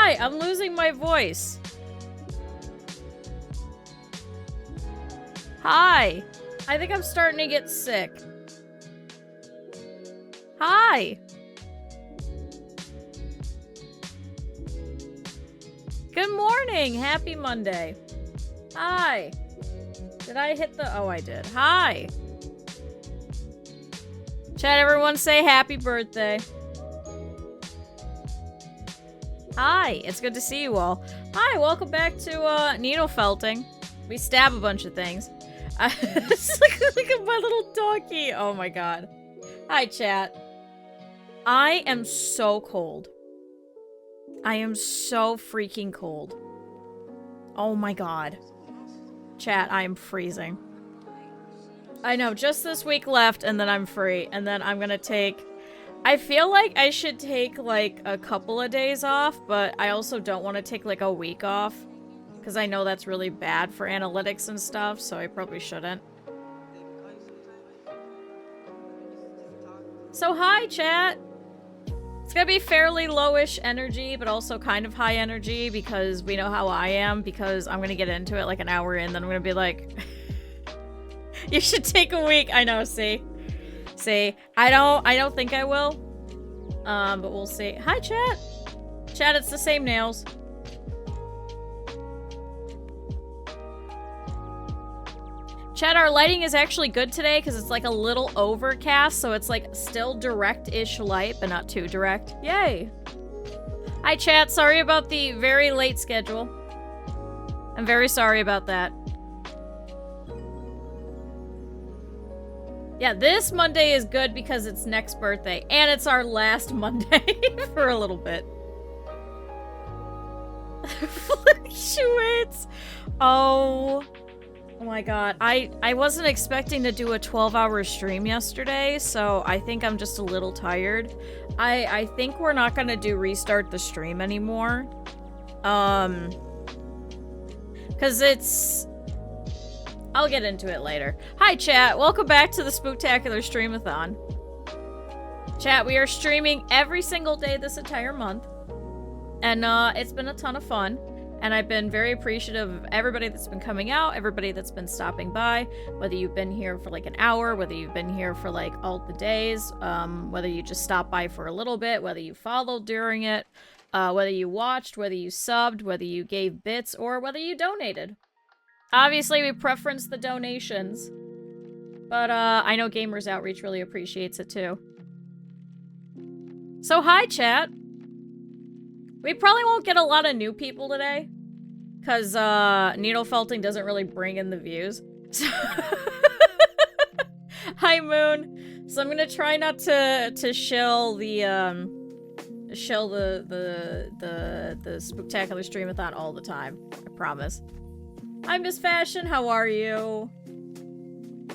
Hi, I'm losing my voice. Hi. I think I'm starting to get sick. Hi. Good morning. Happy Monday. Hi. Did I hit the... Oh, I did. Hi. Chat, everyone say happy birthday. Hi. It's good to see you all. Hi, welcome back to Needlefelting. We stab a bunch of things. Look at my little donkey. Oh my god. Hi, chat. I am so cold. I am so freaking cold. Oh my god. Chat, I am freezing. I know, just this week left, and then I'm free. And then I'm gonna take... I feel like I should take, like, a couple of days off, but I also don't want to take, like, a week off. Because I know that's really bad for analytics and stuff, so I probably shouldn't. So hi, chat! It's gonna be fairly lowish energy, but also kind of high energy, because we know how I am, because I'm gonna get into it like an hour in, then I'm gonna be like... You should take a week! I know, see? See? I don't think I will. But we'll see. Hi, chat! Chat, it's the same nails. Chat, our lighting is actually good today because it's like a little overcast, so it's like still direct-ish light, but not too direct. Yay! Hi, chat. Sorry about the very late schedule. I'm very sorry about that. Yeah, this Monday is good because it's next birthday, and it's our last Monday for a little bit. Fluctuates. Oh my god. I wasn't expecting to do a 12-hour stream yesterday, so I think I'm just a little tired. I think we're not gonna do restart the stream anymore. Cause it's... I'll get into it later. Hi, chat. Welcome back to the Spooktacular Streamathon. Chat, we are streaming every single day this entire month. And, it's been a ton of fun. And I've been very appreciative of everybody that's been coming out, everybody that's been stopping by, whether you've been here for like an hour, whether you've been here for like all the days, whether you just stopped by for a little bit, whether you followed during it, whether you watched, whether you subbed, whether you gave bits, or whether you donated. Obviously, we preference the donations, but I know Gamers Outreach really appreciates it too. So hi, chat. We probably won't get a lot of new people today, because Needlefelting doesn't really bring in the views. Hi, Moon. So I'm gonna try not to shill the Spooktacular Streamathon all the time. I promise. Hi, Miss Fashion. How are you?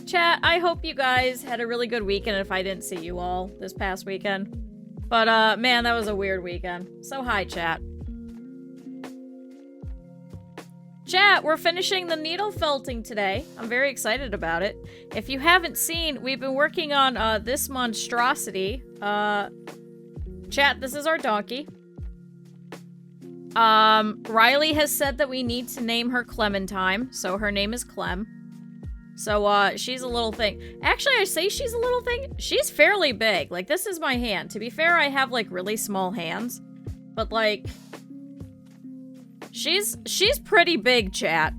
Chat, I hope you guys had a really good weekend if I didn't see you all this past weekend. But, man, that was a weird weekend. So, hi, chat. Chat, we're finishing the Needlefelting today. I'm very excited about it. If you haven't seen, we've been working on, this monstrosity. Chat, this is our donkey. Riley has said that we need to name her Clementine, so her name is Clem. So, she's a little thing. Actually, I say she's a little thing. She's fairly big. Like, this is my hand. To be fair, I have, like, really small hands. But, like... She's pretty big, chat.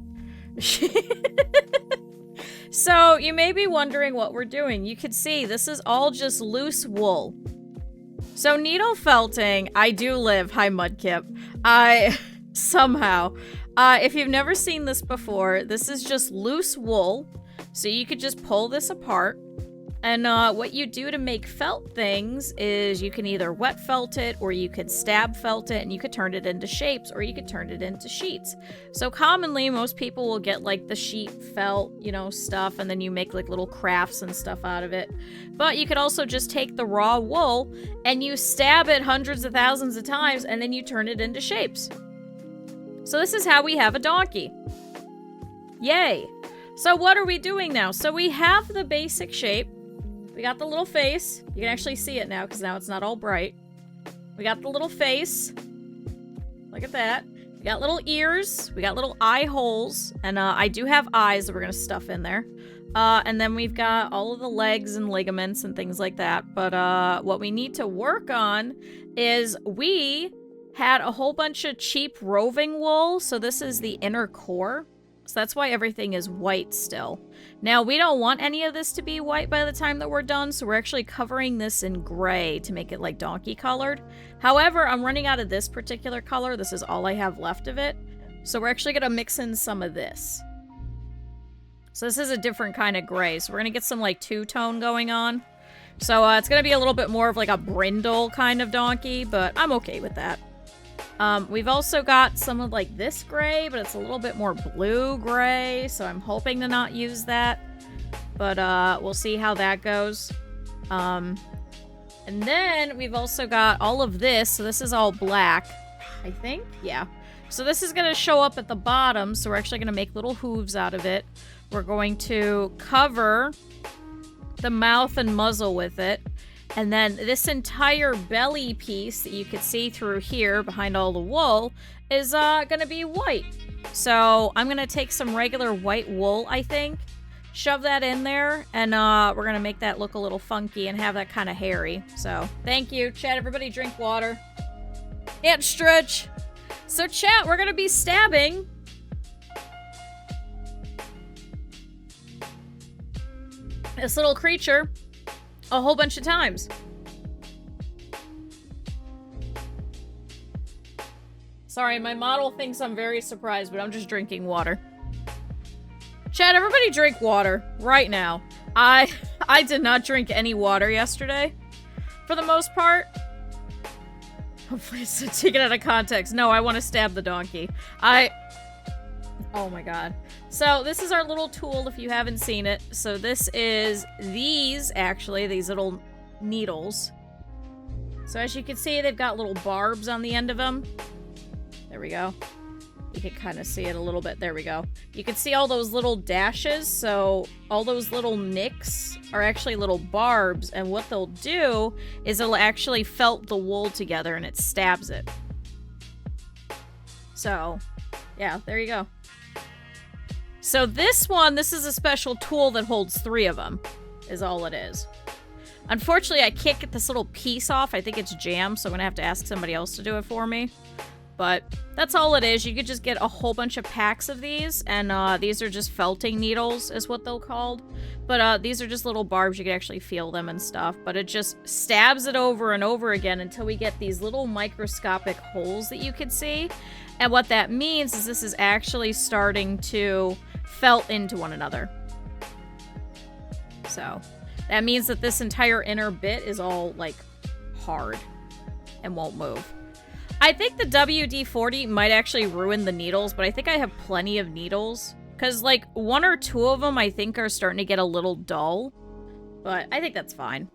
So, you may be wondering what we're doing. You can see, this is all just loose wool. So, Needlefelting, I do live. Hi, Mudkip. Somehow. If you've never seen this before, this is just loose wool. So you could just pull this apart. And what you do to make felt things is you can either wet felt it, or you could stab felt it, and you could turn it into shapes, or you could turn it into sheets. So commonly, most people will get like the sheet felt, you know, stuff, and then you make like little crafts and stuff out of it. But you could also just take the raw wool, and you stab it hundreds of thousands of times, and then you turn it into shapes. So this is how we have a donkey. Yay! So what are we doing now? So we have the basic shape. We got the little face. You can actually see it now because now it's not all bright. We got the little face. Look at that. We got little ears. We got little eye holes. And I do have eyes that we're going to stuff in there. And then we've got all of the legs and ligaments and things like that. But what we need to work on is we had a whole bunch of cheap roving wool. So this is the inner core. So that's why everything is white still. Now, we don't want any of this to be white by the time that we're done, so we're actually covering this in gray to make it like donkey colored. However, I'm running out of this particular color. This is all I have left of it. So we're actually going to mix in some of this. So this is a different kind of gray. So we're going to get some like two-tone going on. So it's going to be a little bit more of like a brindle kind of donkey, but I'm okay with that. We've also got some of like this gray, but it's a little bit more blue gray, so I'm hoping to not use that. But we'll see how that goes. And then we've also got all of this, so this is all black, I think? Yeah. So this is going to show up at the bottom, so we're actually going to make little hooves out of it. We're going to cover the mouth and muzzle with it. And then this entire belly piece that you can see through here behind all the wool is going to be white. So I'm going to take some regular white wool, I think, shove that in there, and we're going to make that look a little funky and have that kind of hairy. So thank you. Chat, everybody drink water. And stretch. So chat, we're going to be stabbing this little creature a whole bunch of times. Sorry, my model thinks I'm very surprised, but I'm just drinking water. Chat, everybody drink water right now. I did not drink any water yesterday, for the most part. Hopefully it's taken out of context. No, I want to stab the donkey. Oh my god. So this is our little tool if you haven't seen it. So this is these little needles. So as you can see, they've got little barbs on the end of them. There we go. You can kind of see it a little bit. There we go. You can see all those little dashes. So all those little nicks are actually little barbs. And what they'll do is it'll actually felt the wool together and it stabs it. So, yeah, there you go. So this is a special tool that holds 3 of them, is all it is. Unfortunately, I can't get this little piece off. I think it's jammed, so I'm going to have to ask somebody else to do it for me. But that's all it is. You could just get a whole bunch of packs of these, and these are just felting needles, is what they're called. But these are just little barbs. You can actually feel them and stuff. But it just stabs it over and over again until we get these little microscopic holes that you can see. And what that means is this is actually starting to felt into one another. So that means that this entire inner bit is all like hard and won't move. I think the WD-40 might actually ruin the needles, but I think I have plenty of needles because like 1 or 2 of them I think are starting to get a little dull, but I think that's fine.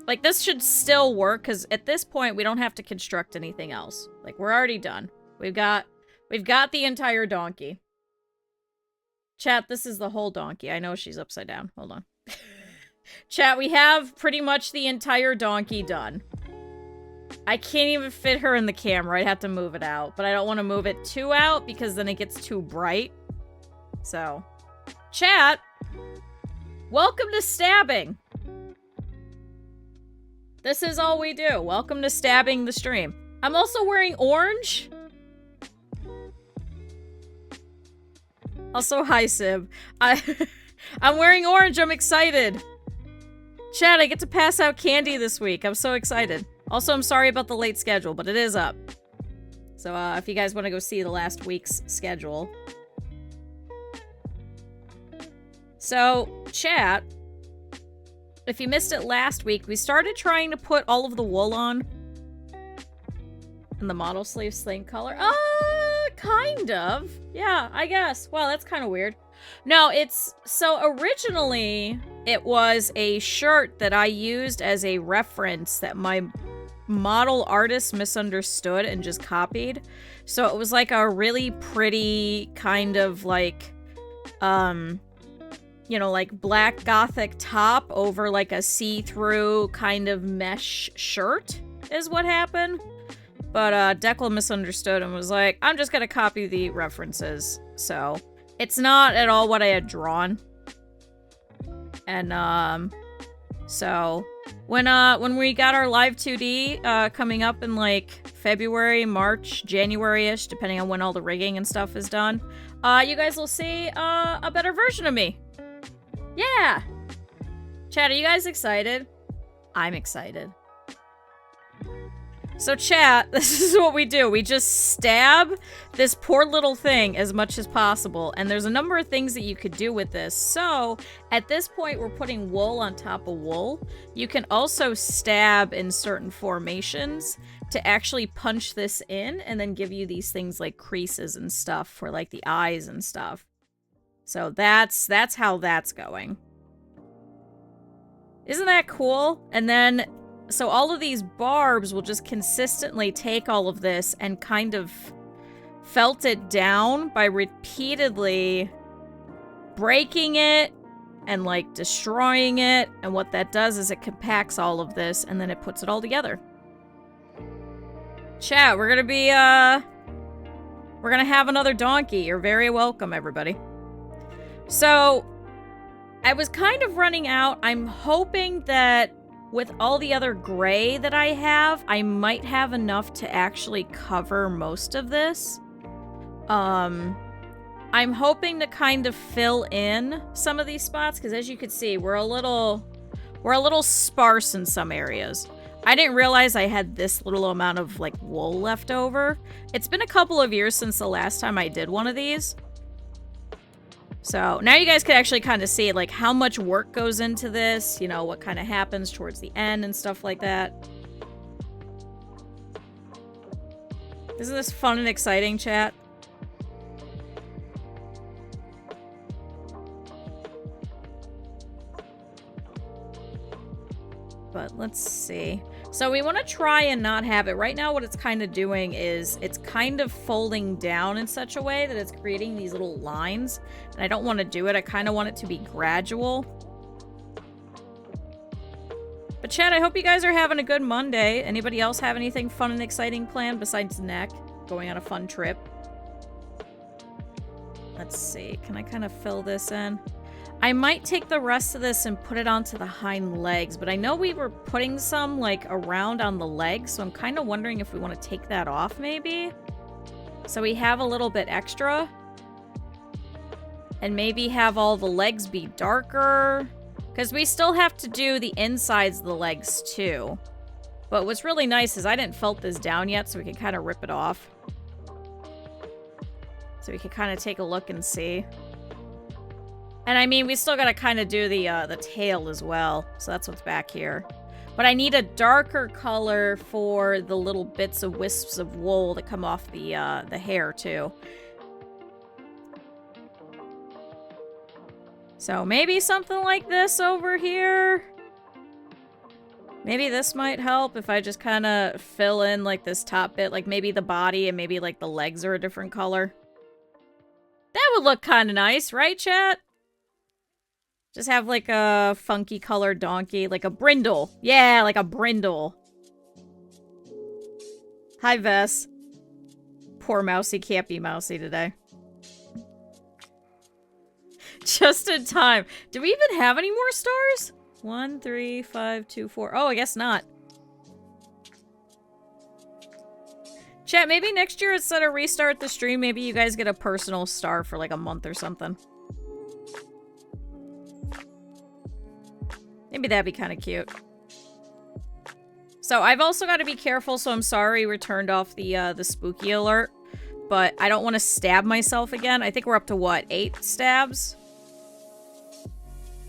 Like this should still work because at this point we don't have to construct anything else. Like we're already done. We've got the entire donkey. Chat, this is the whole donkey. I know she's upside down. Hold on. Chat, we have pretty much the entire donkey done. I can't even fit her in the camera. I'd have to move it out. But I don't want to move it too out because then it gets too bright. So, chat, welcome to stabbing. This is all we do. Welcome to stabbing the stream. I'm also wearing orange. Also, hi, Sib. I'm wearing orange. I'm excited. Chat, I get to pass out candy this week. I'm so excited. Also, I'm sorry about the late schedule, but it is up. So, if you guys want to go see the last week's schedule. So, chat, if you missed it last week, we started trying to put all of the wool on. And the model sleeve sling color. Kind of. Yeah, I guess. Wow, that's kind of weird. No, so originally, it was a shirt that I used as a reference that my model artist misunderstood and just copied. So it was like a really pretty kind of like, you know, like black gothic top over like a see-through kind of mesh shirt is what happened. But Declan misunderstood and was like, I'm just gonna copy the references. So it's not at all what I had drawn. And so when we got our live 2D coming up in like February, March, January-ish, depending on when all the rigging and stuff is done, you guys will see a better version of me. Yeah! Chat, are you guys excited? I'm excited. So chat, this is what we do. We just stab this poor little thing as much as possible. And there's a number of things that you could do with this. So at this point, we're putting wool on top of wool. You can also stab in certain formations to actually punch this in and then give you these things like creases and stuff for like the eyes and stuff. So that's how that's going. Isn't that cool? And then so all of these barbs will just consistently take all of this and kind of felt it down by repeatedly breaking it and like destroying it. And what that does is it compacts all of this and then it puts it all together. Chat, we're gonna have another donkey. You're very welcome, everybody. So I was kind of running out. I'm hoping that with all the other gray that I have, I might have enough to actually cover most of this. I'm hoping to kind of fill in some of these spots, because as you can see, we're a little sparse in some areas. I didn't realize I had this little amount of like wool left over. It's been a couple of years since the last time I did one of these. So now you guys can actually kind of see like how much work goes into this, you know, what kind of happens towards the end and stuff like that. Isn't this fun and exciting, chat? But let's see. So we want to try and not have it. Right now what it's kind of doing is it's kind of folding down in such a way that it's creating these little lines. And I don't want to do it. I kind of want it to be gradual. But chat, I hope you guys are having a good Monday. Anybody else have anything fun and exciting planned besides neck? Going on a fun trip? Let's see. Can I kind of fill this in? I might take the rest of this and put it onto the hind legs, but I know we were putting some, like, around on the legs, so I'm kind of wondering if we want to take that off, maybe? So we have a little bit extra. And maybe have all the legs be darker. Because we still have to do the insides of the legs, too. But what's really nice is I didn't felt this down yet, so we can kind of rip it off. So we can kind of take a look and see. And I mean, we still gotta kind of do the tail as well. So that's what's back here. But I need a darker color for the little bits of wisps of wool that come off the hair too. So maybe something like this over here. Maybe this might help if I just kind of fill in like this top bit, like maybe the body and maybe like the legs are a different color. That would look kind of nice, right, chat? Just have, like, a funky colored donkey. Like a brindle. Yeah, like a brindle. Hi, Vess. Poor Mousy can't be Mousy today. Just in time. Do we even have any more stars? 1, 3, 5, 2, 4. Oh, I guess not. Chat, maybe next year instead of restart the stream, maybe you guys get a personal star for, like, a month or something. Maybe that'd be kind of cute. So I've also got to be careful, so I'm sorry we turned off the spooky alert. But I don't want to stab myself again. I think we're up to, what, 8 stabs?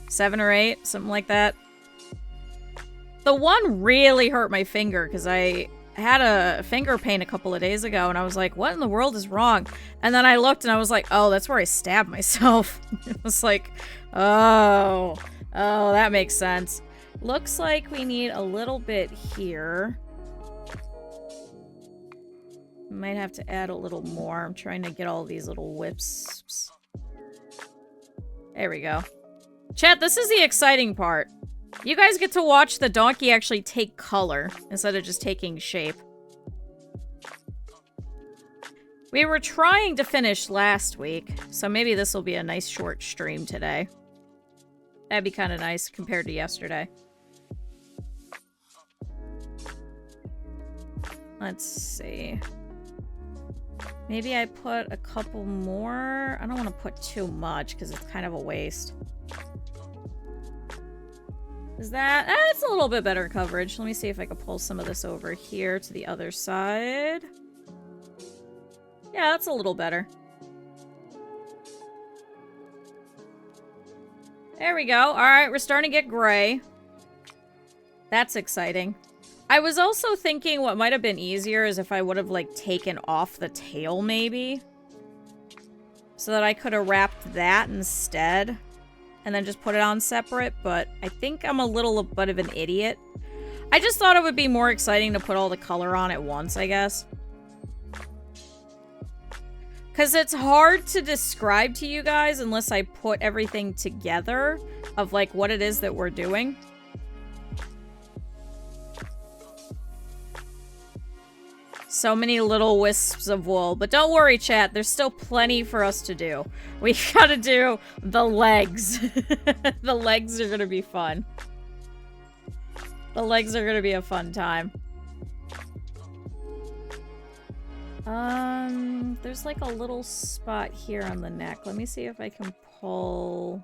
7 or 8, something like that. The one really hurt my finger, because I had a finger pain a couple of days ago, and I was like, what in the world is wrong? And then I looked, and I was like, oh, that's where I stabbed myself. It was like, oh... Oh, that makes sense. Looks like we need a little bit here. Might have to add a little more. I'm trying to get all these little whips. There we go. Chat, this is the exciting part. You guys get to watch the donkey actually take color instead of just taking shape. We were trying to finish last week, so maybe this will be a nice short stream today. That'd be kind of nice compared to yesterday. Let's see. Maybe I put a couple more. I don't want to put too much because it's kind of a waste. Is that... it's a little bit better coverage. Let me see if I can pull some of this over here to the other side. Yeah, that's a little better. There we go. Alright, we're starting to get gray. That's exciting. I was also thinking what might have been easier is if I would have, like, taken off the tail, maybe. So that I could have wrapped that instead. And then just put it on separate, but I think I'm a little bit of an idiot. I just thought it would be more exciting to put all the color on at once, I guess. Because it's hard to describe to you guys unless I put everything together of, like, what it is that we're doing. So many little wisps of wool. But don't worry, chat. There's still plenty for us to do. We gotta do the legs. The legs are gonna be fun. The legs are gonna be a fun time. There's like a little spot here on the neck. Let me see if I can pull...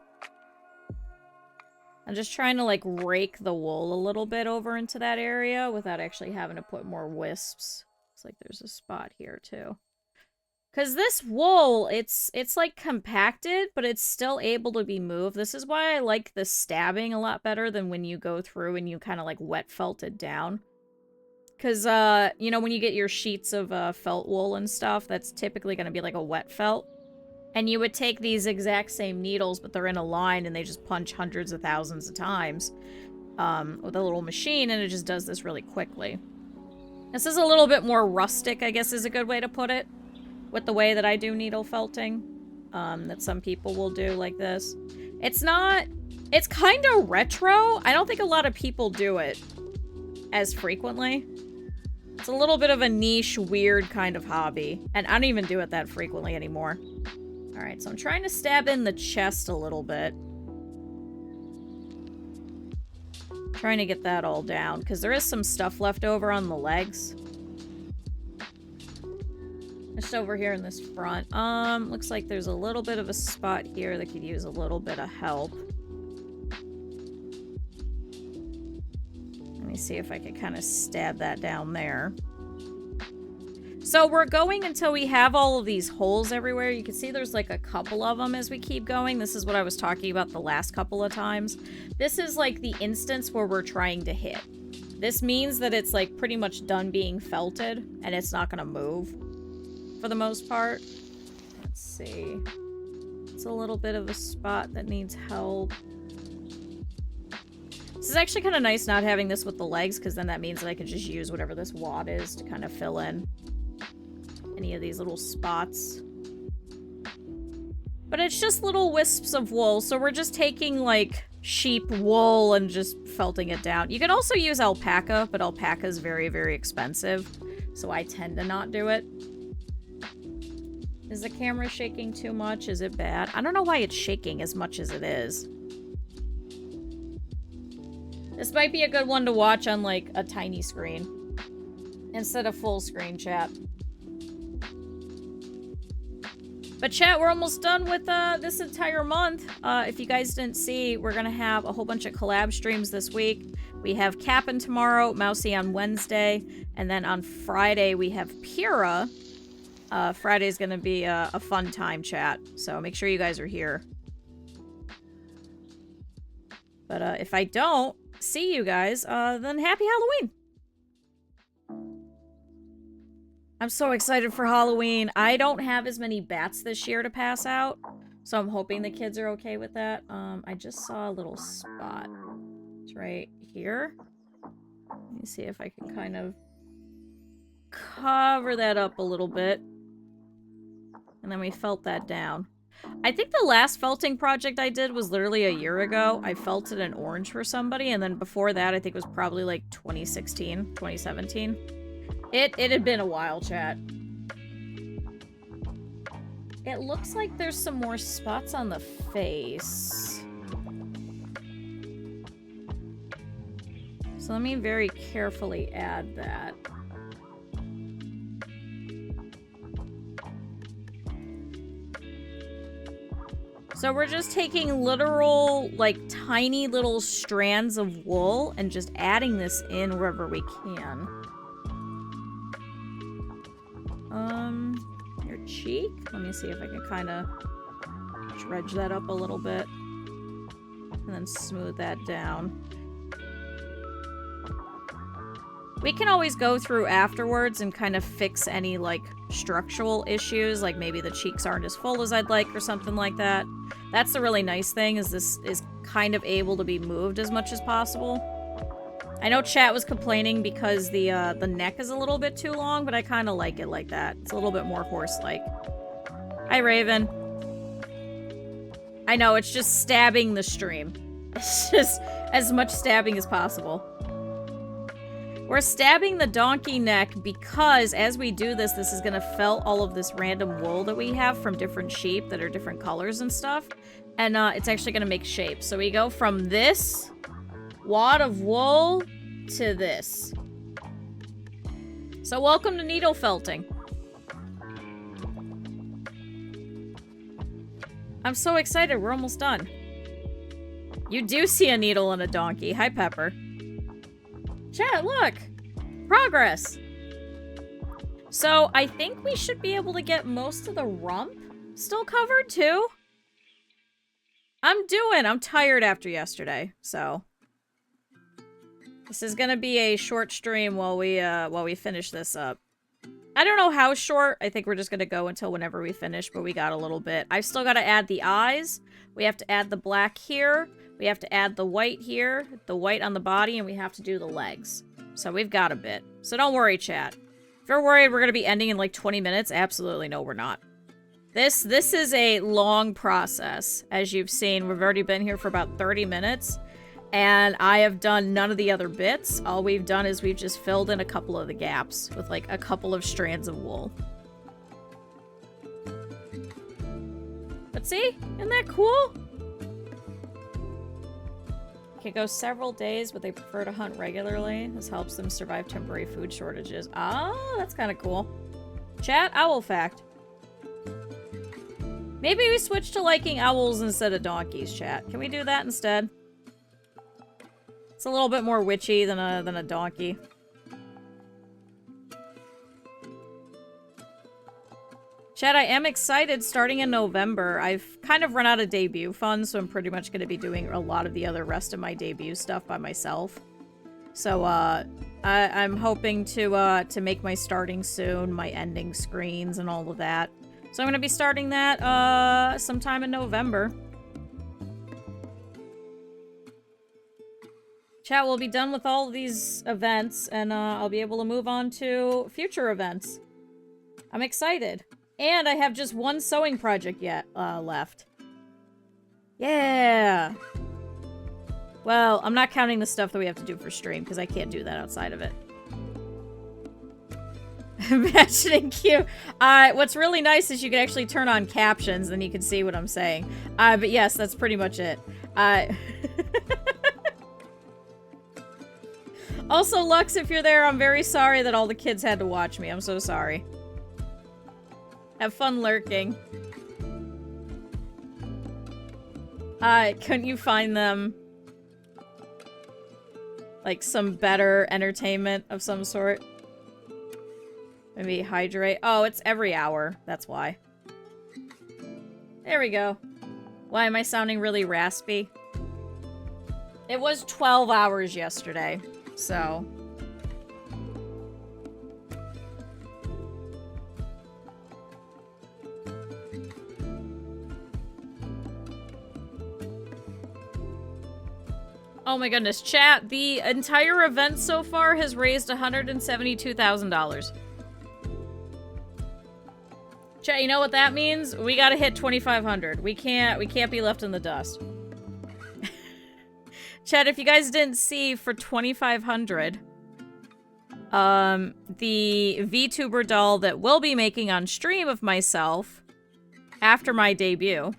I'm just trying to, like, rake the wool a little bit over into that area without actually having to put more wisps. Looks like there's a spot here, too. Because this wool, it's like, compacted, but it's still able to be moved. This is why I like the stabbing a lot better than when you go through and you kind of, like, wet felt it down. Because, you know, when you get your sheets of felt wool and stuff, that's typically going to be like a wet felt. And you would take these exact same needles, but they're in a line, and they just punch hundreds of thousands of times with a little machine, and it just does this really quickly. This is a little bit more rustic, I guess is a good way to put it, with the way that I do needle felting, that some people will do like this. It's not... It's kind of retro. I don't think a lot of people do it as frequently. It's a little bit of a niche, weird kind of hobby. And I don't even do it that frequently anymore. Alright, so I'm trying to stab in the chest a little bit. Trying to get that all down, because there is some stuff left over on the legs. Just over here in this front. Looks like there's a little bit of a spot here that could use a little bit of help. Let me see if I can kind of stab that down there. So we're going until we have all of these holes everywhere. You can see there's like a couple of them as we keep going. This is what I was talking about the last couple of times. This is like the instance where we're trying to hit. This means that it's like pretty much done being felted and it's not going to move for the most part. Let's see. It's a little bit of a spot that needs help. This is actually kind of nice not having this with the legs, because then that means that I can just use whatever this wad is to kind of fill in any of these little spots. But it's just little wisps of wool, so we're just taking, like, sheep wool and just felting it down. You can also use alpaca, but alpaca is very, very expensive, so I tend to not do it. Is the camera shaking too much? Is it bad? I don't know why it's shaking as much as it is. This might be a good one to watch on, like, a tiny screen instead of full screen, chat. But chat, we're almost done with this entire month. If you guys didn't see, we're gonna have a whole bunch of collab streams this week. We have Cap'n tomorrow, Mousy on Wednesday, and then on Friday we have Pura. Friday's gonna be a fun time, chat, so make sure you guys are here. But if I don't see you guys, then happy Halloween! I'm so excited for Halloween. I don't have as many bats this year to pass out, so I'm hoping the kids are okay with that. I just saw a little spot. It's right here. Let me see if I can kind of cover that up a little bit. And then we felt that down. I think the last felting project I did was literally a year ago. I felted an orange for somebody, and then before that I think it was probably like 2016, 2017. It had been a while, chat. It looks like there's some more spots on the face. So let me very carefully add that. So we're just taking literal, like, tiny little strands of wool and just adding this in wherever we can. Your cheek? Let me see if I can kind of dredge that up a little bit. And then smooth that down. We can always go through afterwards and kind of fix any, like, structural issues, like maybe the cheeks aren't as full as I'd like or something like that. That's the really nice thing, is this is kind of able to be moved as much as possible. I know chat was complaining because the neck is a little bit too long, but I kind of like it like that. It's a little bit more horse-like. Hi, Raven. I know, it's just stabbing the stream. It's just as much stabbing as possible. We're stabbing the donkey neck because as we do this, this is going to felt all of this random wool that we have from different sheep that are different colors and stuff. And it's actually going to make shapes. So we go from this wad of wool to this. So welcome to needle felting. I'm so excited. We're almost done. You do see a needle and a donkey. Hi, Pepper. Chat, look! Progress! So, I think we should be able to get most of the rump still covered, too. I'm tired after yesterday, so. This is gonna be a short stream while we finish this up. I don't know how short. I think we're just gonna go until whenever we finish, but we got a little bit. I've still gotta add the eyes. We have to add the black here. We have to add the white here, the white on the body, and we have to do the legs. So we've got a bit. So don't worry, chat. If you're worried we're going to be ending in like 20 minutes, absolutely no, we're not. This is a long process. As you've seen, we've already been here for about 30 minutes, and I have done none of the other bits. All we've done is we've just filled in a couple of the gaps with like a couple of strands of wool. But see? Isn't that cool? Can go several days, but they prefer to hunt regularly. This helps them survive temporary food shortages. Oh, that's kind of cool. Chat, owl fact. Maybe we switch to liking owls instead of donkeys, chat. Can we do that instead? It's a little bit more witchy than a donkey. Chat, I am excited starting in November. I've kind of run out of debut funds, so I'm pretty much going to be doing a lot of the other rest of my debut stuff by myself. So, I'm hoping to make my starting soon, my ending screens and all of that. So I'm going to be starting that, sometime in November. Chat, we'll be done with all of these events, and, I'll be able to move on to future events. I'm excited. And I have just one sewing project yet left. Yeah! Well, I'm not counting the stuff that we have to do for stream, because I can't do that outside of it. Imagining Q. What's really nice is you can actually turn on captions, and you can see what I'm saying. But yes, that's pretty much it. Also, Lux, if you're there, I'm very sorry that all the kids had to watch me. I'm so sorry. Have fun lurking. Couldn't you find them, like, some better entertainment of some sort? Maybe hydrate. Oh, it's every hour. That's why. There we go. Why am I sounding really raspy? It was 12 hours yesterday, so... Oh my goodness, chat, the entire event so far has raised $172,000. Chat, you know what that means? We gotta hit 2,500. We can't be left in the dust. Chat, if you guys didn't see, for 2,500, the VTuber doll that we'll be making on stream of myself after my debut.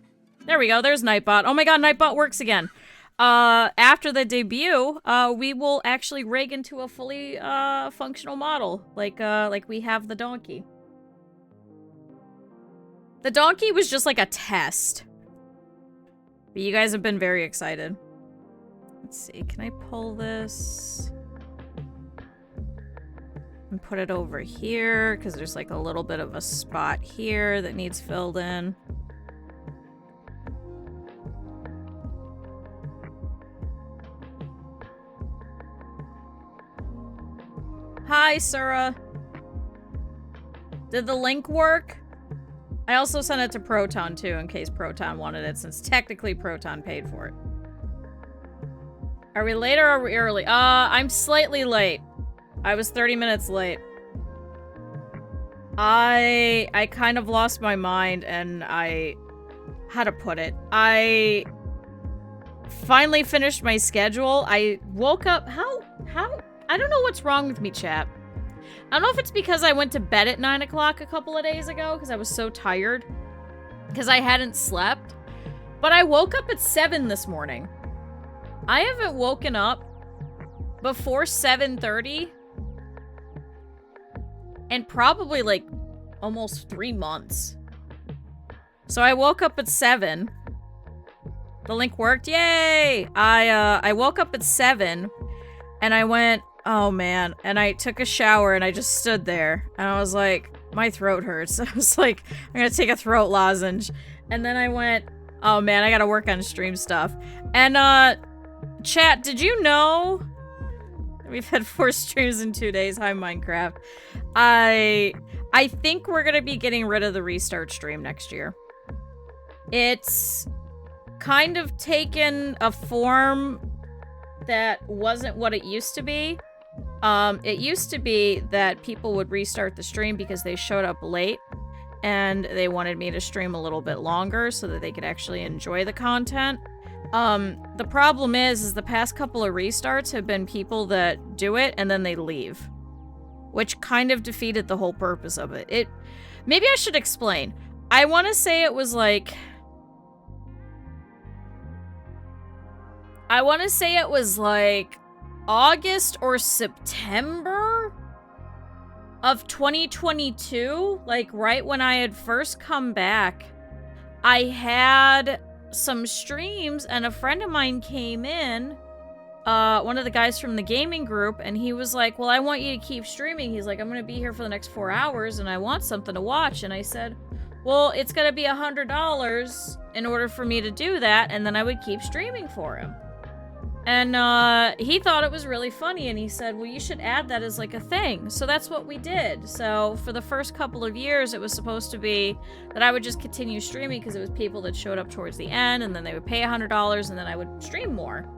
There we go, there's Nightbot. Oh my god, Nightbot works again. After the debut, we will actually rig into a fully, functional model. Like we have the donkey. The donkey was just like a test. But you guys have been very excited. Let's see, can I pull this? And put it over here, because there's like a little bit of a spot here that needs filled in. Hi, Sura. Did the link work? I also sent it to Proton, too, in case Proton wanted it, since technically Proton paid for it. Are we late or are we early? I'm slightly late. I was 30 minutes late. I kind of lost my mind, and how to put it? I finally finished my schedule. I woke up, how? I don't know what's wrong with me, chat. I don't know if it's because I went to bed at 9 o'clock a couple of days ago, because I was so tired. Because I hadn't slept. But I woke up at 7 this morning. I haven't woken up before 7:30 in probably, like, almost 3 months. So I woke up at 7. The link worked. Yay! I woke up at 7, and I went... Oh, man. And I took a shower, and I just stood there. And I was like, my throat hurts. I was like, I'm gonna take a throat lozenge. And then I went, oh, man, I gotta work on stream stuff. And, chat, did you know? We've had 4 streams in 2 days. Hi, Minecraft. I think we're gonna be getting rid of the restart stream next year. It's kind of taken a form that wasn't what it used to be. It used to be that people would restart the stream because they showed up late and they wanted me to stream a little bit longer so that they could actually enjoy the content. The problem is the past couple of restarts have been people that do it and then they leave, which kind of defeated the whole purpose of it. Maybe I should explain. I want to say it was like... August or September of 2022, like right when I had first come back. I had some streams and a friend of mine came in, one of the guys from the gaming group, and he was like, well, I want you to keep streaming. He's like, I'm gonna be here for the next 4 hours and I want something to watch. And I said, well, it's gonna be $100 in order for me to do that, and then I would keep streaming for him. And, he thought it was really funny, and he said, well, you should add that as, like, a thing. So that's what we did. So for the first couple of years, it was supposed to be that I would just continue streaming because it was people that showed up towards the end, and then they would pay $100, and then I would stream more.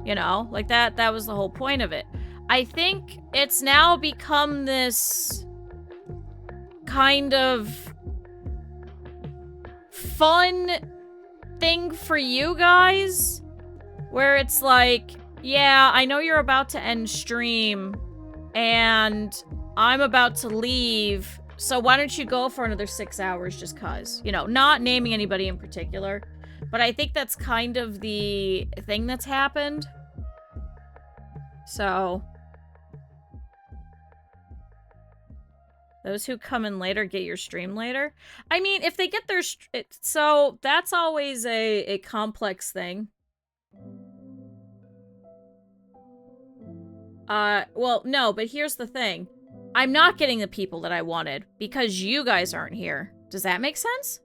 You know? Like, that was the whole point of it. I think it's now become this kind of fun thing for you guys. Where it's like, yeah, I know you're about to end stream, and I'm about to leave, so why don't you go for another 6 hours just cause? You know, not naming anybody in particular, but I think that's kind of the thing that's happened. So... those who come in later get your stream later? I mean, if they get their... so, that's always a complex thing. Well, no, but here's the thing. I'm not getting the people that I wanted because you guys aren't here. Does that make sense?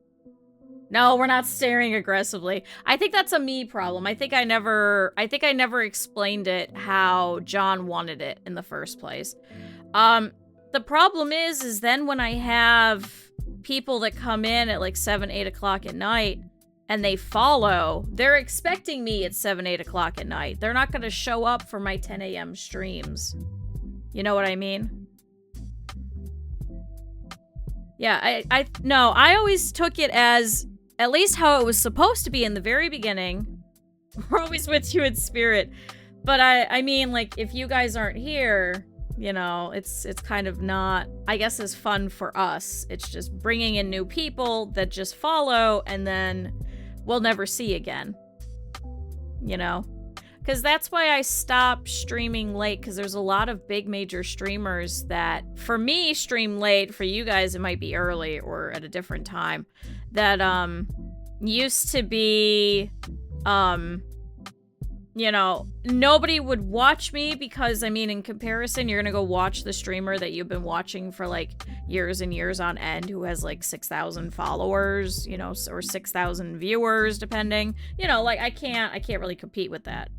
No, we're not staring aggressively. I think that's a me problem. I think I never explained it how John wanted it in the first place. The problem is then when I have people that come in at like 7, 8 o'clock at night, and they follow, they're expecting me at 7, 8 o'clock at night. They're not gonna show up for my 10 a.m. streams. You know what I mean? Yeah, no, I always took it as at least how it was supposed to be in the very beginning. We're always with you in spirit. But I mean, like, if you guys aren't here, You know, it's kind of not, I guess, as fun for us. It's just bringing in new people that just follow and then we'll never see again. You know? Because that's why I stopped streaming late, because there's a lot of big major streamers that, for me, stream late. For you guys, it might be early or at a different time. That, used to be, you know, nobody would watch me because, I mean, in comparison, you're gonna go watch the streamer that you've been watching for, like, years and years on end who has, like, 6,000 followers, you know, or 6,000 viewers, depending. You know, like, I can't really compete with that,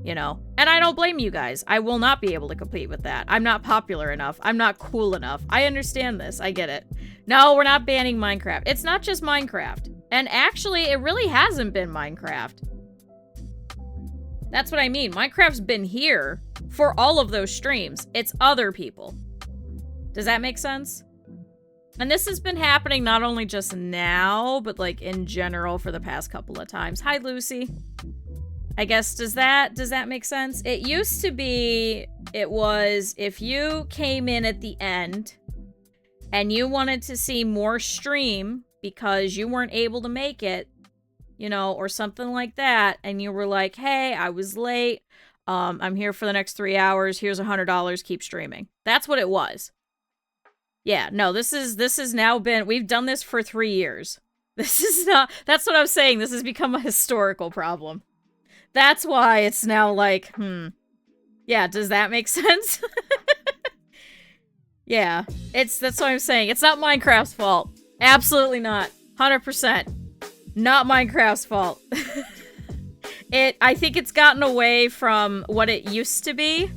you know? And I don't blame you guys. I will not be able to compete with that. I'm not popular enough. I'm not cool enough. I understand this. I get it. No, we're not banning Minecraft. It's not just Minecraft. And actually, it really hasn't been Minecraft. That's what I mean. Minecraft's been here for all of those streams. It's other people. Does that make sense? And this has been happening not only just now, but like in general for the past couple of times. Hi, Lucy. I guess, does that make sense? It used to be, it was if you came in at the end and you wanted to see more stream because you weren't able to make it, you know, or something like that, and you were like, hey, I was late, I'm here for the next 3 hours, here's $100, keep streaming. That's what it was. Yeah, no, this has now been, we've done this for 3 years. This is not, that's what I'm saying, this has become a historical problem. That's why it's now like, yeah, does that make sense? Yeah, that's what I'm saying, it's not Minecraft's fault. Absolutely not. 100%. Not Minecraft's fault. I think it's gotten away from what it used to be,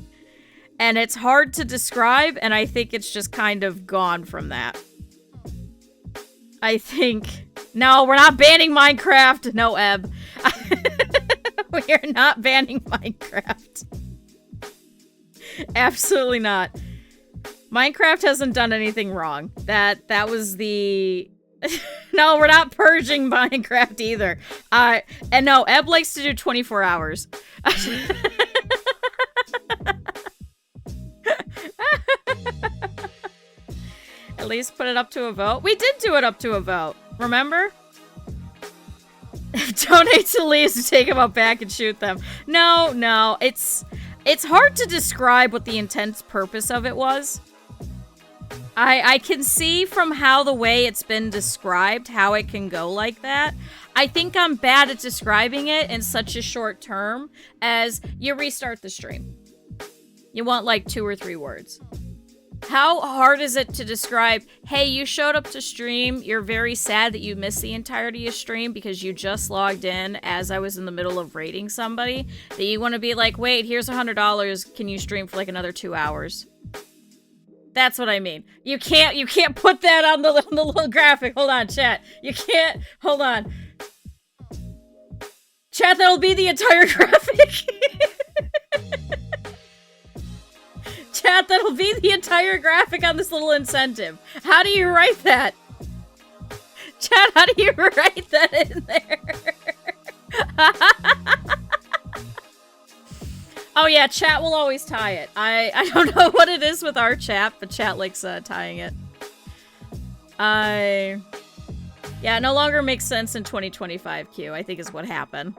and it's hard to describe, and I think it's just kind of gone from that. I think... No, we're not banning Minecraft! No, Eb. We are not banning Minecraft. Absolutely not. Minecraft hasn't done anything wrong. That was the... No, we're not purging Minecraft either. And no, Eb likes to do 24 hours. At least put it up to a vote. We did do it up to a vote. Remember? Donate to Leaves to take them out back and shoot them. No. It's hard to describe what the intense purpose of it was. I can see from how the way it's been described how it can go like that. I think I'm bad at describing it in such a short term as you restart the stream. You want like 2 or 3 words. How hard is it to describe, hey, you showed up to stream, you're very sad that you missed the entirety of stream because you just logged in as I was in the middle of raiding somebody, that you want to be like, wait, here's $100, can you stream for like another 2 hours? That's what I mean. You can't put that on the little graphic. Hold on, chat. You can't, hold on. Chat, that'll be the entire graphic. Chat, that'll be the entire graphic on this little incentive. How do you write that? Chat, how do you write that in there? Oh yeah, chat will always tie it. I don't know what it is with our chat, but chat likes tying it. Yeah, it no longer makes sense in 2025, Q, I think is what happened.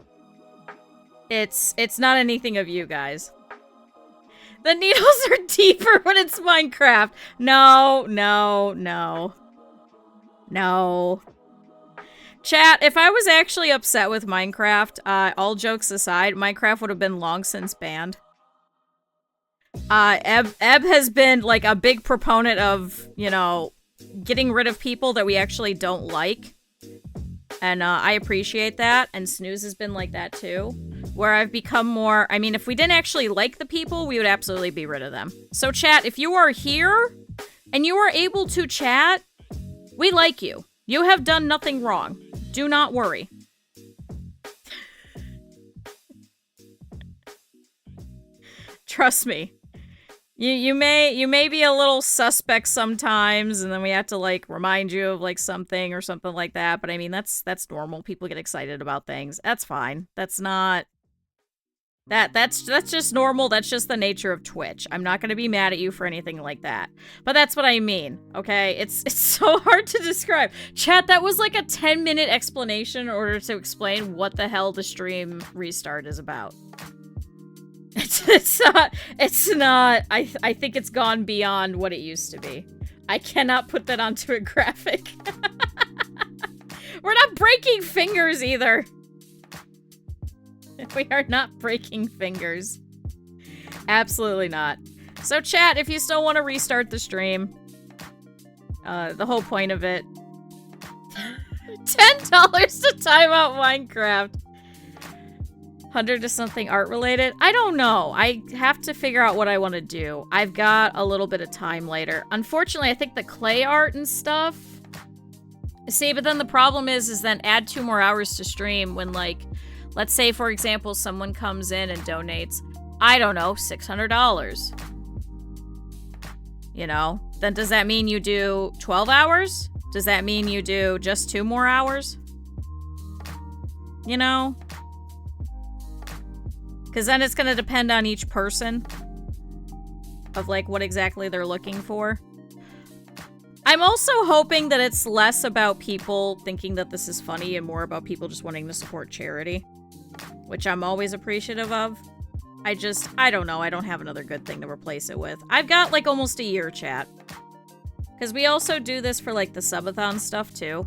It's not anything of you guys. The needles are deeper when it's Minecraft. No. Chat, if I was actually upset with Minecraft, all jokes aside, Minecraft would have been long since banned. Eb has been, like, a big proponent of, you know, getting rid of people that we actually don't like. And, I appreciate that, and Snooze has been like that, too. Where I've become more, I mean, if we didn't actually like the people, we would absolutely be rid of them. So, chat, if you are here, and you are able to chat, we like you. You have done nothing wrong. Do not worry. Trust me. You may be a little suspect sometimes, and then we have to, like, remind you of, like, something or something like that, but I mean, that's normal. People get excited about things. That's fine. That's not... That's just normal. That's just the nature of Twitch. I'm not going to be mad at you for anything like that. But that's what I mean, okay? It's so hard to describe. Chat, that was like a 10-minute explanation in order to explain what the hell the stream restart is about. It's not. I think it's gone beyond what it used to be. I cannot put that onto a graphic. We're not breaking fingers either. We are not breaking fingers. Absolutely not. So chat, if you still want to restart the stream, the whole point of it, $10 to time out Minecraft. 100 to something art related? I don't know. I have to figure out what I want to do. I've got a little bit of time later. Unfortunately, I think the clay art and stuff. See, but then the problem is then add 2 more hours to stream when, like, let's say, for example, someone comes in and donates, I don't know, $600. You know? Then does that mean you do 12 hours? Does that mean you do just 2 more hours? You know? Because then it's going to depend on each person of, like, what exactly they're looking for. I'm also hoping that it's less about people thinking that this is funny and more about people just wanting to support charity, which I'm always appreciative of. I don't know. I don't have another good thing to replace it with. I've got, like, almost a year, chat. Because we also do this for, like, the subathon stuff, too.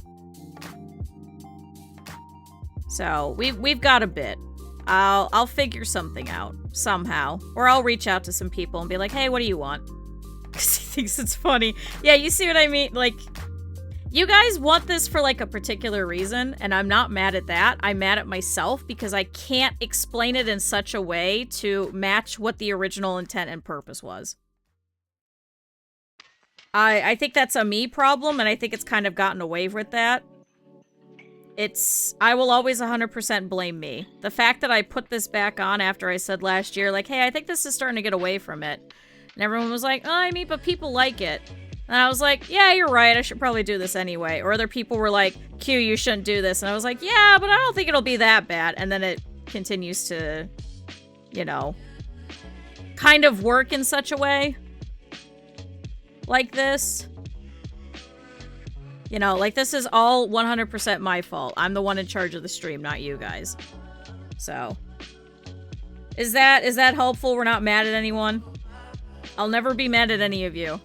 So, we've got a bit. I'll figure something out somehow, or I'll reach out to some people and be like, "Hey, what do you want?" Because he thinks it's funny. Yeah, you see what I mean? Like, you guys want this for like a particular reason, and I'm not mad at that. I'm mad at myself because I can't explain it in such a way to match what the original intent and purpose was. I think that's a me problem, and I think it's kind of gotten away with that. I will always 100% blame me. The fact that I put this back on after I said last year, like, hey, I think this is starting to get away from it. And everyone was like, oh, I mean, but people like it. And I was like, yeah, you're right, I should probably do this anyway. Or other people were like, Q, you shouldn't do this. And I was like, yeah, but I don't think it'll be that bad. And then it continues to, you know, kind of work in such a way. Like this. You know, like, this is all 100% my fault. I'm the one in charge of the stream, not you guys. So. Is that helpful? We're not mad at anyone? I'll never be mad at any of you.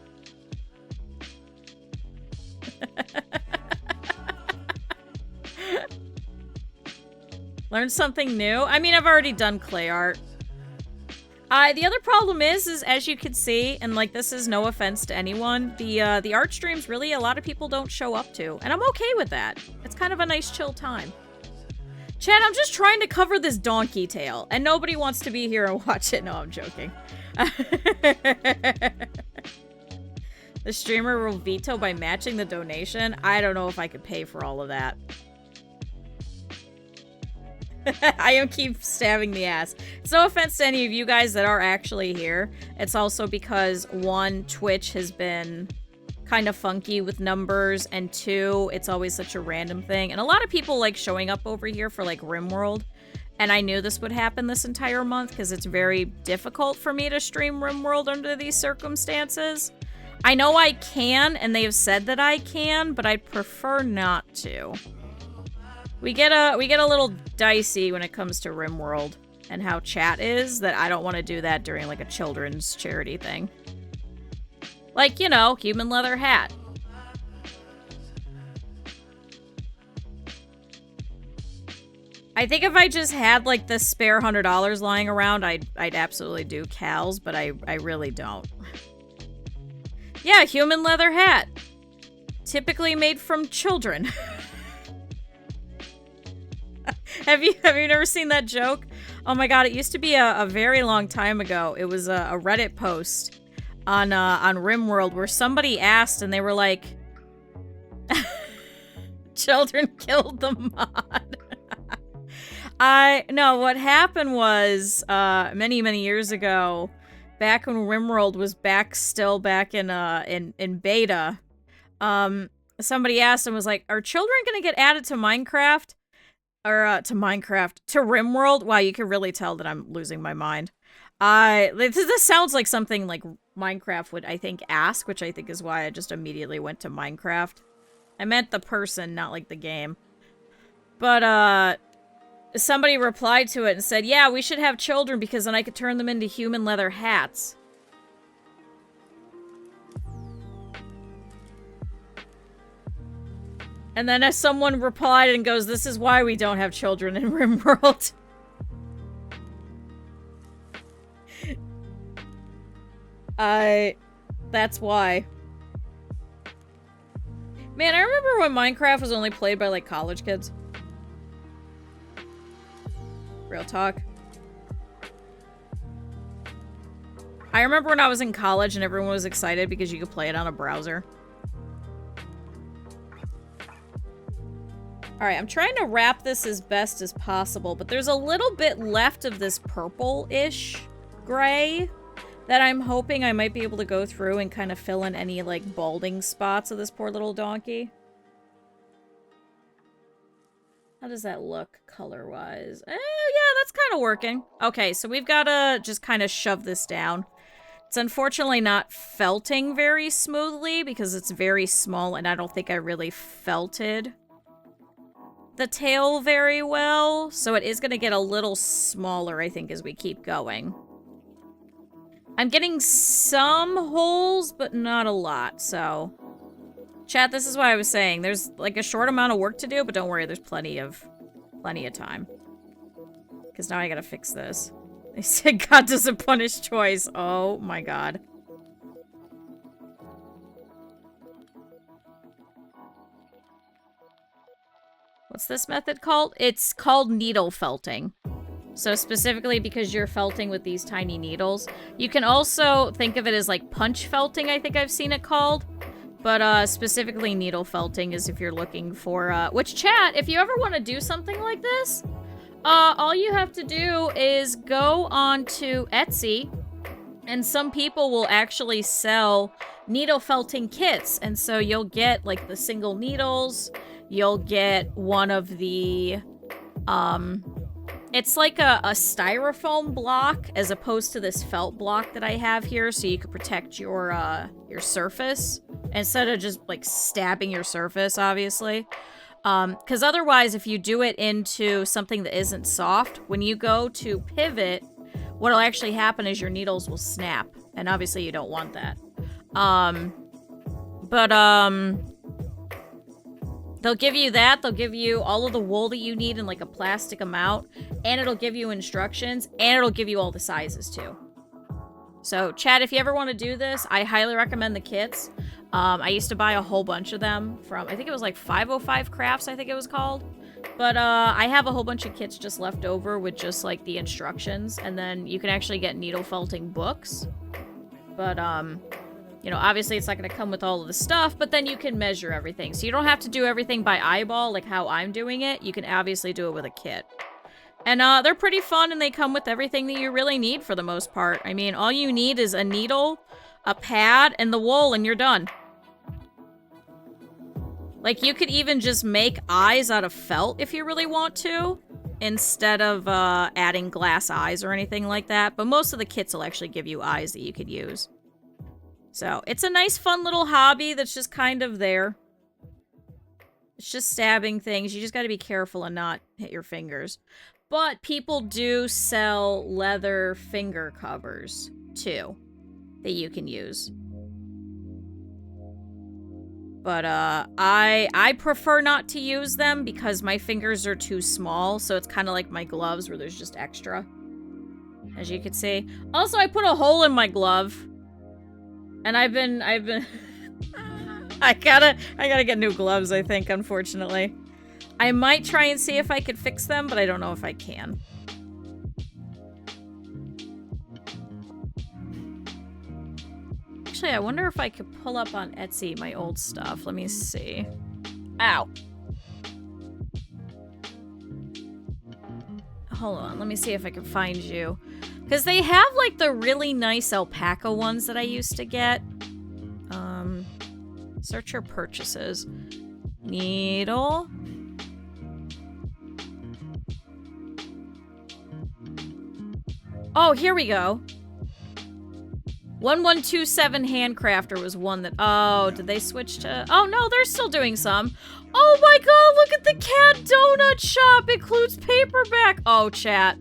Learn something new? I mean, I've already done clay art. The other problem is as you can see, and like, this is no offense to anyone, the art streams really a lot of people don't show up to, and I'm okay with that. It's kind of a nice chill time. Chad, I'm just trying to cover this donkey tale, and nobody wants to be here and watch it. No, I'm joking. The streamer will veto by matching the donation. I don't know if I could pay for all of that. I am keep stabbing the ass. It's no offense to any of you guys that are actually here. It's also because, 1, Twitch has been kind of funky with numbers, and 2, it's always such a random thing. And a lot of people like showing up over here for like RimWorld. And I knew this would happen this entire month because it's very difficult for me to stream RimWorld under these circumstances. I know I can, and they have said that I can, but I'd prefer not to. We get a little dicey when it comes to RimWorld and how chat is, that I don't want to do that during like a children's charity thing. Like, you know, human leather hat. I think if I just had like the spare $100 lying around, I'd absolutely do Cal's, but I really don't. Yeah, human leather hat. Typically made from children. Have you never seen that joke? Oh my god, it used to be a very long time ago. It was a Reddit post on RimWorld where somebody asked, and they were like, children killed the mod. No, what happened was, many years ago, back when RimWorld was still back in beta, somebody asked and was like, are children gonna get added to Minecraft? Or, to Minecraft. To RimWorld? Wow, you can really tell that I'm losing my mind. This sounds like something like Minecraft would, I think, ask, which I think is why I just immediately went to Minecraft. I meant the person, not like the game. But, somebody replied to it and said, yeah, we should have children because then I could turn them into human leather hats. And then as someone replied and goes, this is why we don't have children in RimWorld. That's why. Man, I remember when Minecraft was only played by, like, college kids. Real talk. I remember when I was in college and everyone was excited because you could play it on a browser. Alright, I'm trying to wrap this as best as possible, but there's a little bit left of this purple-ish gray that I'm hoping I might be able to go through and kind of fill in any, like, balding spots of this poor little donkey. How does that look color-wise? Yeah, that's kind of working. Okay, so we've got to just kind of shove this down. It's unfortunately not felting very smoothly because it's very small and I don't think I really felted the tail very well. So it is going to get a little smaller, I think, as we keep going. I'm getting some holes, but not a lot, so... Chat, this is why I was saying, there's, like, a short amount of work to do, but don't worry, there's plenty of time. Because now I gotta fix this. They said God doesn't punish choice. Oh my god. What's this method called? It's called needle felting. So specifically because you're felting with these tiny needles. You can also think of it as like punch felting, I think I've seen it called. But specifically needle felting is if you're looking for, which chat, if you ever want to do something like this, all you have to do is go on to Etsy, and some people will actually sell needle felting kits. And so you'll get like the single needles, you'll get one of the, it's like a styrofoam block as opposed to this felt block that I have here, so you can protect your surface instead of just like stabbing your surface, obviously. Because otherwise, if you do it into something that isn't soft, when you go to pivot, what'll actually happen is your needles will snap, and obviously you don't want that. They'll give you that, they'll give you all of the wool that you need in like a plastic amount, and it'll give you instructions, and it'll give you all the sizes too. So, chat, if you ever want to do this, I highly recommend the kits. I used to buy a whole bunch of them from, I think it was like 505 Crafts, I think it was called. But I have a whole bunch of kits just left over with just like the instructions, and then you can actually get needle felting books. But, you know, obviously it's not going to come with all of the stuff, but then you can measure everything. So you don't have to do everything by eyeball like how I'm doing it. You can obviously do it with a kit. And they're pretty fun, and they come with everything that you really need for the most part. I mean, all you need is a needle, a pad, and the wool, and you're done. Like, you could even just make eyes out of felt if you really want to, instead of adding glass eyes or anything like that. But most of the kits will actually give you eyes that you could use. So, it's a nice, fun little hobby that's just kind of there. It's just stabbing things. You just gotta be careful and not hit your fingers. But people do sell leather finger covers, too, that you can use. But, I prefer not to use them because my fingers are too small, so it's kind of like my gloves where there's just extra, as you can see. Also, I put a hole in my glove, and I've been, I gotta get new gloves, I think, unfortunately. I might try and see if I could fix them, but I don't know if I can. Actually, I wonder if I could pull up on Etsy my old stuff. Let me see. Ow. Hold on, let me see if I can find you. Because they have, like, the really nice alpaca ones that I used to get. Search your purchases. Needle. Oh, here we go. 1127 Handcrafter was one that... Oh, did they switch to... Oh, no, they're still doing some. Oh my god, look at the cat donut shop. Includes paperback. Oh, chat.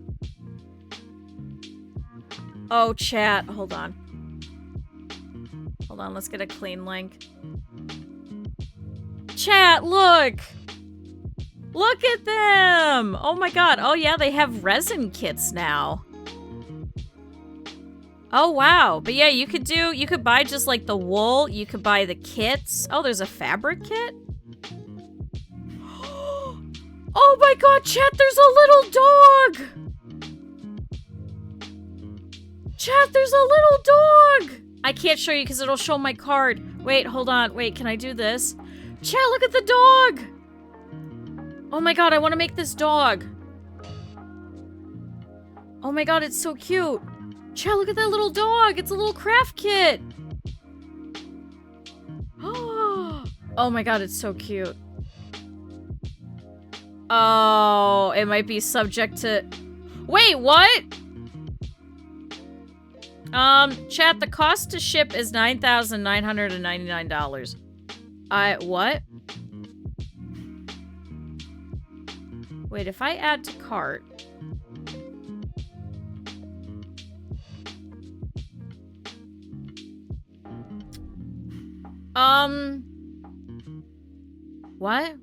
Oh, chat. Hold on. Hold on, let's get a clean link. Chat, look! Look at them! Oh my god. Oh yeah, they have resin kits now. Oh wow. But yeah, you could buy just like the wool, you could buy the kits. Oh, there's a fabric kit? Oh my god, chat, there's a little dog! Chat, there's a little dog! I can't show you because it'll show my card. Wait, hold on. Wait, can I do this? Chat, look at the dog! Oh my god, I want to make this dog. Oh my god, it's so cute. Chat, look at that little dog. It's a little craft kit. Oh my god, it's so cute. Oh, it might be subject to... Wait, what? Chat, the cost to ship is $9,999. What? Wait, if I add to cart... What?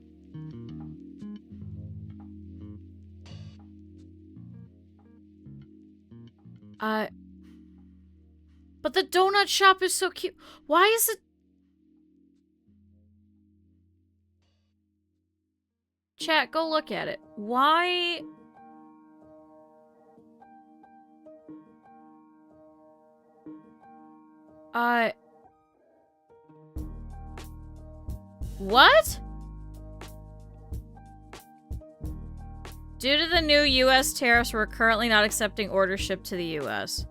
But the donut shop is so cute. Why is it... Chat, go look at it. Why... What? Due to the new U.S. tariffs, we're currently not accepting orders shipped to the U.S.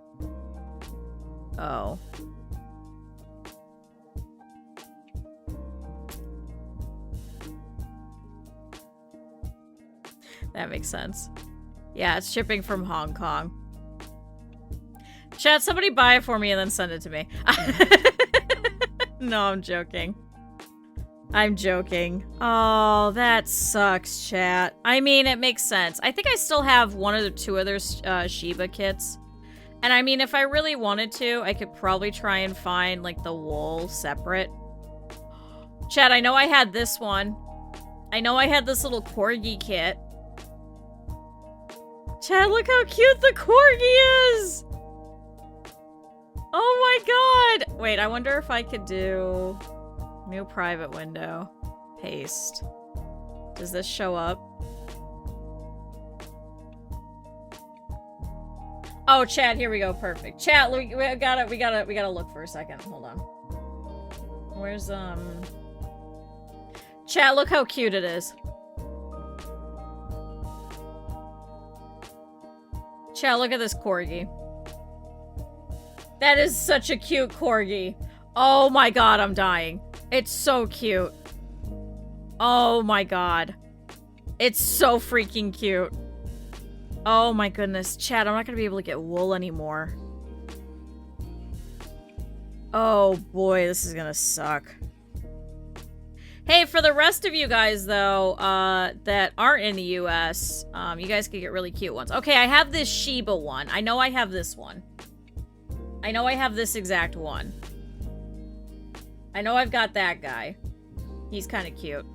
Oh. That makes sense. Yeah, it's shipping from Hong Kong. Chat, somebody buy it for me and then send it to me. No, I'm joking. I'm joking. Oh, that sucks, chat. I mean, it makes sense. I think I still have one or two other Shiba kits. And I mean, if I really wanted to, I could probably try and find, like, the wool separate. Chat, I know I had this one. I know I had this little corgi kit. Chat, look how cute the corgi is! Oh my god! Wait, I wonder if I could do... New private window. Paste. Does this show up? Oh, chat, here we go. Perfect. Chat, we gotta look for a second. Hold on. Where's, Chat, look how cute it is. Chat, look at this corgi. That is such a cute corgi. Oh my god, I'm dying. It's so cute. Oh my god. It's so freaking cute. Oh my goodness. Chat, I'm not gonna be able to get wool anymore. Oh boy, this is gonna suck. Hey, for the rest of you guys, though, that aren't in the US, you guys could get really cute ones. Okay, I have this Shiba one. I know I have this one. I know I have this exact one. I know I've got that guy. He's kind of cute.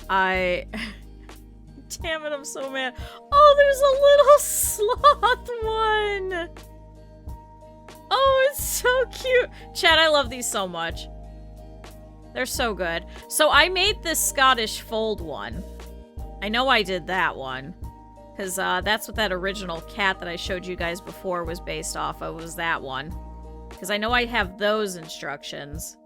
Damn it, I'm so mad. Oh, there's a little sloth one! Oh, it's so cute! Chat, I love these so much. They're so good. So I made this Scottish fold one. I know I did that one. Because that's what that original cat that I showed you guys before was based off of, was that one. Because I know I have those instructions.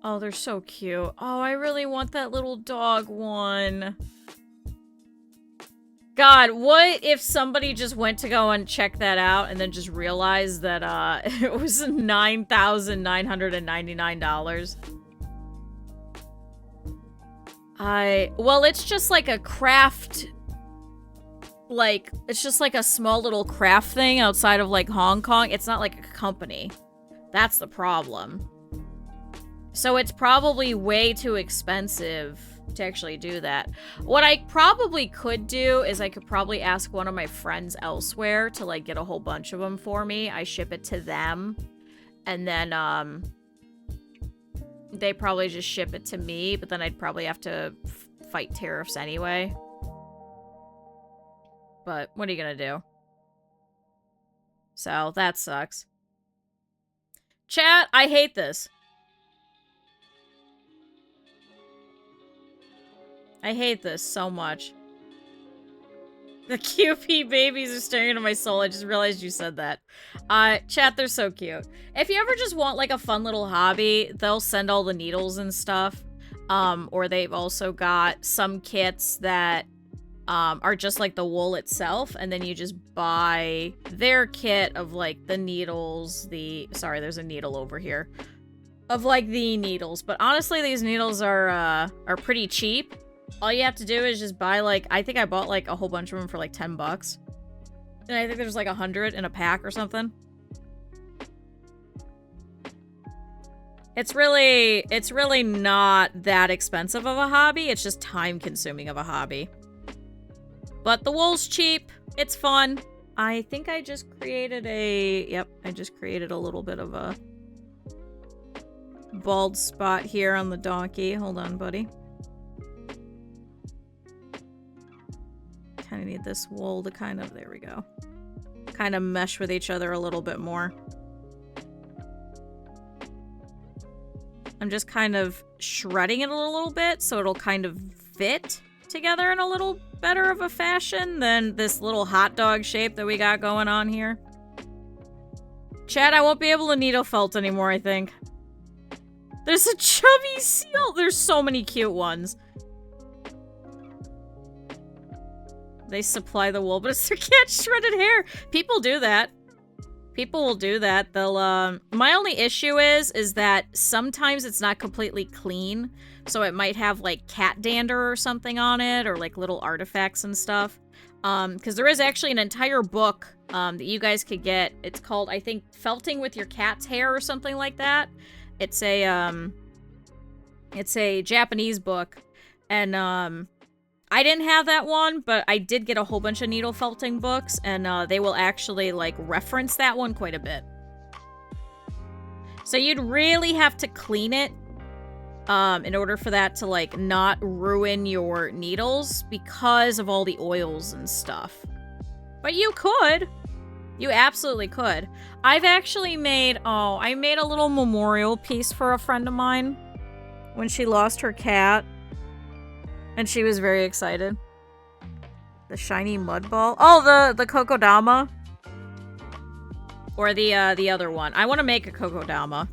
Oh, they're so cute. Oh, I really want that little dog one. God, what if somebody just went to go and check that out and then just realized that it was $9,999? Well, it's just like a craft like, it's just like a small little craft thing outside of like Hong Kong. It's not like a company. That's the problem. So it's probably way too expensive to actually do that. What I probably could do is I could probably ask one of my friends elsewhere to like get a whole bunch of them for me. I ship it to them. And then, they probably just ship it to me, but then I'd probably have to fight tariffs anyway. But what are you gonna do? So, that sucks. Chat, I hate this. I hate this so much. The QP babies are staring into my soul. I just realized you said that. Chat, they're so cute. If you ever just want, like, a fun little hobby, they'll send all the needles and stuff. Or they've also got some kits that, are just, like, the wool itself. And then you just buy their kit of, like, the needles, Sorry, there's a needle over here. Of, like, the needles. But honestly, these needles are pretty cheap. All you have to do is just buy, like, I think I bought, like, a whole bunch of them for, like, 10 bucks. And I think there's, like, 100 in a pack or something. It's really not that expensive of a hobby. It's just time-consuming of a hobby. But the wool's cheap. It's fun. I think I just created Yep, I just created a little bit of a bald spot here on the donkey. Hold on, buddy. Kind of need this wool to kind of, there we go, kind of mesh with each other a little bit more. I'm just kind of shredding it a little bit so it'll kind of fit together in a little better of a fashion than this little hot dog shape that we got going on here. Chat, I won't be able to needle felt anymore, I think. There's a chubby seal. There's so many cute ones. They supply the wool, but it's their cat's shredded hair. People do that. People will do that. They'll, my only issue is that sometimes it's not completely clean. So it might have, like, cat dander or something on it, or, like, little artifacts and stuff. Because there is actually an entire book, that you guys could get. It's called, I think, Felting with Your Cat's Hair or something like that. It's a Japanese book. And, I didn't have that one, but I did get a whole bunch of needle felting books, and they will actually, like, reference that one quite a bit. So you'd really have to clean it in order for that to, like, not ruin your needles because of all the oils and stuff. But you could. You absolutely could. I've actually made, I made a little memorial piece for a friend of mine when she lost her cat. And she was very excited. The shiny mud ball. Oh, the kokodama. Or the other one. I want to make a kokodama.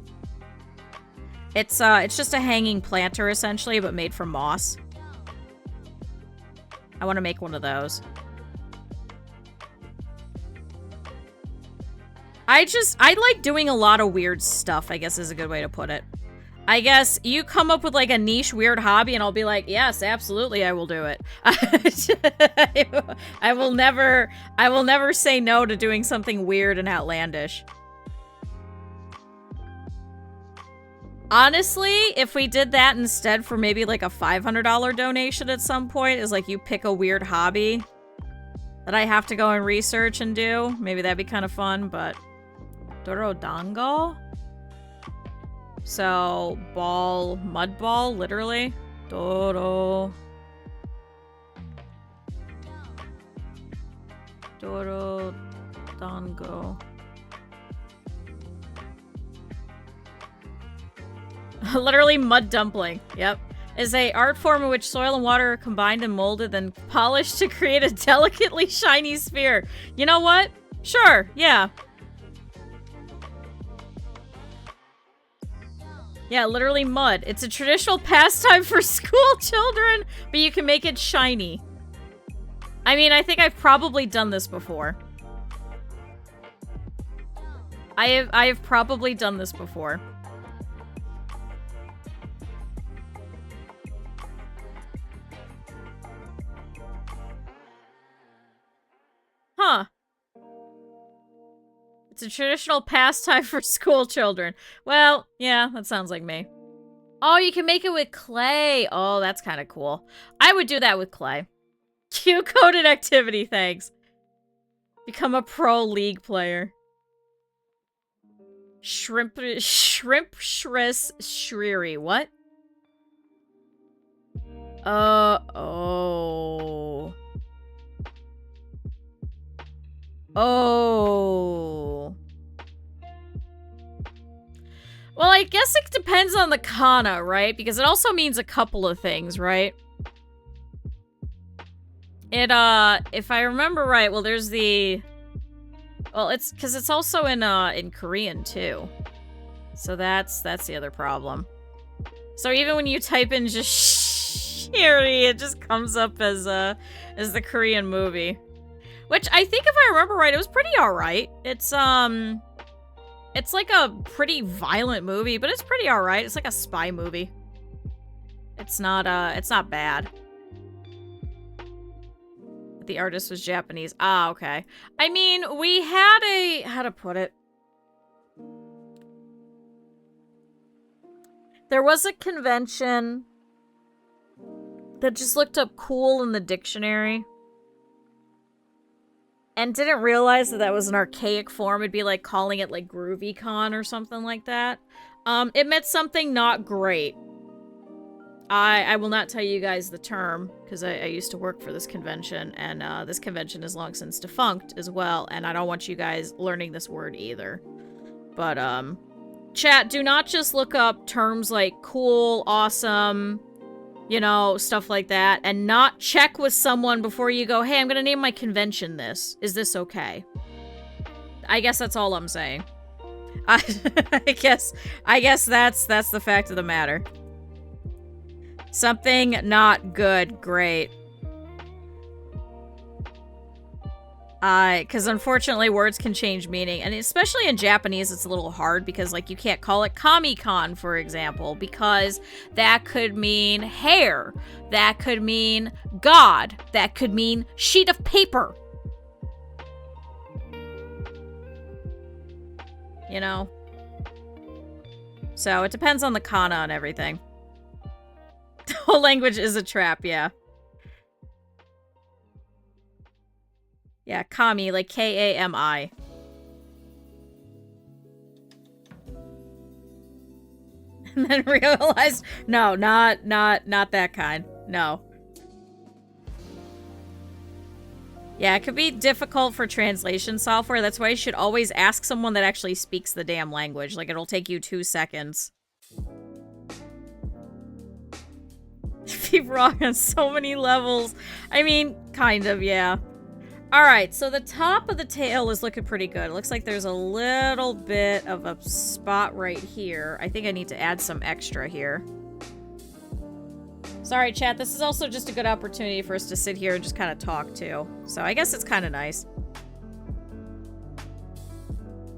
It's just a hanging planter, essentially, but made from moss. I want to make one of those. I like doing a lot of weird stuff, I guess is a good way to put it. I guess you come up with, like, a niche weird hobby and I'll be like, yes, absolutely, I will do it. I will never say no to doing something weird and outlandish. Honestly, if we did that instead for maybe, like, a $500 donation at some point, is like you pick a weird hobby that I have to go and research and do, maybe that'd be kind of fun, but... Dorodango? So, mud ball, literally. Dorodango. Literally mud dumpling, yep. Is a art form in which soil and water are combined and molded, then polished to create a delicately shiny sphere. You know what? Sure, yeah. Yeah, literally mud. It's a traditional pastime for school children, but you can make it shiny. I mean, I think I've probably done this before. I have probably done this before. It's a traditional pastime for school children. Well, yeah, that sounds like me. Oh, you can make it with clay. Oh, that's kind of cool. I would do that with clay. Q-coded activity, thanks. Become a pro league player. Shrimp Shriss Shriri. What? Oh. Oh. Well, I guess it depends on the kana, right? Because it also means a couple of things, right? It, if I remember right, well, there's the... Well, it's... Because it's also in Korean, too. So that's the other problem. So even when you type in just Shiri, it just comes up as the Korean movie. Which, I think if I remember right, it was pretty alright. It's like a pretty violent movie, but it's pretty alright. It's like a spy movie. It's not bad. The artist was Japanese. Ah, okay. I mean, we had a... How to put it? There was a convention that just looked up cool in the dictionary. And didn't realize that that was an archaic form. It'd be like calling it like GroovyCon or something like that. It meant something not great. I will not tell you guys the term, because I used to work for this convention, and this convention is long since defunct as well, and I don't want you guys learning this word either. But, chat, do not just look up terms like cool, awesome, you know, stuff like that, and not check with someone before you go, hey, I'm gonna name my convention this. Is this okay? I guess that's all I'm saying. I guess that's the fact of the matter. Something not good. Great. Because unfortunately words can change meaning, and especially in Japanese it's a little hard because, like, you can't call it Kami-Con, for example, because that could mean hair, that could mean God, that could mean sheet of paper. You know? So it depends on the kana and everything. The whole language is a trap, yeah. Yeah, Kami, like K-A-M-I. And then realized, no, not that kind. No. Yeah, it could be difficult for translation software. That's why you should always ask someone that actually speaks the damn language. Like, it'll take you 2 seconds. Be wrong on so many levels. I mean, kind of, yeah. Alright, so the top of the tail is looking pretty good. It looks like there's a little bit of a spot right here. I think I need to add some extra here. Sorry, chat. This is also just a good opportunity for us to sit here and just kind of talk, too. So I guess it's kind of nice.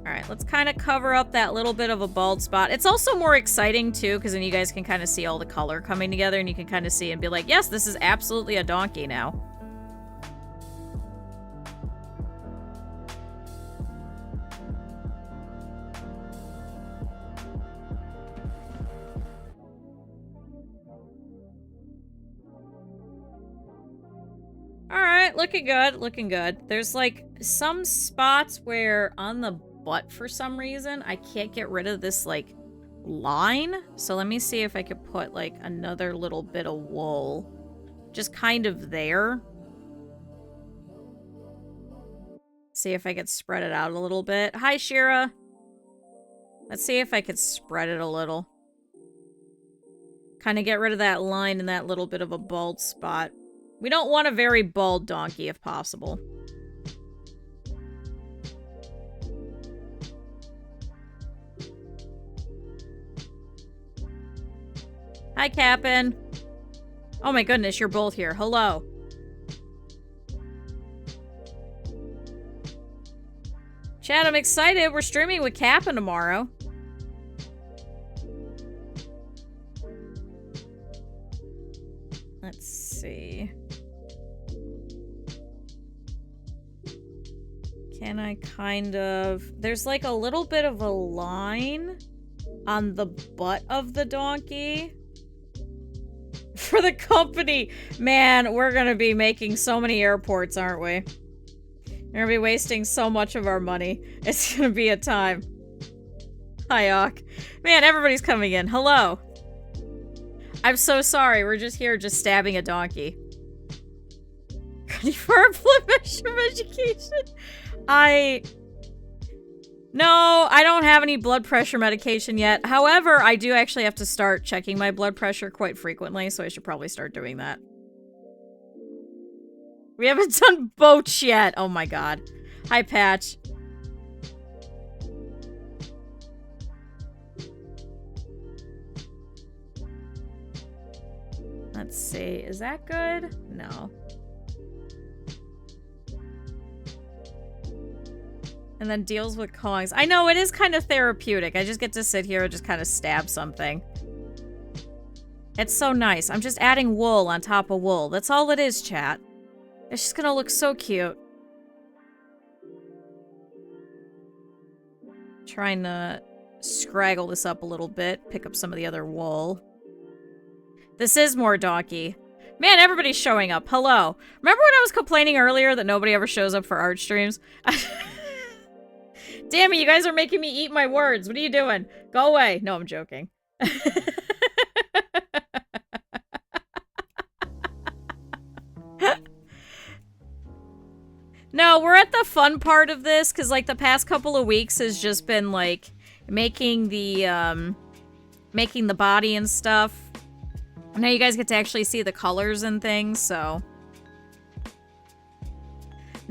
Alright, let's kind of cover up that little bit of a bald spot. It's also more exciting, too, because then you guys can kind of see all the color coming together, and you can kind of see and be like, yes, this is absolutely a donkey now. Alright, looking good, looking good. There's, like, some spots where on the butt, for some reason, I can't get rid of this, like, line. So let me see if I could put, like, another little bit of wool. Just kind of there. See if I could spread it out a little bit. Hi, Shira! Let's see if I could spread it a little. Kind of get rid of that line and that little bit of a bald spot. We don't want a very bald donkey, if possible. Hi, Cap'n. Oh my goodness, you're both here. Hello. Chat, I'm excited. We're streaming with Cap'n tomorrow. Let's see. Can I kind of... There's like a little bit of a line on the butt of the donkey. For the company. Man, we're gonna be making so many airports, aren't we? We're gonna be wasting so much of our money. It's gonna be a time. Hi, Ock. Man, everybody's coming in. Hello. I'm so sorry. We're just here just stabbing a donkey. Ready for our blood pressure medication? No, I don't have any blood pressure medication yet. However, I do actually have to start checking my blood pressure quite frequently, so I should probably start doing that. We haven't done boats yet. Oh my god. Hi, Patch. Let's see. Is that good? No. And then deals with Kongs. I know, it is kind of therapeutic. I just get to sit here and just kind of stab something. It's so nice. I'm just adding wool on top of wool. That's all it is, chat. It's just gonna look so cute. Trying to scraggle this up a little bit. Pick up some of the other wool. This is more donkey. Man, everybody's showing up. Hello. Remember when I was complaining earlier that nobody ever shows up for art streams? Damn it, you guys are making me eat my words. What are you doing? Go away. No, I'm joking. No, we're at the fun part of this, because, like, the past couple of weeks has just been, like, making the body and stuff. Now you guys get to actually see the colors and things, so...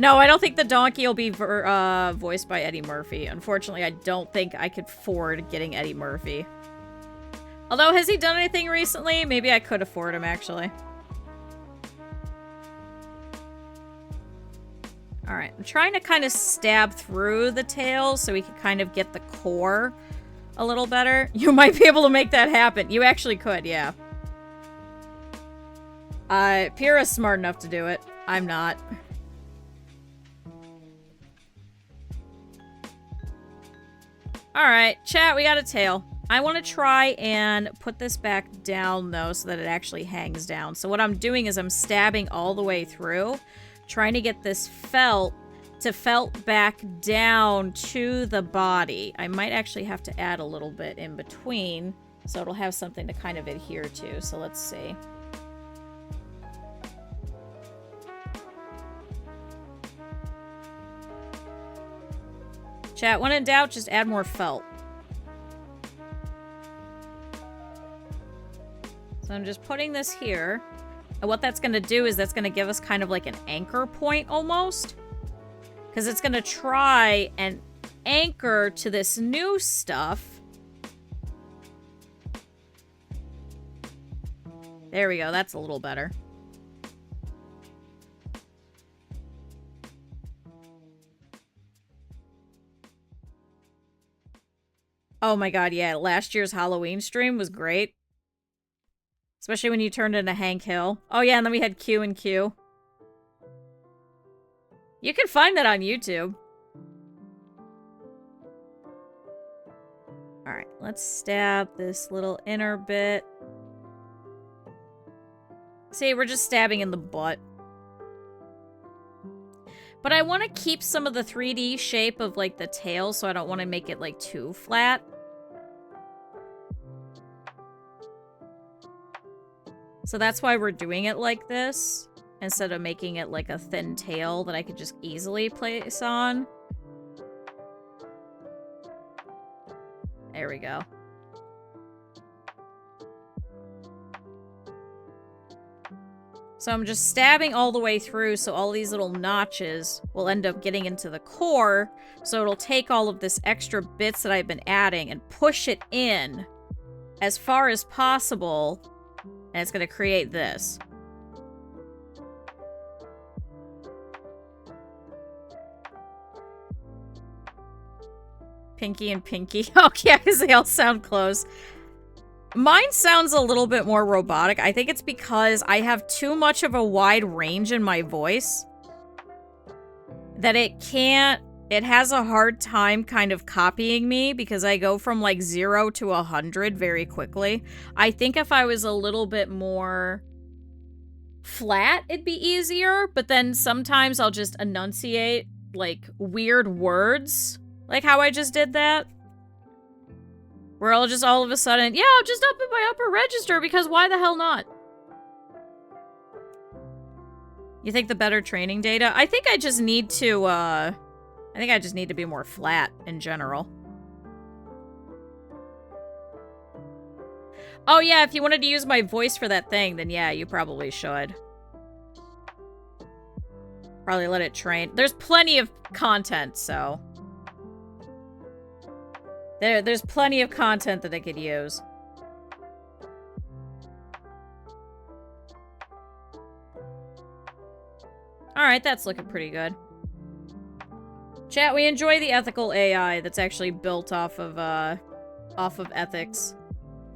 No, I don't think the donkey will be voiced by Eddie Murphy. Unfortunately, I don't think I could afford getting Eddie Murphy. Although, has he done anything recently? Maybe I could afford him, actually. Alright, I'm trying to kind of stab through the tail so we can kind of get the core a little better. You might be able to make that happen. You actually could, yeah. Pyrrha's smart enough to do it. I'm not. Alright, chat, we got a tail. I want to try and put this back down, though, so that it actually hangs down. So what I'm doing is I'm stabbing all the way through, trying to get this felt to felt back down to the body. I might actually have to add a little bit in between, so it'll have something to kind of adhere to. So let's see. Chat, when in doubt, just add more felt. So I'm just putting this here. And what that's going to do is that's going to give us kind of like an anchor point almost. Because it's going to try and anchor to this new stuff. There we go. That's a little better. Oh my god, yeah. Last year's Halloween stream was great. Especially when you turned into Hank Hill. Oh yeah, and then we had Q and Q. You can find that on YouTube. Alright, let's stab this little inner bit. See, we're just stabbing in the butt. But I want to keep some of the 3D shape of, like, the tail, so I don't want to make it, like, too flat. So that's why we're doing it like this, instead of making it, like, a thin tail that I could just easily place on. There we go. So I'm just stabbing all the way through, so all these little notches will end up getting into the core, so it'll take all of this extra bits that I've been adding and push it in as far as possible, and it's going to create this. Pinky and Pinky. Oh, yeah, because they all sound close. Mine sounds a little bit more robotic. I think it's because I have too much of a wide range in my voice that it can't it has a hard time kind of copying me because I go from like 0 to 100 very quickly. I think if I was a little bit more flat, it'd be easier, but then sometimes I'll just enunciate like weird words, like how I just did that. Where I'll just all of a sudden, yeah, I'll just up in my upper register because why the hell not? You think the better training data? I think I just need to, I think I just need to be more flat in general. Oh yeah, if you wanted to use my voice for that thing, then yeah, you probably should. Probably let it train. There's plenty of content, so... There's plenty of content that I could use. Alright, that's looking pretty good. Chat, we enjoy the ethical AI that's actually built off of ethics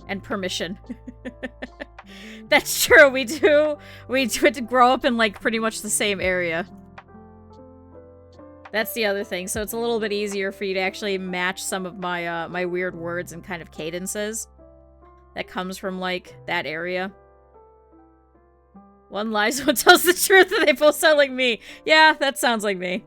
and permission. That's true, we do. We do it to grow up in, like, pretty much the same area. That's the other thing, so it's a little bit easier for you to actually match some of my, my weird words and kind of cadences that comes from, like, that area. One lies, one tells the truth, and they both sound like me. Yeah, that sounds like me.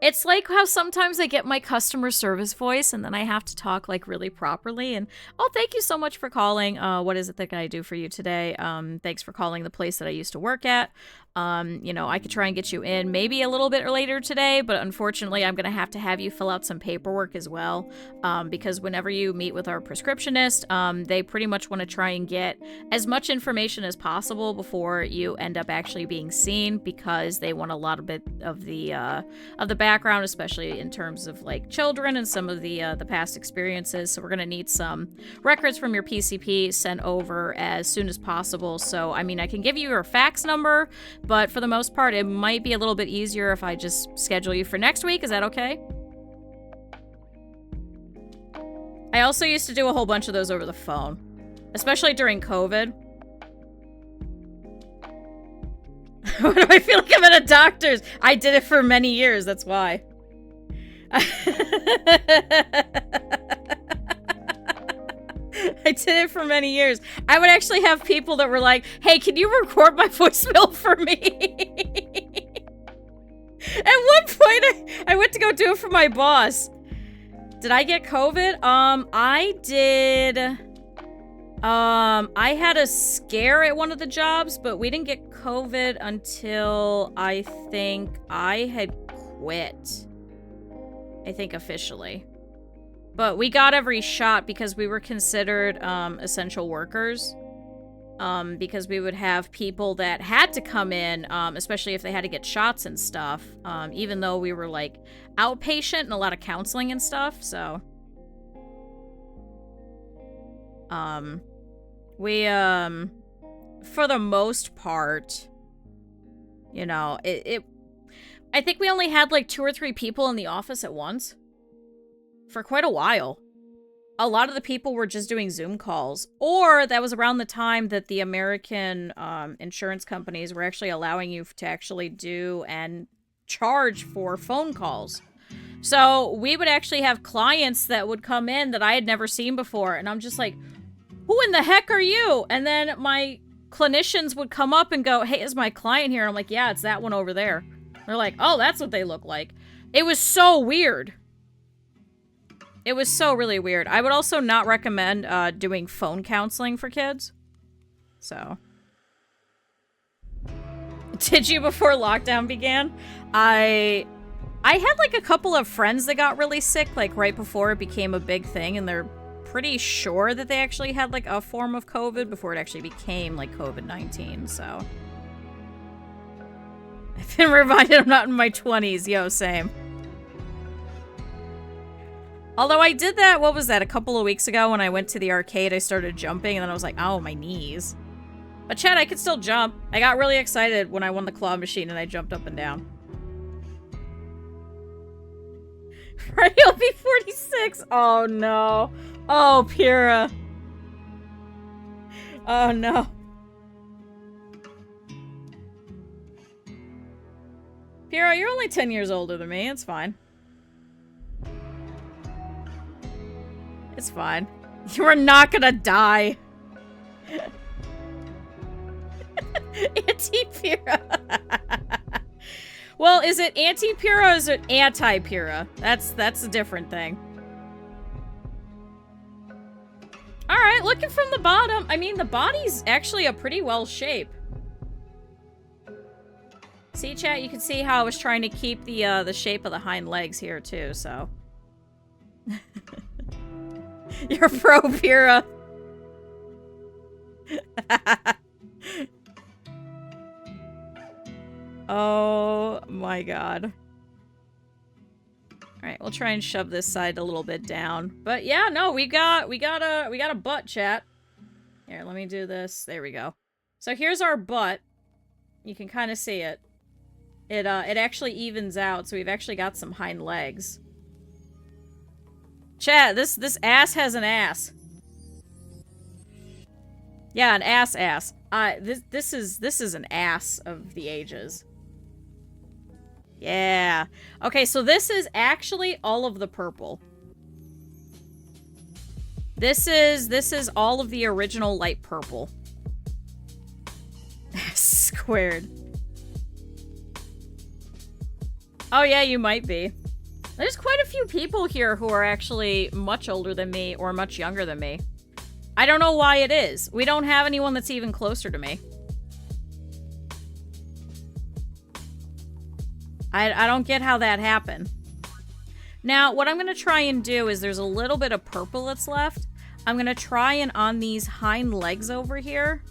It's like how sometimes I get my customer service voice and then I have to talk like really properly and, oh, thank you so much for calling. What is it that I do for you today? Thanks for calling the place that I used to work at. You know, I could try and get you in maybe a little bit later today, but unfortunately I'm going to have you fill out some paperwork as well. Because whenever you meet with our prescriptionist, they pretty much want to try and get as much information as possible before you end up actually being seen because they want a lot of bit of the background, especially in terms of like children and some of the past experiences. So we're going to need some records from your PCP sent over as soon as possible. So, I mean, I can give you your fax number, but for the most part, it might be a little bit easier if I just schedule you for next week. Is that okay? I also used to do a whole bunch of those over the phone, especially during COVID. Why do I feel like I'm at a doctor's? I did it for many years, that's why. I did it for many years. I would actually have people that were like, hey, can you record my voicemail for me? At one point, I went to go do it for my boss. Did I get COVID? I did... I had a scare at one of the jobs, but we didn't get COVID until I think I had quit. I think officially. But we got every shot because we were considered essential workers. Because we would have people that had to come in, especially if they had to get shots and stuff, even though we were like outpatient and a lot of counseling and stuff, so. We, for the most part, you know, I think we only had like 2 or 3 people in the office at once for quite a while. A lot of the people were just doing Zoom calls, or that was around the time that the American insurance companies were actually allowing you to actually do and charge for phone calls. So we would actually have clients that would come in that I had never seen before, and I'm just like, who in the heck are you? And then my clinicians would come up and go, hey, is my client here? And I'm like, yeah, it's that one over there. They're like, oh, that's what they look like. It was so weird. It was so really weird. I would also not recommend doing phone counseling for kids. So. Did you before lockdown began? I had like a couple of friends that got really sick like right before it became a big thing, and they're pretty sure that they actually had like a form of COVID before it actually became like COVID-19, so. I've been reminded I'm not in my 20s, yo, same. Although I did that, what was that, a couple of weeks ago when I went to the arcade, I started jumping, and then I was like, ow, my knees. But Chad, I could still jump. I got really excited when I won the claw machine and I jumped up and down. Right, he'll be 46. Oh no. Oh, Pyrrha. Oh no. Piero, you're only 10 years older than me. It's fine. It's fine. You are not gonna die. Anti-Piero. Well, is it anti-Piero or is it anti-Piero? That's a different thing. Alright, looking from the bottom. I mean, the body's actually a pretty well shape. See, chat? You can see how I was trying to keep the shape of the hind legs here, too, so. You're pro Piero. Oh my god. Alright, we'll try and shove this side a little bit down. But yeah, no, we got a butt, chat. Here, let me do this. There we go. So here's our butt. You can kind of see it. It actually evens out, so we've actually got some hind legs. Chat, this ass has an ass. Yeah, an ass. This is an ass of the ages. Yeah. Okay, so this is actually all of the purple. This is all of the original light purple. Squared. Oh yeah, you might be. There's quite a few people here who are actually much older than me or much younger than me. I don't know why it is. We don't have anyone that's even closer to me. I don't get how that happened. Now, what I'm going to try and do is there's a little bit of purple that's left. I'm going to try and on these hind legs over here.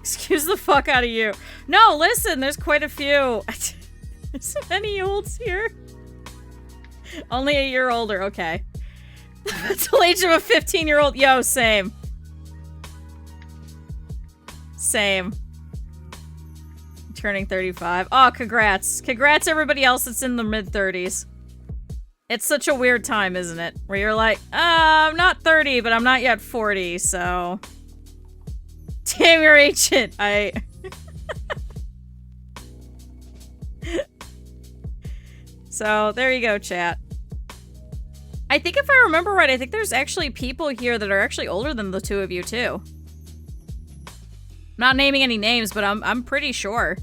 Excuse the fuck out of you. No, listen, there's quite a few. There's so many olds here. Only a year older, okay. The mental age of a 15-year-old. Yo, same. Same. Turning 35. Oh, congrats. Congrats everybody else that's in the mid-30s. It's such a weird time, isn't it? Where you're like, I'm not 30, but I'm not yet 40, so... Damn, you're ancient. So, there you go, chat. I think if I remember right, I think there's actually people here that are actually older than the two of you, too. I'm not naming any names, but I'm pretty sure.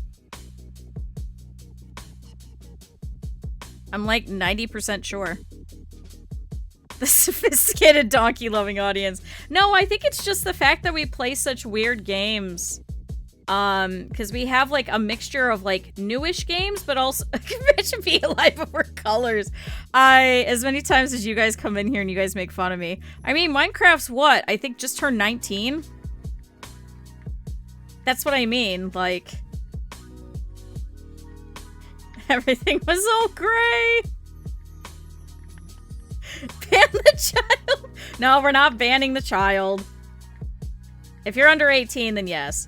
I'm like 90% sure. The sophisticated donkey-loving audience. No, I think it's just the fact that we play such weird games. Because we have like a mixture of like newish games, but also imagine being alive over colors. As many times as you guys come in here and you guys make fun of me. I mean, Minecraft's what? I think just turned 19? That's what I mean, like... Everything was all gray. Ban the child. No, we're not banning the child. If you're under 18, then yes.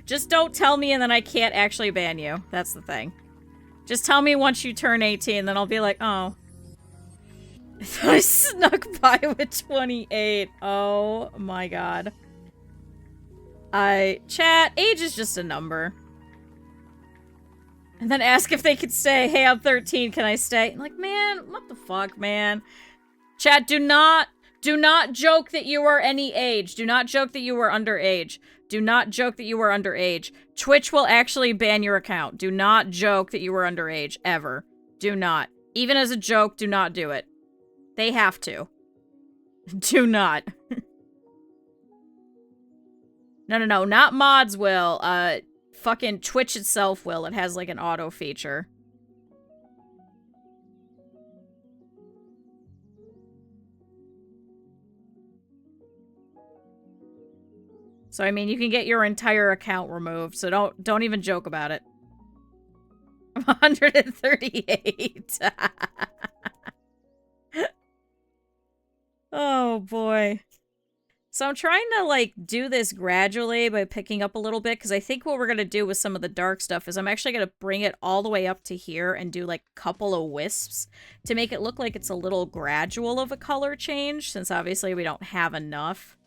Just don't tell me and then I can't actually ban you. That's the thing. Just tell me once you turn 18, then I'll be like, oh. I snuck by with 28. Oh my god. Chat, age is just a number. And then ask if they could stay. Hey, I'm 13, can I stay? I'm like, man, what the fuck, man? Chat, do not joke that you are any age. Do not joke that you were underage. Do not joke that you were underage. Twitch will actually ban your account. Do not joke that you were underage, ever. Do not. Even as a joke, do not do it. They have to. Do not. No, not mods will. Fucking Twitch itself will. It has like an auto feature. So, I mean, you can get your entire account removed, so don't even joke about it. I'm 138. Oh, boy. So I'm trying to, like, do this gradually by picking up a little bit, because I think what we're going to do with some of the dark stuff is I'm actually going to bring it all the way up to here and do, like, a couple of wisps to make it look like it's a little gradual of a color change, since obviously we don't have enough.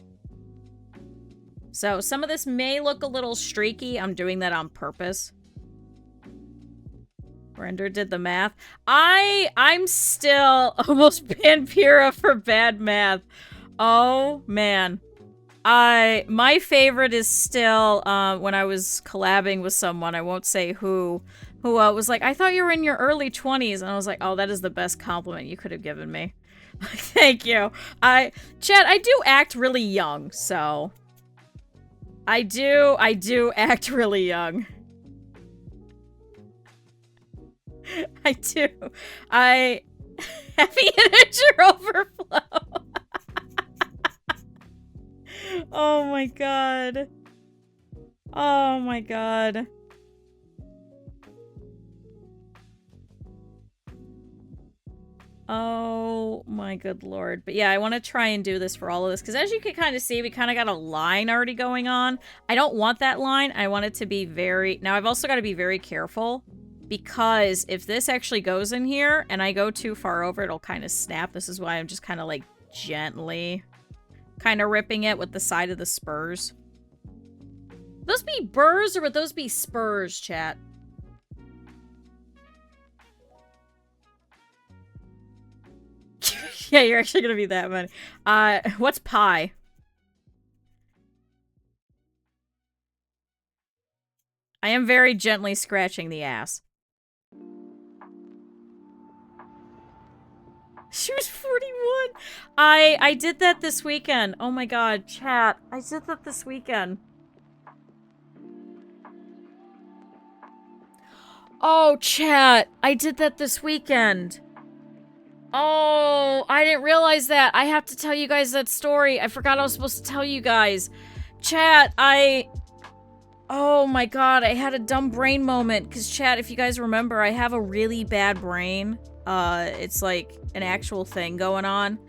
So some of this may look a little streaky. I'm doing that on purpose. Render did the math. I'm still almost Vampira for bad math. Oh, man. My favorite is still, when I was collabing with someone, I won't say who was like, I thought you were in your early 20s, and I was like, oh, that is the best compliment you could have given me. Thank you. Chad, I do act really young, so... I do act really young. I do. Happy integer overflow. Oh my god. Oh my god. Oh my good lord. But yeah, I want to try and do this for all of this, because as you can kind of see, we kind of got a line already going on. I don't want that line. I want it to be very... Now, I've also got to be very careful, because if this actually goes in here and I go too far over, it'll kind of snap. This is why I'm just kind of like gently kind of ripping it with the side of the spurs. Would those be burrs or would those be spurs, chat? Yeah, you're actually gonna be that many. What's pi? I am very gently scratching the ass. She was 41. I did that this weekend. Oh my god, chat. I did that this weekend. Oh, chat. I did that this weekend. Oh, I didn't realize that. I have to tell you guys that story. I forgot I was supposed to tell you guys. Chat, oh my god, I had a dumb brain moment. Because, chat, if you guys remember, I have a really bad brain. It's like an actual thing going on.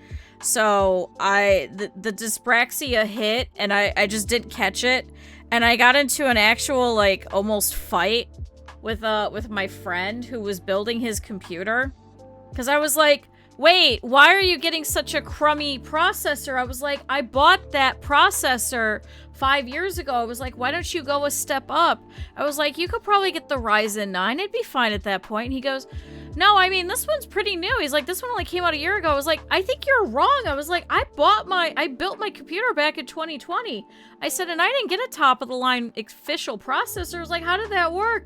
So, the dyspraxia hit, and I just didn't catch it. And I got into an actual, like, almost fight with my friend who was building his computer. Because I was like, wait, why are you getting such a crummy processor? I was like, I bought that processor 5 years ago. I was like, why don't you go a step up? I was like, you could probably get the Ryzen 9. It'd be fine at that point. And he goes, no, I mean, this one's pretty new. He's like, this one only came out a year ago. I was like, I think you're wrong. I was like, I built my computer back in 2020. I said, and I didn't get a top-of-the-line official processor. I was like, how did that work?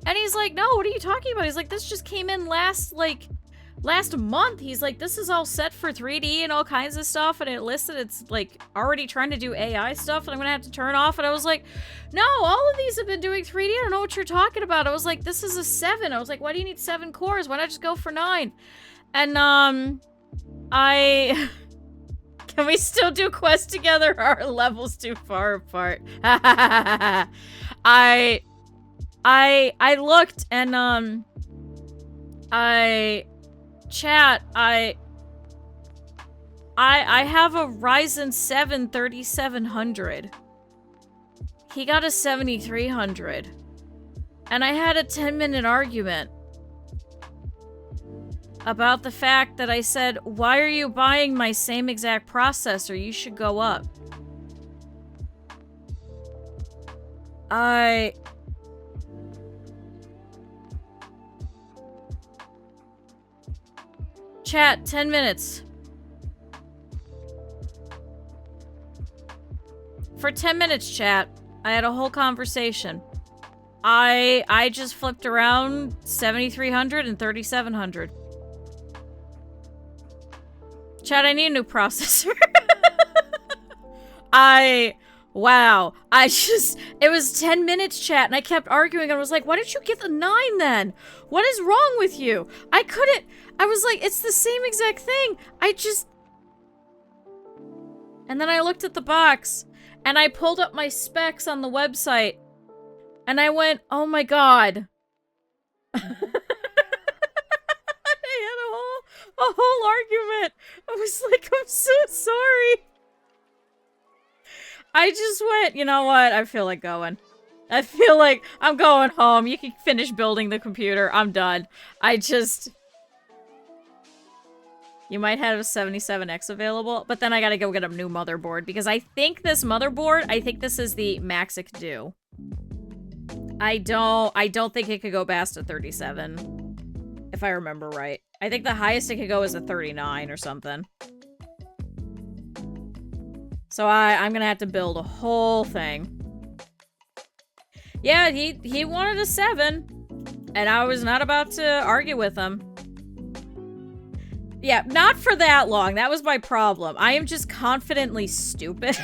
And he's like, no, what are you talking about? He's like, this just came in last month. He's like, this is all set for 3D and all kinds of stuff, and it listed it's like already trying to do AI stuff, and I'm gonna have to turn off. And I was like, no, all of these have been doing 3D. I don't know what you're talking about. I was like, this is a 7. I was like, why do you need 7 cores? Why not just go for 9? And can we still do quests together? Our levels too far apart. I looked and chat, I have a Ryzen 7 3700. He got a 7300. And I had a 10-minute argument about the fact that I said, why are you buying my same exact processor? You should go up. Chat, 10 minutes. For 10 minutes, chat, I had a whole conversation. I just flipped around 7300 and 3700. Chat, I need a new processor. Wow. It was 10 minutes, chat, and I kept arguing. I was like, why didn't you get the 9 then? What is wrong with you? I was like, it's the same exact thing. And then I looked at the box, and I pulled up my specs on the website, and I went, oh my god. I had a whole argument. I was like, I'm so sorry. I just went, you know what? I feel like going. I feel like I'm going home. You can finish building the computer. I'm done. You might have a 77X available, but then I gotta go get a new motherboard because I think this is the max it could do. I don't think it could go past a 37, if I remember right. I think the highest it could go is a 39 or something. So I'm gonna have to build a whole thing. Yeah, he wanted a 7, and I was not about to argue with him. Yeah, not for that long. That was my problem. I am just confidently stupid.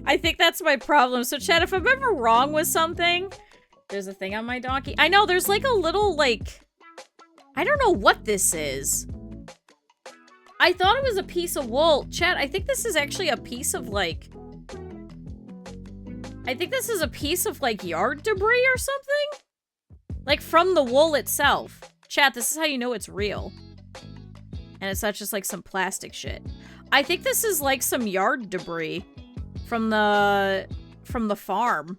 I think that's my problem. So, chat, if I'm ever wrong with something... There's a thing on my donkey. I know, there's like a little, like... I don't know what this is. I thought it was a piece of wool. Chat, I think this is actually a piece of, like... I think this is a piece of, like, yard debris or something? Like, from the wool itself. Chat, this is how you know it's real. And it's not just, like, some plastic shit. I think this is, like, some yard debris from the farm.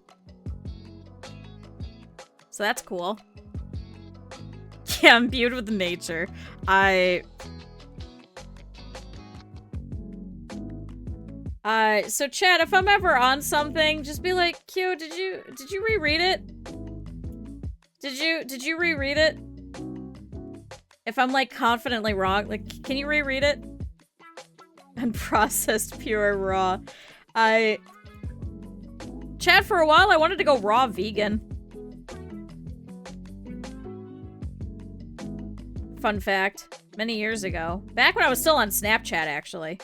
So that's cool. Yeah, I'm imbued with nature. So chat, if I'm ever on something, just be like, Q, did you reread it? Did you reread it? If I'm, like, confidently wrong, like, can you reread it? Unprocessed, pure, raw. Chat, for a while, I wanted to go raw vegan. Fun fact. Many years ago. Back when I was still on Snapchat, actually.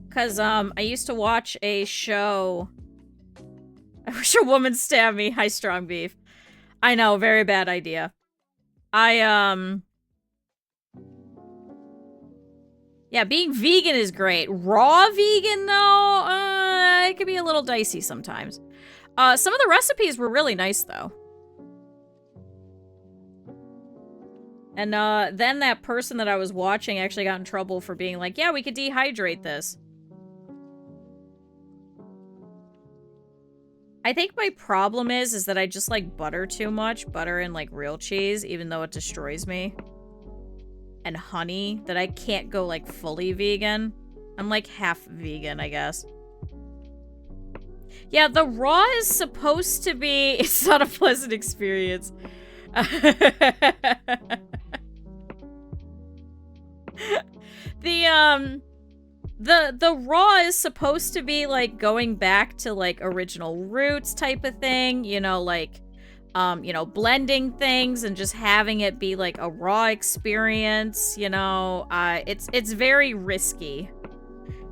Because, I used to watch a show. I wish a woman stabbed me. Hi, strong beef. I know, very bad idea. Yeah, being vegan is great. Raw vegan, though, it can be a little dicey sometimes. Some of the recipes were really nice, though. And, then that person that I was watching actually got in trouble for being like, yeah, we could dehydrate this. I think my problem is that I just like butter too much. Butter and, like, real cheese, even though it destroys me. And honey, that I can't go, like, fully vegan. I'm, like, half vegan, I guess. Yeah, the raw is supposed to be... It's not a pleasant experience. The raw is supposed to be, like, going back to, like, original roots type of thing. You know, like... you know, blending things and just having it be like a raw experience, you know, it's very risky.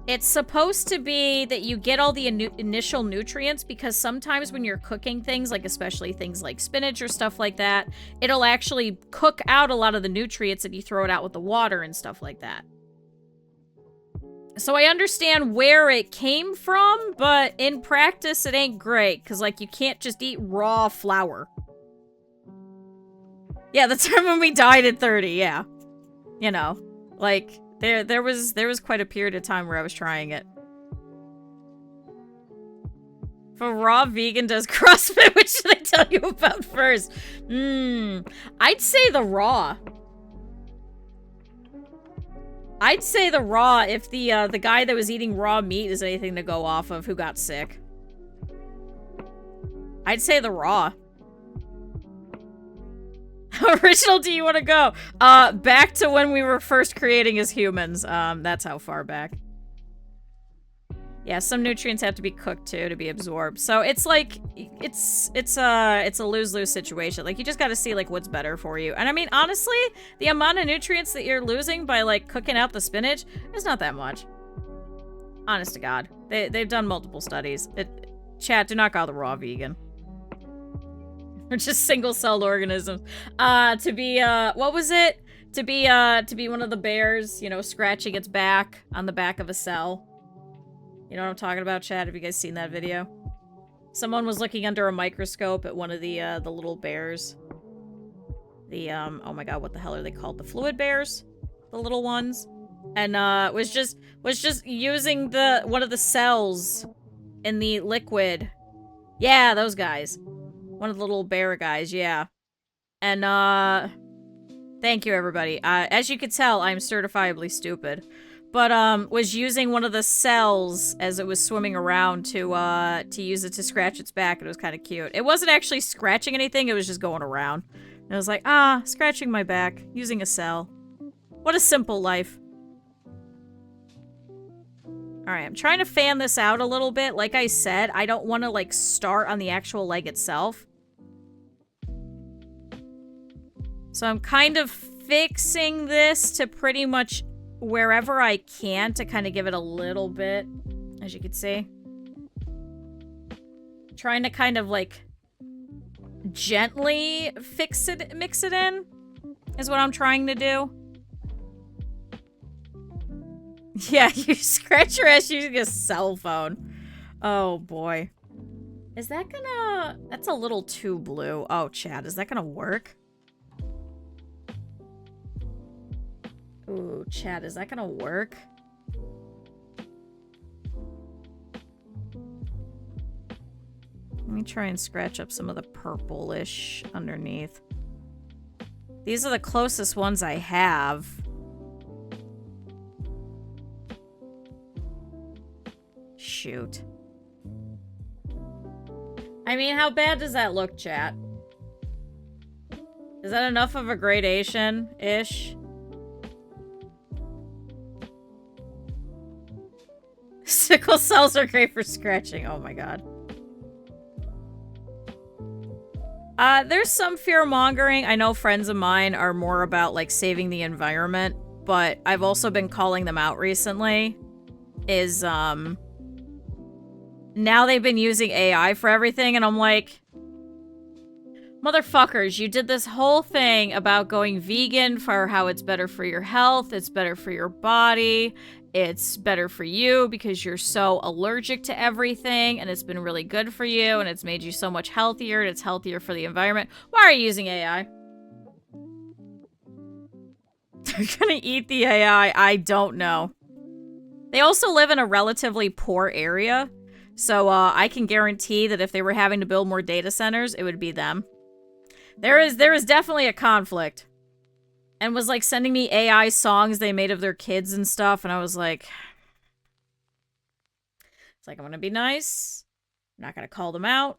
It's supposed to be that you get all the initial nutrients because sometimes when you're cooking things, like especially things like spinach or stuff like that, it'll actually cook out a lot of the nutrients and you throw it out with the water and stuff like that. So I understand where it came from, but in practice, it ain't great. Because, like, you can't just eat raw flour. Yeah, the time when we died at 30, yeah. You know, like, there was quite a period of time where I was trying it. If a raw vegan does CrossFit, which should I tell you about first? I'd say the raw. I'd say the raw if the guy that was eating raw meat is anything to go off of who got sick. I'd say the raw. Original, do you want to go? Back to when we were first creating as humans. That's how far back. Yeah, some nutrients have to be cooked too to be absorbed. So it's like, it's a lose-lose situation. Like, you just gotta see, like, what's better for you. And I mean, honestly, the amount of nutrients that you're losing by, like, cooking out the spinach is not that much. Honest to God. They've done multiple studies. Chat, do not call the raw vegan. They're just single-celled organisms. To be, what was it? To be one of the bears, you know, scratching its back on the back of a cell. You know what I'm talking about, chat? Have you guys seen that video? Someone was looking under a microscope at one of the little bears. The, oh my god, what the hell are they called? The fluid bears? The little ones? and was just using one of the cells in the liquid. Yeah, those guys. One of the little bear guys, yeah. And thank you everybody. As you can tell, I'm certifiably stupid. But was using one of the cells as it was swimming around to use it to scratch its back. It was kind of cute. It wasn't actually scratching anything, it was just going around. And I was like, scratching my back, using a cell. What a simple life. Alright, I'm trying to fan this out a little bit. Like I said, I don't want to, like, start on the actual leg itself. So I'm kind of fixing this to pretty much wherever I can to kind of give it a little bit, as you can see. Trying to kind of, like, gently mix it in, is what I'm trying to do. Yeah, you scratch your ass using a cell phone. Oh, boy. Is that gonna... That's a little too blue. Oh, Chad, is that gonna work? Ooh, Chad, is that gonna work? Let me try and scratch up some of the purplish underneath. These are the closest ones I have. Shoot. I mean, how bad does that look, chat? Is that enough of a gradation-ish? Sickle cells are great for scratching. Oh my god. There's some fear-mongering. I know friends of mine are more about, like, saving the environment, but I've also been calling them out recently. Now they've been using AI for everything, and I'm like... Motherfuckers, you did this whole thing about going vegan for how it's better for your health, it's better for your body, it's better for you because you're so allergic to everything, and it's been really good for you, and it's made you so much healthier, and it's healthier for the environment. Why are you using AI? They're gonna eat the AI, I don't know. They also live in a relatively poor area, so I can guarantee that if they were having to build more data centers, it would be them. There is definitely a conflict. And was, like, sending me AI songs they made of their kids and stuff, and I was like... It's like, I'm gonna be nice. I'm not gonna call them out.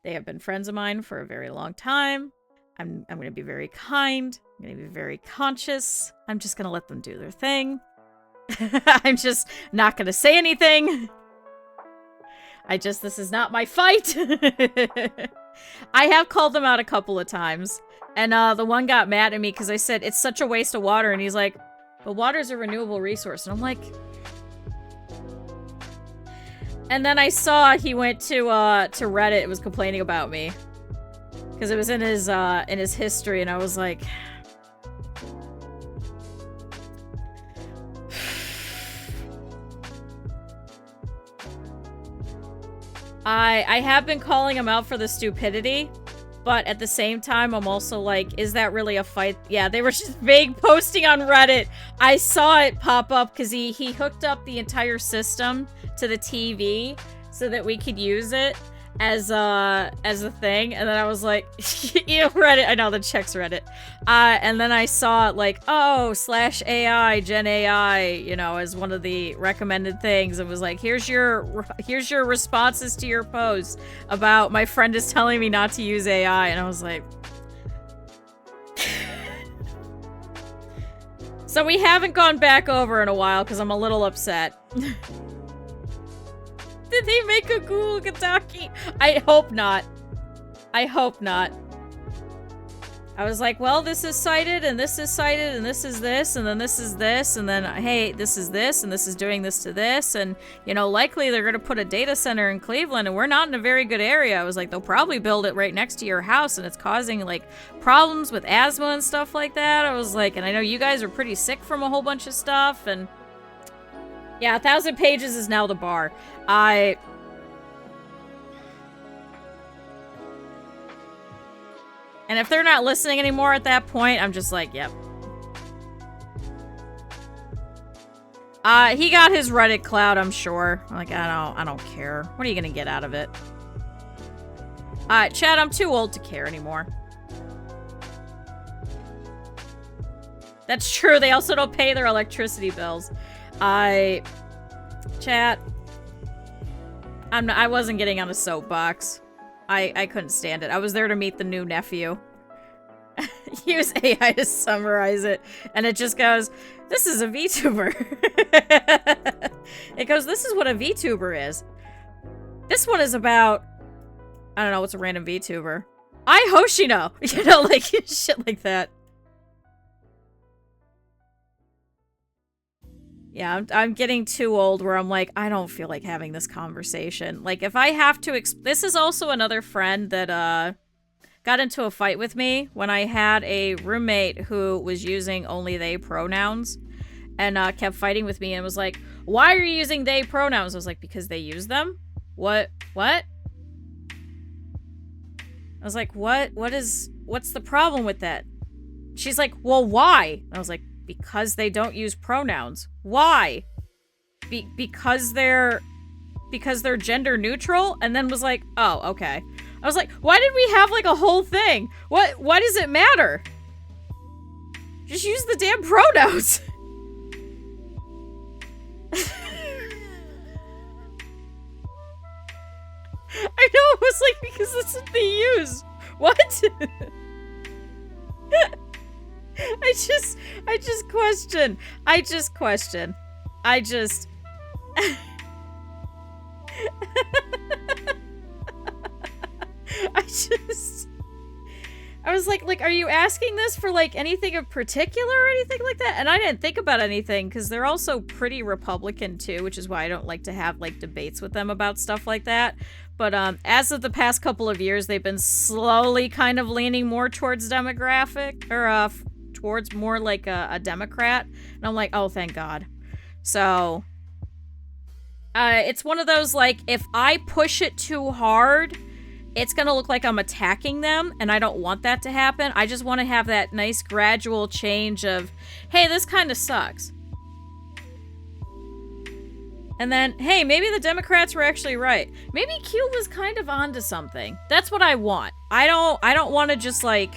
They have been friends of mine for a very long time. I'm gonna be very kind. I'm gonna be very conscious. I'm just gonna let them do their thing. I'm just not gonna say anything. This is not my fight. I have called them out a couple of times. And the one got mad at me because I said, it's such a waste of water. And he's like, but water's a renewable resource. And I'm like... And then I saw he went to Reddit and was complaining about me. Because it was in his history, and I was like... I have been calling him out for the stupidity, but at the same time, I'm also like, is that really a fight? Yeah, they were just vague posting on Reddit. I saw it pop up because he hooked up the entire system to the TV so that we could use it as a thing, and then I was like, you Reddit, I know the checks Reddit, and then I saw it like, oh, /AI, Gen AI, you know, as one of the recommended things. It was like, here's your responses to your post about my friend is telling me not to use AI, and I was like, so we haven't gone back over in a while because I'm a little upset. Did they make a Google Kentucky? I hope not. I hope not. I was like, well, this is cited, and this is cited, and this is this, and then this is this, and then, hey, this is this, and this is doing this to this, and, you know, likely they're gonna put a data center in Cleveland, and we're not in a very good area. I was like, they'll probably build it right next to your house, and it's causing, like, problems with asthma and stuff like that. I was like, and I know you guys are pretty sick from a whole bunch of stuff, and... Yeah, 1,000 pages is now the bar. And if they're not listening anymore at that point, I'm just like, yep. He got his Reddit clout, I'm sure. Like, I don't care. What are you gonna get out of it? Chad, I'm too old to care anymore. That's true. They also don't pay their electricity bills. Chat. I wasn't getting on a soapbox. I couldn't stand it. I was there to meet the new nephew. Use AI to summarize it, and it just goes, "This is a VTuber." It goes, "This is what a VTuber is. This one is about, I don't know, what's a random VTuber? I Hoshino." You know, like shit like that. Yeah, I'm getting too old where I'm like, I don't feel like having this conversation. Like, if I have to this is also another friend that, got into a fight with me when I had a roommate who was using only they pronouns and, kept fighting with me and was like, "Why are you using they pronouns?" I was like, "Because they use them." What? I was like, what's the problem with that? She's like, "Well, why?" I was like, "Because they don't use pronouns." Why? Because they're gender neutral? And then was like, "Oh, okay." I was like, why did we have like a whole thing? Why does it matter? Just use the damn pronouns. I know, it was like, because that's what they use. What? I just question. I was like, are you asking this for, like, anything in particular or anything like that? And I didn't think about anything, because they're also pretty Republican, too, which is why I don't like to have, like, debates with them about stuff like that. But, as of the past couple of years, they've been slowly kind of leaning more towards demographic, or, towards more like a Democrat. And I'm like, oh, thank God. So, it's one of those, like, if I push it too hard, it's gonna look like I'm attacking them, and I don't want that to happen. I just want to have that nice gradual change of, hey, this kind of sucks. And then, hey, maybe the Democrats were actually right. Maybe Q was kind of onto something. That's what I want. I don't want to just, like,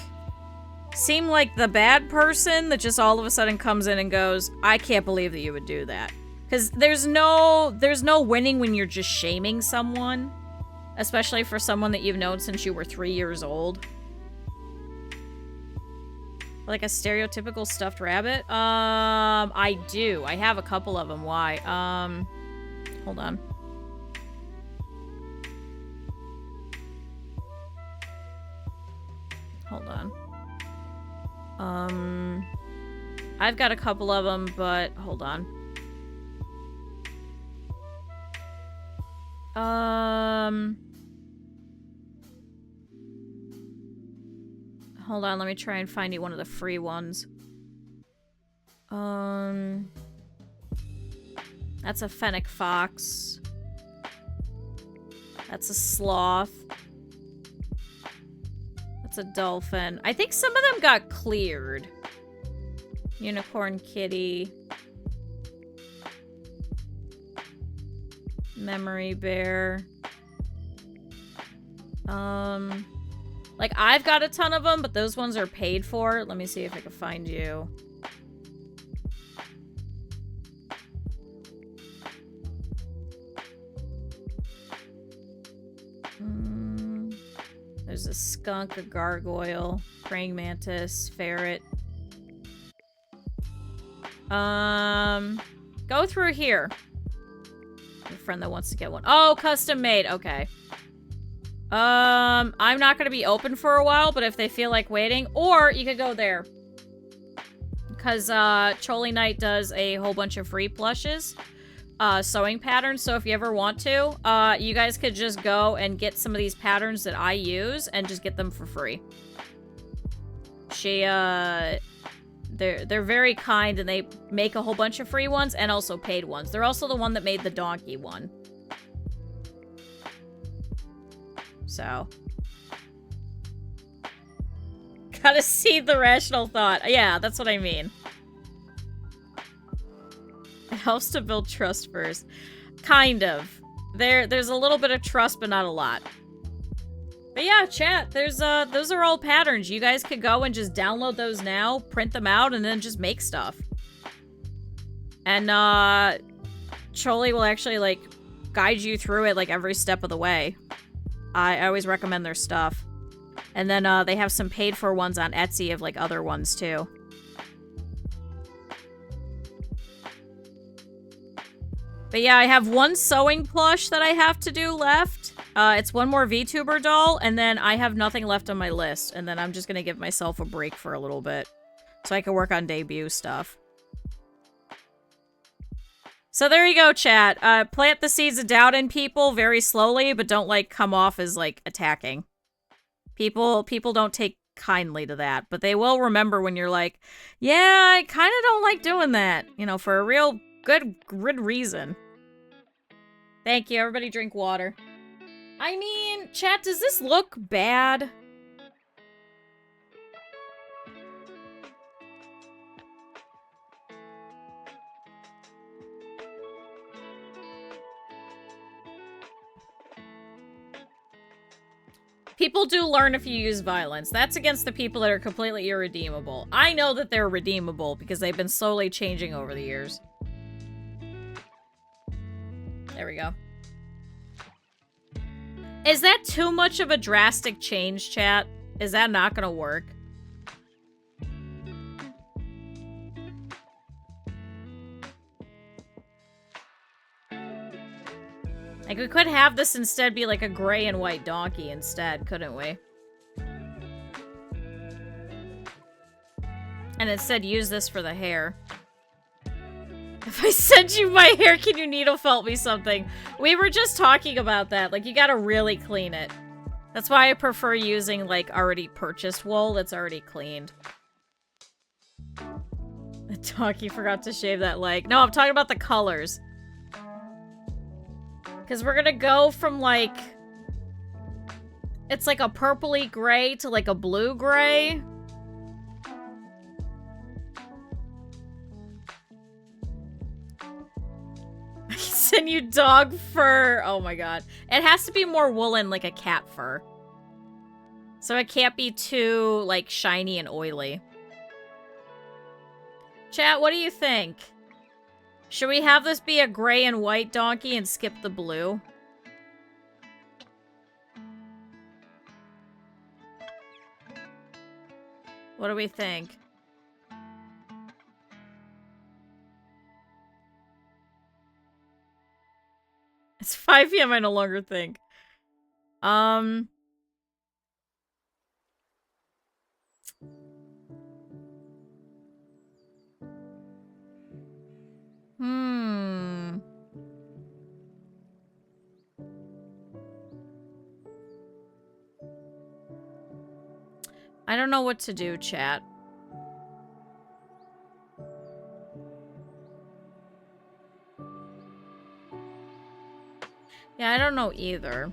seem like the bad person that just all of a sudden comes in and goes, I can't believe that you would do that. Because there's no winning when you're just shaming someone. Especially for someone that you've known since you were 3 years old. Like a stereotypical stuffed rabbit? I do. I have a couple of them. Why? Hold on. Hold on. I've got a couple of them, but hold on. Hold on, let me try and find you one of the free ones. That's a fennec fox. That's a sloth. That's a dolphin. I think some of them got cleared. Unicorn kitty. Memory bear. Like, I've got a ton of them, but those ones are paid for. Let me see if I can find you. There's a skunk, a gargoyle, praying mantis, ferret. Go through here. A friend that wants to get one. Oh, custom made. Okay. I'm not gonna be open for a while, but if they feel like waiting, or you could go there. Because, Choli Knight does a whole bunch of free plushes, sewing patterns, so if you ever want to, you guys could just go and get some of these patterns that I use and just get them for free. They're very kind, and they make a whole bunch of free ones and also paid ones. They're also the one that made the donkey one. So. Gotta see the rational thought. Yeah, that's what I mean. helps to build trust first. Kind of. There's a little bit of trust, but not a lot. But yeah, chat, those are all patterns. You guys could go and just download those now, print them out, and then just make stuff. And, Choli will actually, like, guide you through it, like, every step of the way. I always recommend their stuff. And then, they have some paid-for ones on Etsy of, like, other ones, too. But yeah, I have one sewing plush that I have to do left. It's one more VTuber doll, and then I have nothing left on my list. And then I'm just gonna give myself a break for a little bit. So I can work on debut stuff. So there you go, chat. Plant the seeds of doubt in people very slowly, but don't, like, come off as, like, attacking. People don't take kindly to that, but they will remember when you're like, yeah, I kind of don't like doing that. You know, for a real good reason. Thank you. Everybody drink water. I mean, chat, does this look bad? People do learn if you use violence. That's against the people that are completely irredeemable. I know that they're redeemable because they've been slowly changing over the years. There we go. Is that too much of a drastic change, chat? Is that not gonna work? Like, we could have this instead be like a gray and white donkey instead, couldn't we? And instead use this for the hair. If I send you my hair, can you needle felt me something? We were just talking about that. Like, you gotta really clean it. That's why I prefer using, like, already purchased wool that's already cleaned. The donkey forgot to shave that leg. No, I'm talking about the colors. Because we're gonna go from, like... It's like a purpley gray to, like, a blue gray. Send you dog fur. Oh my god. It has to be more woolen, like a cat fur. So it can't be too, like, shiny and oily. Chat, what do you think? Should we have this be a gray and white donkey and skip the blue? What do we think? It's 5 p.m. I no longer think. I don't know what to do, chat. Yeah, I don't know either.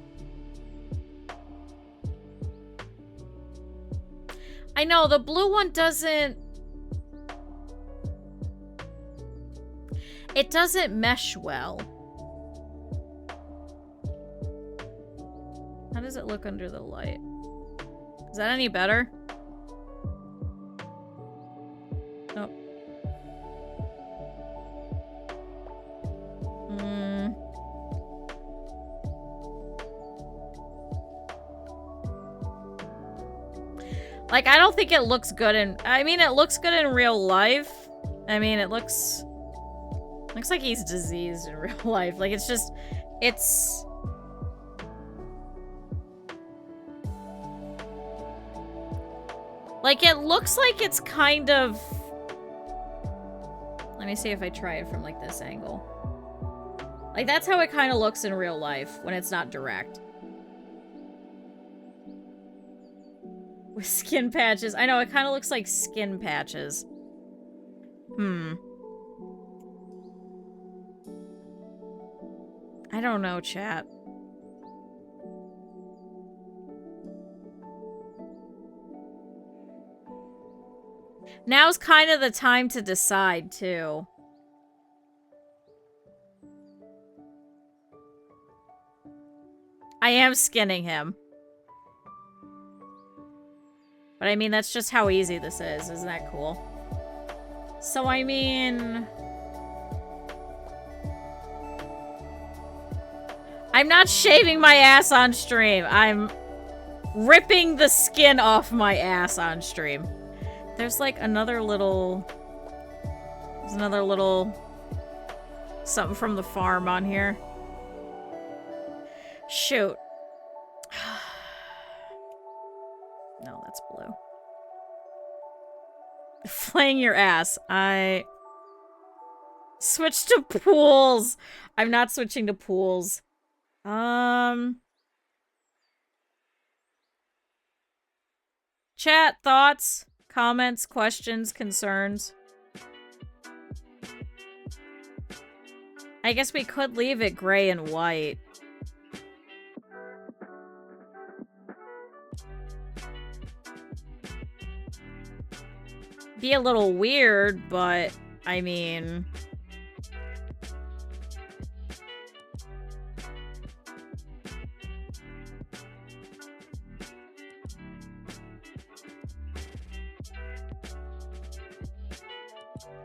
I know, the blue one doesn't... It doesn't mesh well. How does it look under the light? Is that any better? Nope. Like, I don't think it looks good in... I mean, it looks good in real life. I mean, it looks... Looks like he's diseased in real life. Like, it's just... It's... Like, it looks like it's kind of... Let me see if I try it from, like, this angle. Like, that's how it kind of looks in real life when it's not direct. With skin patches. I know, it kind of looks like skin patches. I don't know, chat. Now's kind of the time to decide, too. am skinning him. But I mean, that's just how easy this is. Isn't that cool? So, I mean... I'm not shaving my ass on stream. I'm ripping the skin off my ass on stream. There's like another little... There's another little... something from the farm on here. Shoot. No, that's blue. Flaying your ass. I... Switch to pools. I'm not switching to pools. Chat, thoughts, comments, questions, concerns. I guess we could leave it gray and white. Be a little weird, but I mean...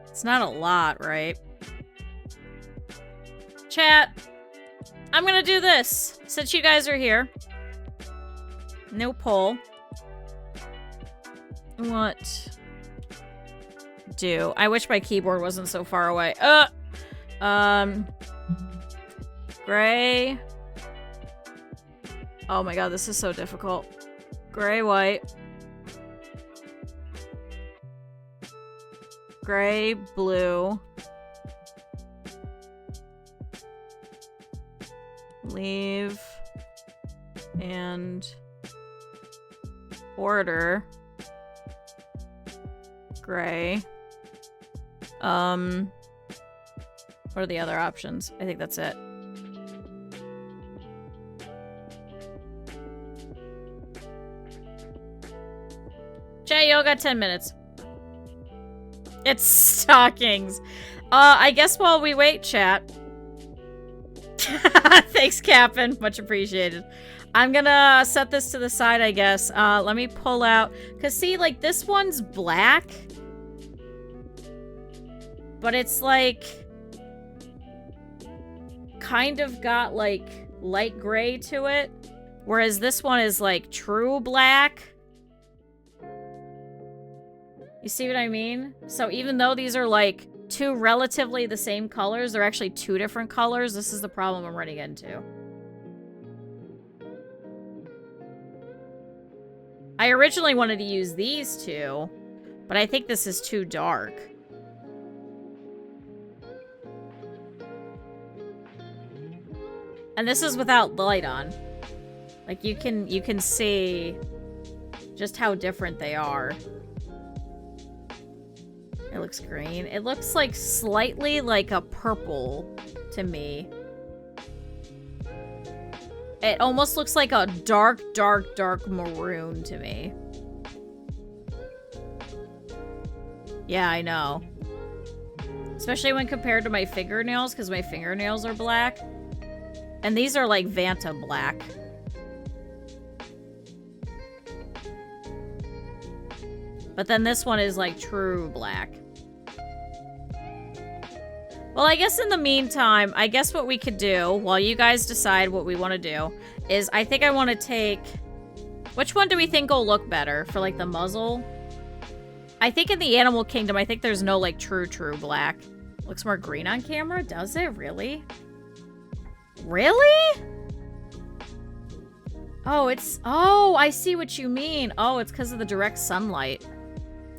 It's not a lot, right? Chat, I'm gonna do this since you guys are here. No poll. What? Do I wish my keyboard wasn't so far away. Gray. Oh my god, this is so difficult. Gray, white. Gray, blue. Leave. And order. Gray. What are the other options? I think that's it. Jay, you got 10 minutes. It's stockings. I guess while we wait, chat. Thanks, Cap'n. Much appreciated. I'm gonna set this to the side, I guess. Let me pull out... Because, see, like, this one's black. But it's, like... kind of got, like, light gray to it. Whereas this one is, like, true black. You see what I mean? So even though these are, like, two relatively the same colors, they're actually two different colors. This is the problem I'm running into. I originally wanted to use these two, but I think this is too dark. And this is without the light on. Like, you can see just how different they are. It looks green. It looks like slightly like a purple to me. It almost looks like a dark, dark, dark maroon to me. Yeah, I know. Especially when compared to my fingernails, because my fingernails are black. And these are like Vanta black. But then this one is like true black. Well, I guess in the meantime, I guess what we could do, while you guys decide what we want to do, is I think I want to take... Which one do we think will look better for, like, the muzzle? I think in the animal kingdom, I think there's no, like, true black. Looks more green on camera? Does it? Really? Really? Oh, it's... Oh, I see what you mean. Oh, it's because of the direct sunlight.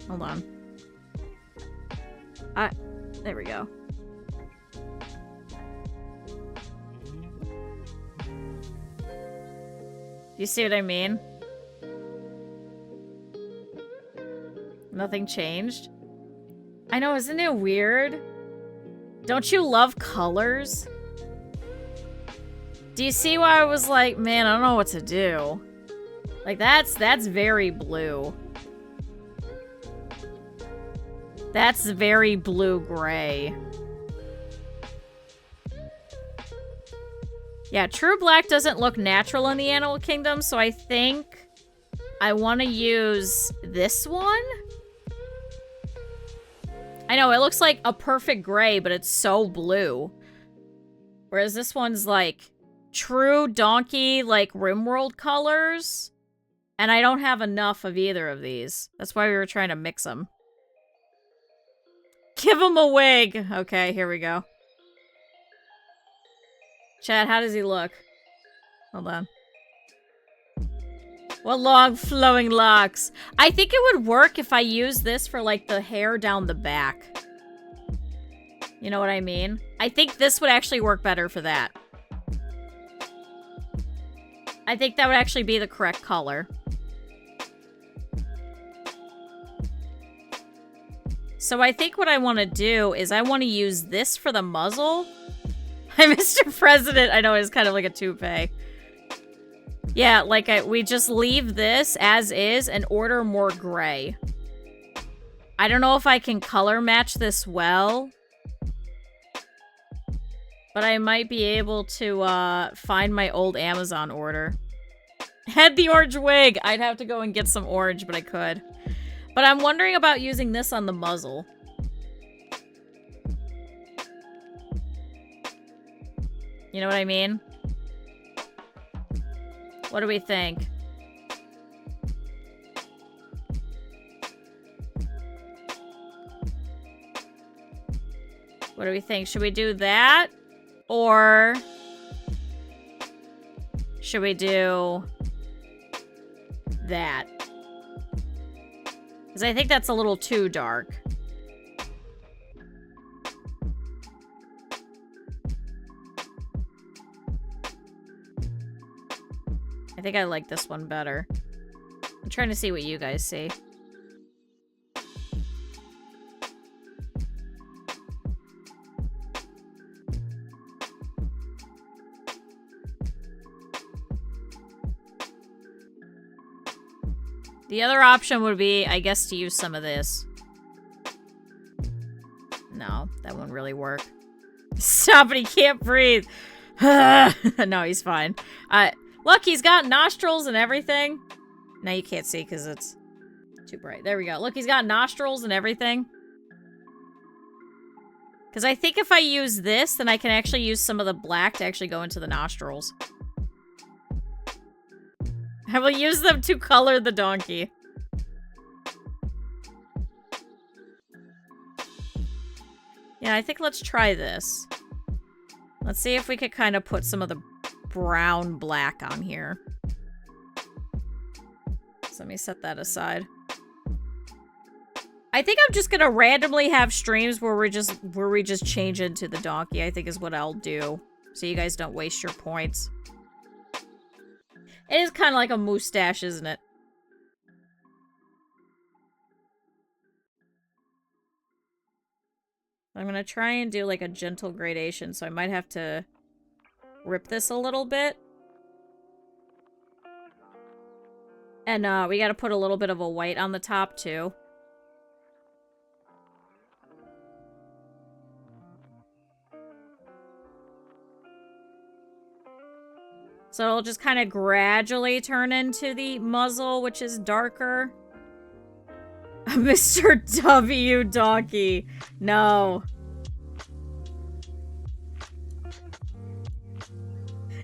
Hold on. There we go. You see what I mean? Nothing changed. I know, isn't it weird? Don't you love colors? Do you see why I was like, man, I don't know what to do? Like, that's very blue. That's very blue-gray. Yeah, true black doesn't look natural in the animal kingdom, so I think I want to use this one. I know, it looks like a perfect gray, but it's so blue. Whereas this one's like true donkey, like RimWorld colors. And I don't have enough of either of these. That's why we were trying to mix them. Give him a wig. Okay, here we go. Chad, how does he look? Hold on. What long flowing locks. I think it would work if I use this for like the hair down the back. You know what I mean? I think this would actually work better for that. I think that would actually be the correct color. So I think what I want to do is I want to use this for the muzzle. Hi, Mr. President. I know it's kind of like a toupee. Yeah, like we just leave this as is and order more gray. I don't know if I can color match this well. But I might be able to find my old Amazon order. Had the orange wig. I'd have to go and get some orange, but I could. But I'm wondering about using this on the muzzle. You know what I mean? What do we think? What do we think? Should we do that? Or should we do that? Because I think that's a little too dark. I think I like this one better. I'm trying to see what you guys see. The other option would be, I guess, to use some of this. No, that wouldn't really work. Stop it, he can't breathe. No, he's fine. Look, he's got nostrils and everything. Now you can't see because it's too bright. There we go. Look, he's got nostrils and everything. Because I think if I use this, then I can actually use some of the black to actually go into the nostrils. I will use them to color the donkey. Yeah, I think let's try this. Let's see if we could kind of put some of the brown black on here. So let me set that aside. I think I'm just gonna randomly have streams where we just change into the donkey, I think is what I'll do. So you guys don't waste your points. It is kind of like a mustache, isn't it? I'm gonna try and do like a gentle gradation, so I might have to rip this a little bit. And we gotta put a little bit of a white on the top too. So it'll just kind of gradually turn into the muzzle, which is darker. Mr. W. Donkey. No.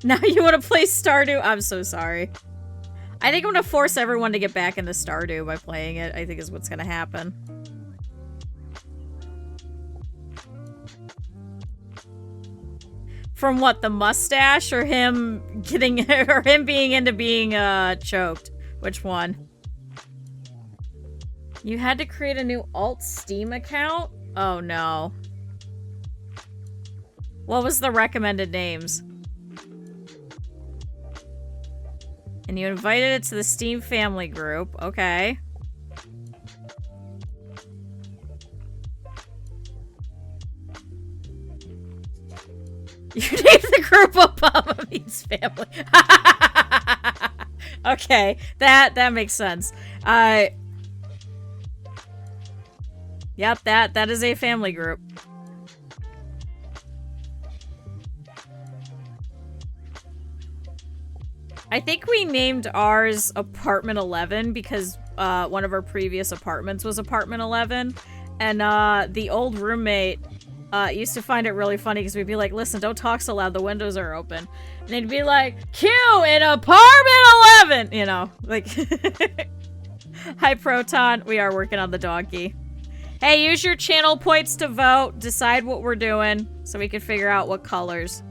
Now you want to play Stardew? I'm so sorry. I think I'm going to force everyone to get back into Stardew by playing it, I think is what's going to happen. From what, the mustache or him getting, or him being into being choked? Which one? You had to create a new alt Steam account? Oh no. What was the recommended names? And you invited it to the Steam family group. Okay. You named the group Obama Meets Family. Okay, that makes sense. Yep, that is a family group. I think we named ours Apartment 11 because one of our previous apartments was Apartment 11. And the old roommate used to find it really funny because we'd be like, listen, don't talk so loud, the windows are open. And they'd be like, Q in Apartment 11! You know, like... Hi, Proton. We are working on the donkey. Hey, use your channel points to vote. Decide what we're doing so we can figure out what colors.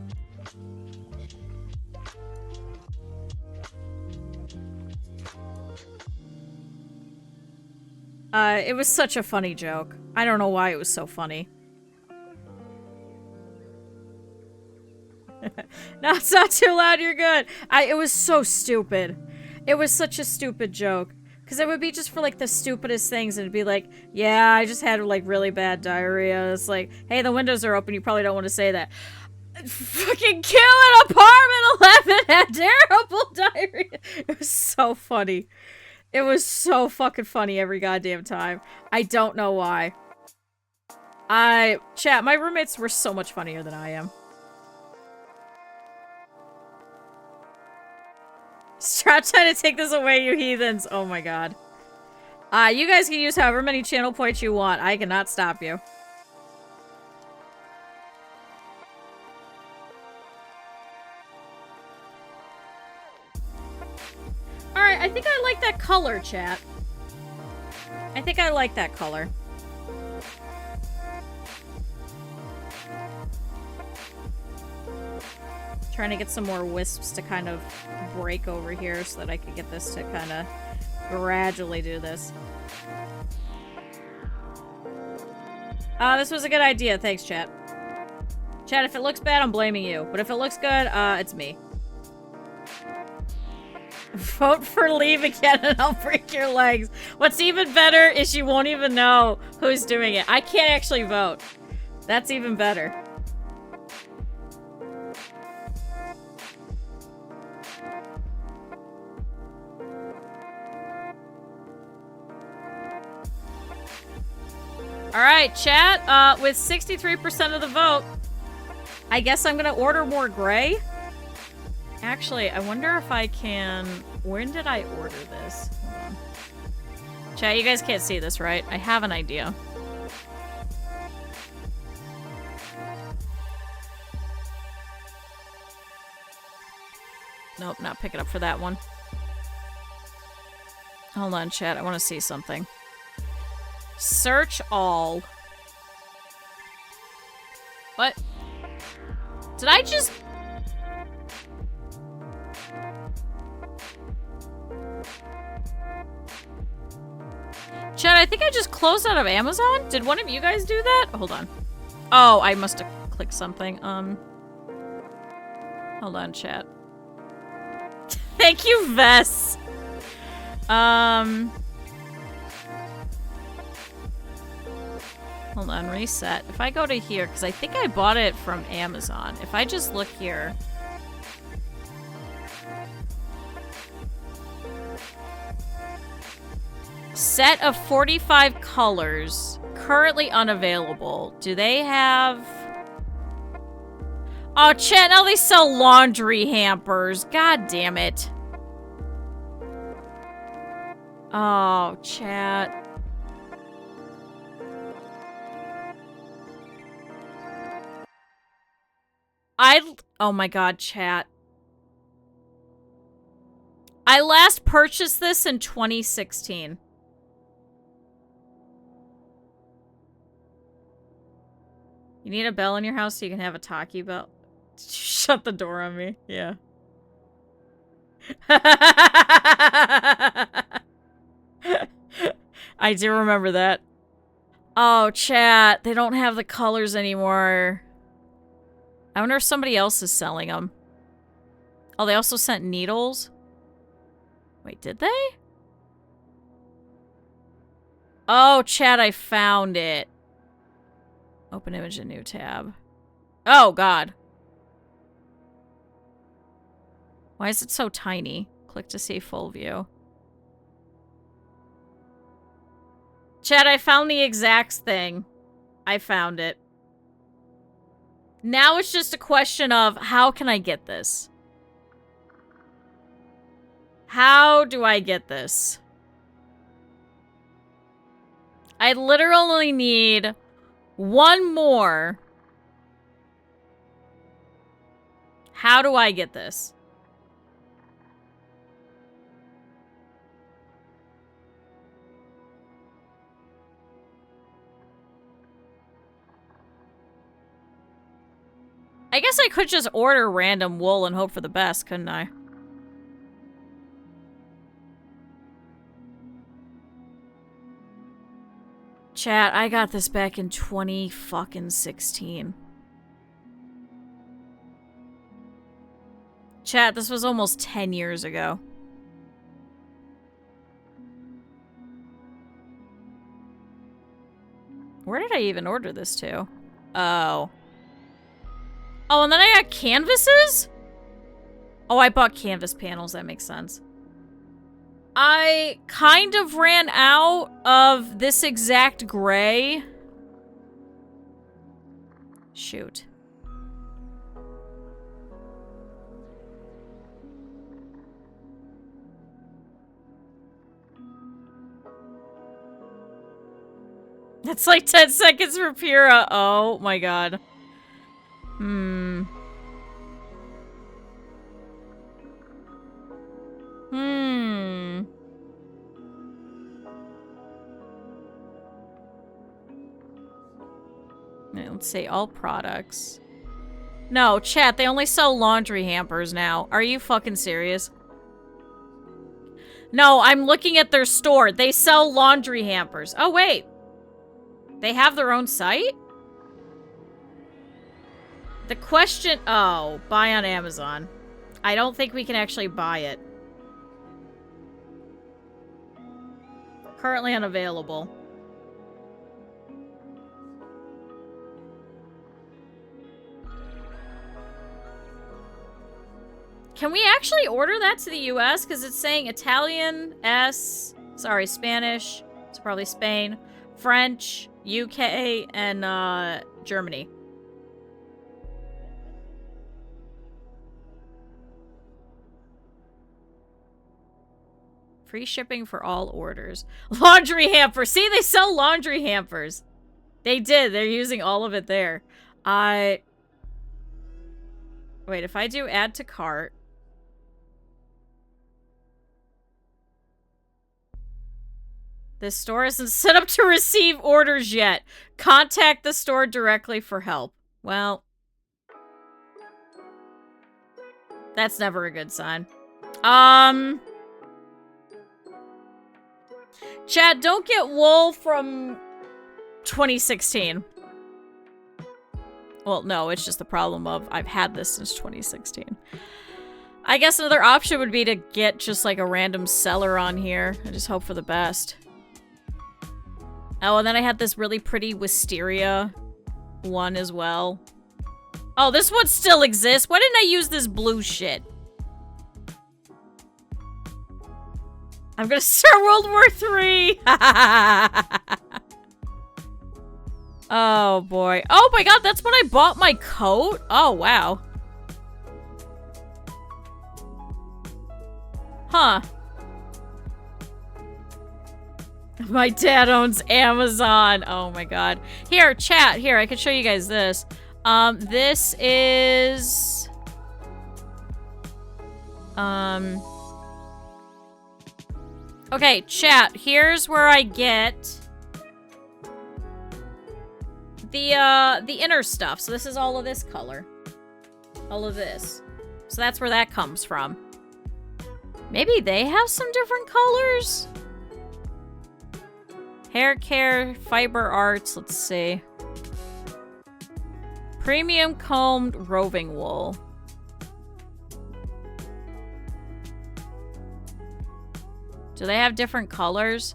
It was such a funny joke. I don't know why it was so funny. No, it's not too loud, you're good. It was so stupid. It was such a stupid joke. Because it would be just for, like, the stupidest things. And it'd be like, yeah, I just had, like, really bad diarrhea. It's like, hey, the windows are open. You probably don't want to say that. Fucking Q in Apartment 11 had terrible diarrhea. It was so funny. It was so fucking funny every goddamn time. I don't know why. Chat, my roommates were so much funnier than I am. Stop trying to take this away, you heathens. Oh my god. You guys can use however many channel points you want. I cannot stop you. Alright, I think I like that color, chat. I think I like that color. Trying to get some more wisps to kind of break over here so that I could get this to kind of gradually do this. This was a good idea. Thanks, chat. Chat, if it looks bad, I'm blaming you. But if it looks good, it's me. Vote for leave again and I'll break your legs. What's even better is you won't even know who's doing it. I can't actually vote. That's even better. Alright, chat, with 63% of the vote, I guess I'm gonna order more gray. Actually, I wonder if I can... When did I order this? Hold on. Chat, you guys can't see this, right? I have an idea. Nope, not picking up for that one. Hold on, chat, I want to see something. Search all. What? Did I just... Chat, I think I just closed out of Amazon? Did one of you guys do that? Hold on. Oh, I must have clicked something. Hold on, chat. Thank you, Vess. Hold on, reset. If I go to here, because I think I bought it from Amazon. If I just look here. Set of 45 colors. Currently unavailable. Do they have... Oh, chat, now they sell laundry hampers. God damn it. Oh, chat. Oh my god, chat. I last purchased this in 2016. You need a bell in your house so you can have a talkie bell? Shut the door on me. Yeah. I do remember that. Oh, chat. They don't have the colors anymore. I wonder if somebody else is selling them. Oh, they also sent needles? Wait, did they? Oh, chat, I found it. Open image in new tab. Oh, God. Why is it so tiny? Click to see full view. Chat, I found the exact thing. I found it. Now it's just a question of, how can I get this? How do I get this? I literally need one more. How do I get this? I guess I could just order random wool and hope for the best, couldn't I? Chat, I got this back in 2016. Chat, this was almost 10 years ago. Where did I even order this to? Oh. Oh, and then I got canvases? Oh, I bought canvas panels. That makes sense. I kind of ran out of this exact gray. Shoot. That's like 10 seconds for Pura. Oh my god. Let's see, all products. No, chat, they only sell laundry hampers now. Are you fucking serious? No, I'm looking at their store. They sell laundry hampers. Oh, wait. They have their own site? The question... Oh, buy on Amazon. I don't think we can actually buy it. Currently unavailable. Can we actually order that to the US? Because it's saying Italian, sorry, Spanish, it's probably Spain, French, UK, and Germany. Free shipping for all orders. Laundry hamper. See, they sell laundry hampers. They did. They're using all of it there. Wait, if I do add to cart. This store isn't set up to receive orders yet. Contact the store directly for help. Well, that's never a good sign. Chad, don't get wool from 2016. Well, no, it's just the problem of I've had this since 2016. I guess another option would be to get just like a random seller on here. I just hope for the best. Oh, and then I had this really pretty wisteria one as well. Oh, this one still exists. Why didn't I use this blue shit? I'm gonna start World War III. Oh, boy. Oh, my God. That's when I bought my coat? Oh, wow. Huh. My dad owns Amazon. Oh, my God. Here, chat. Here, I can show you guys this. This is... Okay, chat. Here's where I get... the inner stuff. So this is all of this color. All of this. So that's where that comes from. Maybe they have some different colors? Hair care, fiber arts, let's see. Premium combed roving wool. Do they have different colors?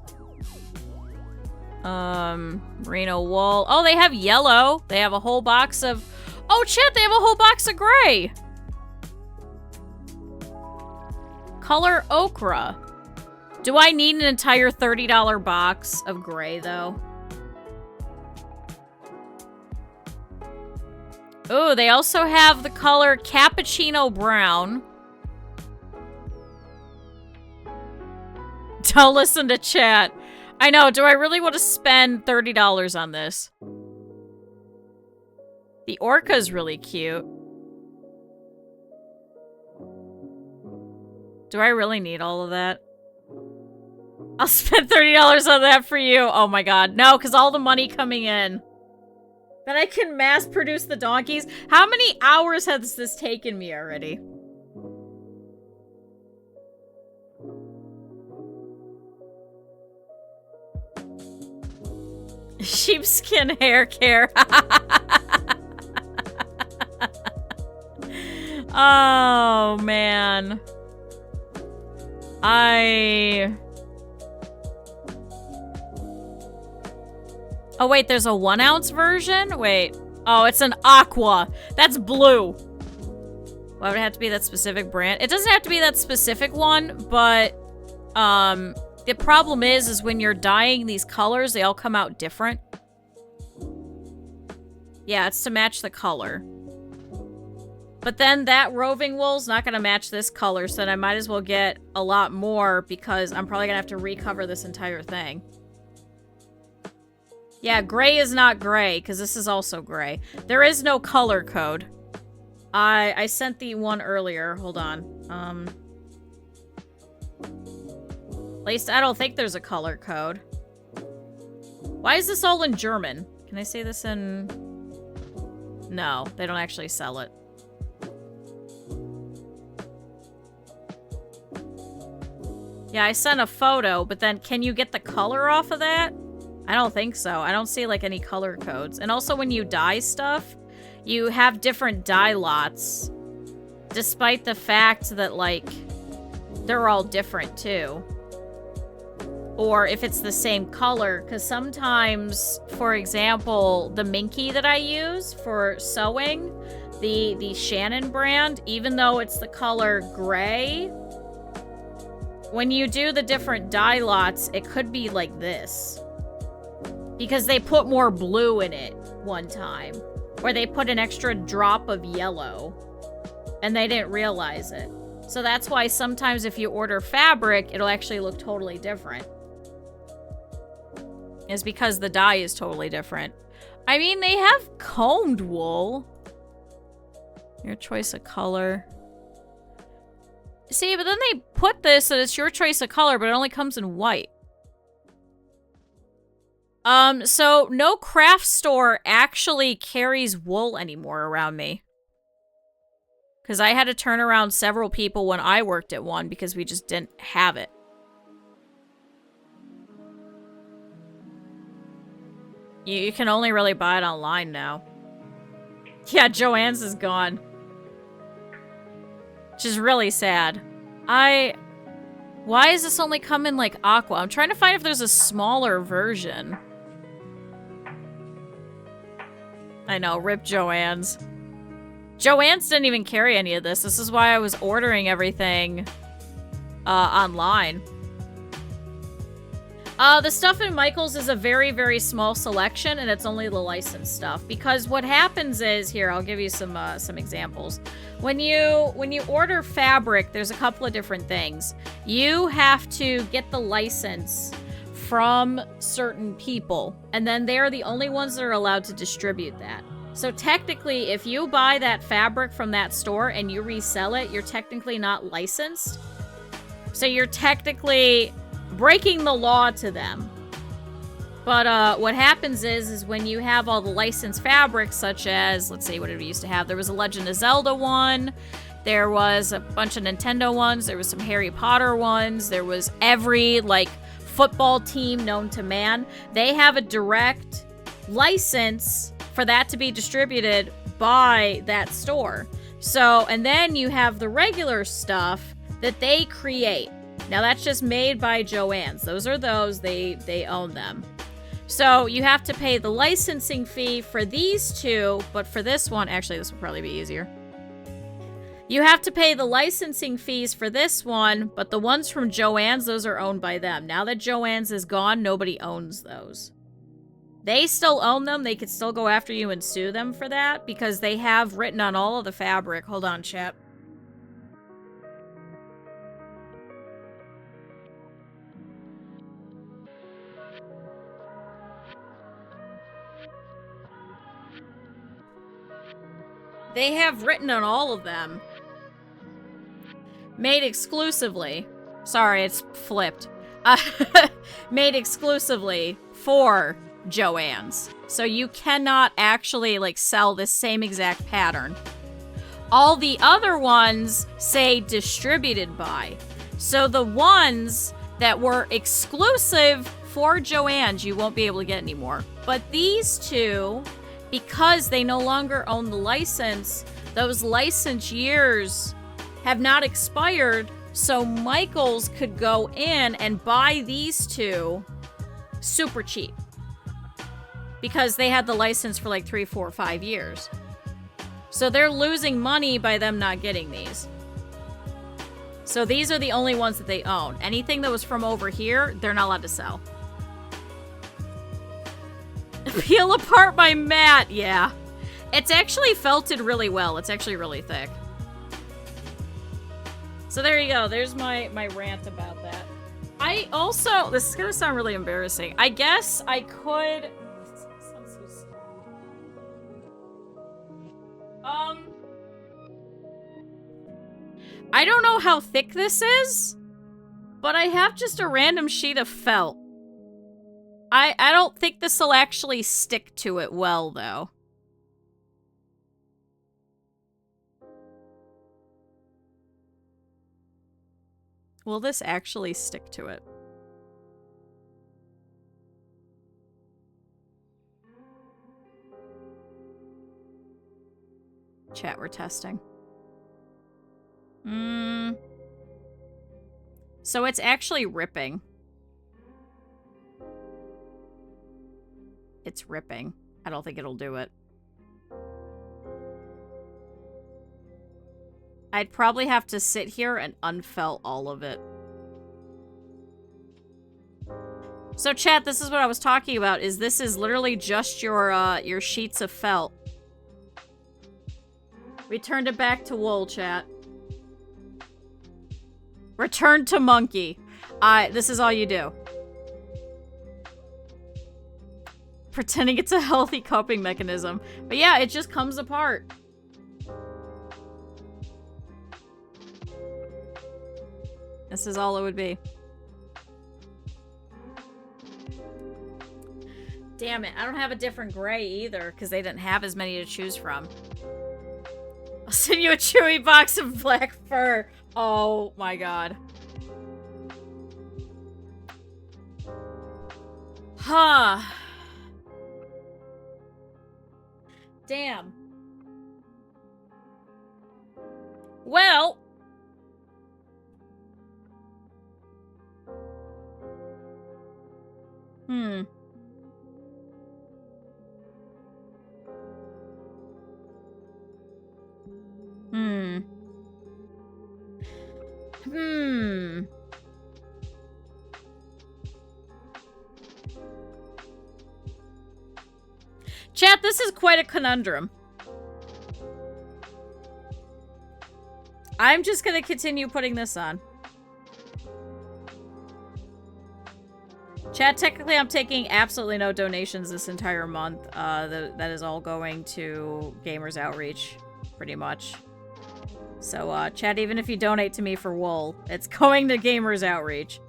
Merino wool. Oh, they have yellow. They have a whole box of... Oh, chat, they have a whole box of gray. Color ochre. Do I need an entire $30 box of gray, though? Oh, they also have the color cappuccino brown. Don't listen to chat. I know, do I really want to spend $30 on this? The orca's really cute. Do I really need all of that? I'll spend $30 on that for you. Oh my god. No, because all the money coming in. Then I can mass produce the donkeys. How many hours has this taken me already? Sheepskin hair care. Oh, man. Oh, wait, there's a 1 ounce version? Wait. Oh, it's an aqua. That's blue. Why would it have to be that specific brand? It doesn't have to be that specific one, but, the problem is when you're dyeing these colors, they all come out different. Yeah, it's to match the color. But then that roving wool's not gonna match this color, so then I might as well get a lot more because I'm probably gonna have to recover this entire thing. Yeah, gray is not gray, because this is also gray. There is no color code. I sent the one earlier. Hold on. At least I don't think there's a color code. Why is this all in German? Can I say this in... No, they don't actually sell it. Yeah, I sent a photo, but then can you get the color off of that? I don't think so. I don't see, like, any color codes. And also, when you dye stuff, you have different dye lots. Despite the fact that, like, they're all different, too. Or if it's the same color. Because sometimes, for example, the Minky that I use for sewing, the Shannon brand, even though it's the color gray, when you do the different dye lots, it could be like this. Because they put more blue in it one time. Or they put an extra drop of yellow. And they didn't realize it. So that's why sometimes if you order fabric, it'll actually look totally different. It's because the dye is totally different. I mean, they have combed wool. Your choice of color. See, but then they put this so it's your choice of color, but it only comes in white. So no craft store actually carries wool anymore around me. Because I had to turn around several people when I worked at one because we just didn't have it. You can only really buy it online now. Yeah, Joann's is gone. Which is really sad. Why is this only come in, like, aqua? I'm trying to find if there's a smaller version. I know, rip Joann's. Joann's didn't even carry any of this. This is why I was ordering everything online. The stuff in Michael's is a very, very small selection, and it's only the licensed stuff. Because what happens is, here, I'll give you some examples. When you order fabric, there's a couple of different things. You have to get the license from certain people, and then they're the only ones that are allowed to distribute that. So technically, if you buy that fabric from that store and you resell it, you're technically not licensed. So you're technically breaking the law to them. But what happens is when you have all the licensed fabrics, such as, let's see, what did we used to have? There was a Legend of Zelda one. There was a bunch of Nintendo ones. There was some Harry Potter ones. There was every, like, football team known to man. They have a direct license for that to be distributed by that store. So, and then you have the regular stuff that they create. Now that's just made by Joann's. Those are those, they own them. So you have to pay the licensing fee for these two, but for this one, actually this would probably be easier. You have to pay the licensing fees for this one, but the ones from Joann's, those are owned by them. Now that Joann's is gone, nobody owns those. They still own them. They could still go after you and sue them for that because they have written on all of the fabric. Hold on, chat. They have written on all of them. Made exclusively. Sorry, it's flipped. Made exclusively for Joann's. So you cannot actually, like, sell this same exact pattern. All the other ones say distributed by. So the ones that were exclusive for Joann's, you won't be able to get anymore. But these two, because they no longer own the license, those license years have not expired, so Michaels could go in and buy these two super cheap. Because they had the license for like 3, 4, 5 years. So they're losing money by them not getting these. So these are the only ones that they own. Anything that was from over here, they're not allowed to sell. Peel apart my mat, yeah. It's actually felted really well. It's actually really thick. So there you go. There's my rant about that. I also, this is gonna sound really embarrassing. I guess I could... I don't know how thick this is, but I have just a random sheet of felt. I don't think this will actually stick to it well, though. Will this actually stick to it? Chat, we're testing. So it's actually ripping. It's ripping. I don't think it'll do it. I'd probably have to sit here and unfelt all of it. So chat, this is what I was talking about, is this is literally just your sheets of felt. We turned it back to wool, chat. Return to monkey. This is all you do. Pretending it's a healthy coping mechanism. But yeah, it just comes apart. This is all it would be. Damn it, I don't have a different gray either, because they didn't have as many to choose from. I'll send you a chewy box of black fur. Oh my god. Huh. Damn. Well. Hmm. Chat, this is quite a conundrum. I'm just gonna continue putting this on. Chat, technically I'm taking absolutely no donations this entire month. That is all going to Gamers Outreach, pretty much. So, chat, even if you donate to me for wool, it's going to Gamers Outreach.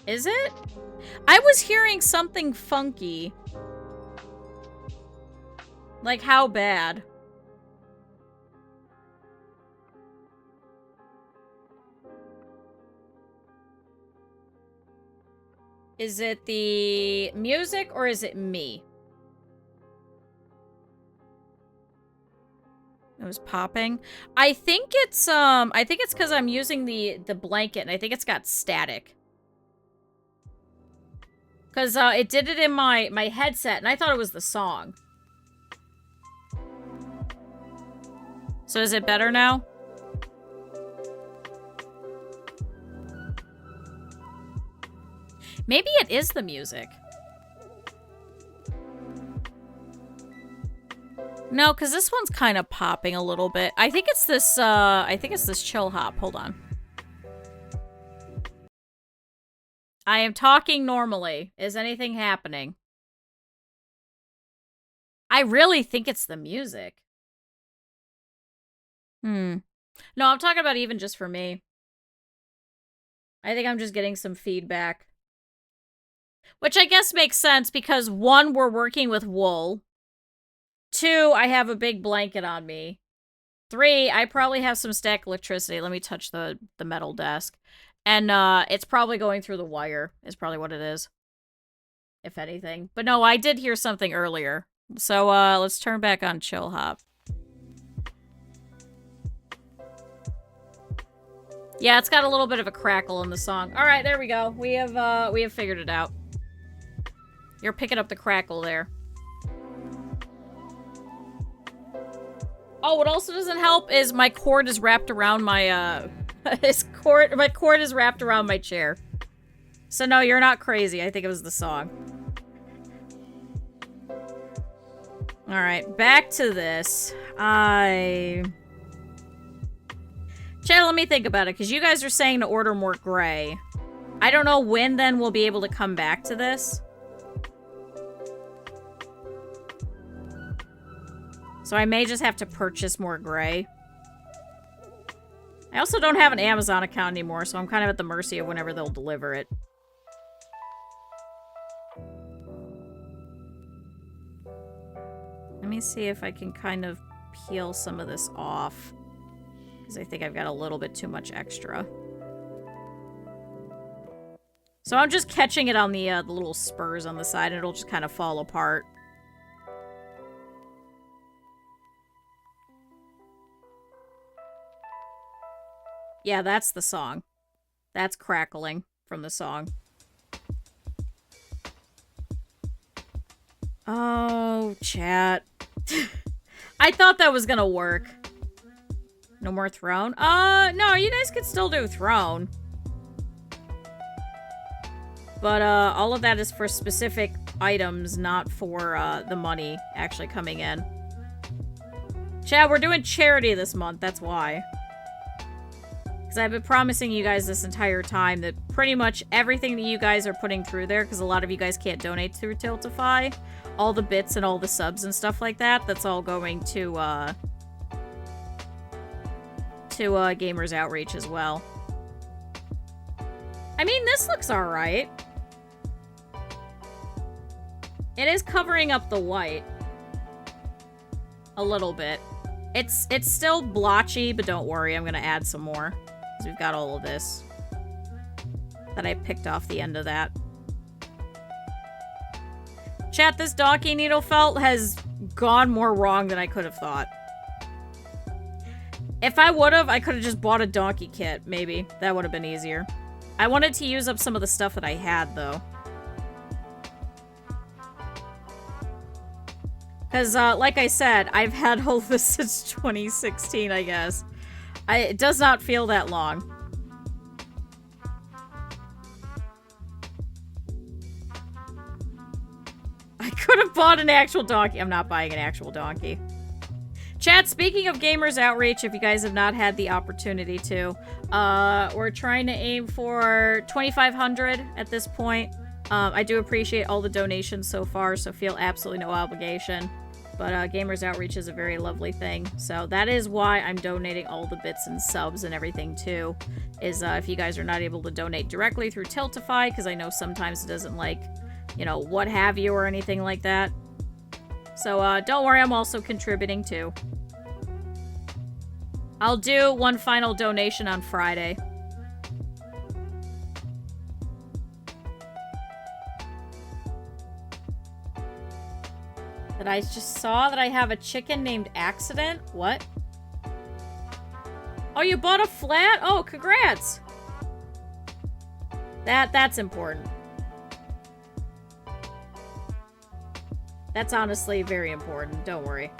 Is it? I was hearing something funky. Like, how bad? Is it the music or is it me? It was popping. I think it's because I'm using the blanket and I think it's got static. Because it did it in my headset, and I thought it was the song. So is it better now? Maybe it is the music. No, because this one's kind of popping a little bit. I think it's this chill hop. Hold on. I am talking normally. Is anything happening? I really think it's the music. No, I'm talking about even just for me. I think I'm just getting some feedback. Which I guess makes sense because 1, we're working with wool. 2, I have a big blanket on me. 3, I probably have some static electricity. Let me touch the metal desk. And it's probably going through the wire, is probably what it is. If anything. But no, I did hear something earlier. So let's turn back on Chill Hop. Yeah, it's got a little bit of a crackle in the song. Alright, there we go. We have figured it out. You're picking up the crackle there. Oh, what also doesn't help is my cord is wrapped around my, my cord is wrapped around my chair. So no, you're not crazy. I think it was the song. Alright, back to this. Chad, let me think about it, because you guys are saying to order more gray. I don't know when then we'll be able to come back to this. So I may just have to purchase more gray. I also don't have an Amazon account anymore, so I'm kind of at the mercy of whenever they'll deliver it. Let me see if I can kind of peel some of this off. Because I think I've got a little bit too much extra. So I'm just catching it on the little spurs on the side, and it'll just kind of fall apart. Yeah, that's the song. That's crackling from the song. Oh, chat. I thought that was gonna work. No more throne? No, you guys could still do throne. But, all of that is for specific items, not for, the money actually coming in. Chat, we're doing charity this month, that's why. Because I've been promising you guys this entire time that pretty much everything that you guys are putting through there, because a lot of you guys can't donate through Tiltify, all the bits and all the subs and stuff like that, that's all going to Gamers Outreach as well. I mean, this looks alright. It is covering up the white. A little bit. It's still blotchy, but don't worry, I'm gonna add some more. Because we've got all of this. That I picked off the end of that. Chat, this donkey Needlefelt has gone more wrong than I could have thought. If I would've, I could've just bought a donkey kit, maybe. That would've been easier. I wanted to use up some of the stuff that I had, though. Because, like I said, I've had all this since 2016, I guess. It does not feel that long. I could have bought an actual donkey. I'm not buying an actual donkey. Chat, speaking of Gamers Outreach, if you guys have not had the opportunity to, we're trying to aim for 2,500 at this point. I do appreciate all the donations so far, so feel absolutely no obligation. But Gamers Outreach is a very lovely thing. So that is why I'm donating all the bits and subs and everything too. Is if you guys are not able to donate directly through Tiltify, because I know sometimes it doesn't like, you know, what have you or anything like that. So don't worry, I'm also contributing too. I'll do one final donation on Friday. That I just saw that I have a chicken named Accident? What? Oh, you bought a flat? Oh, congrats! That's important. That's honestly very important, don't worry.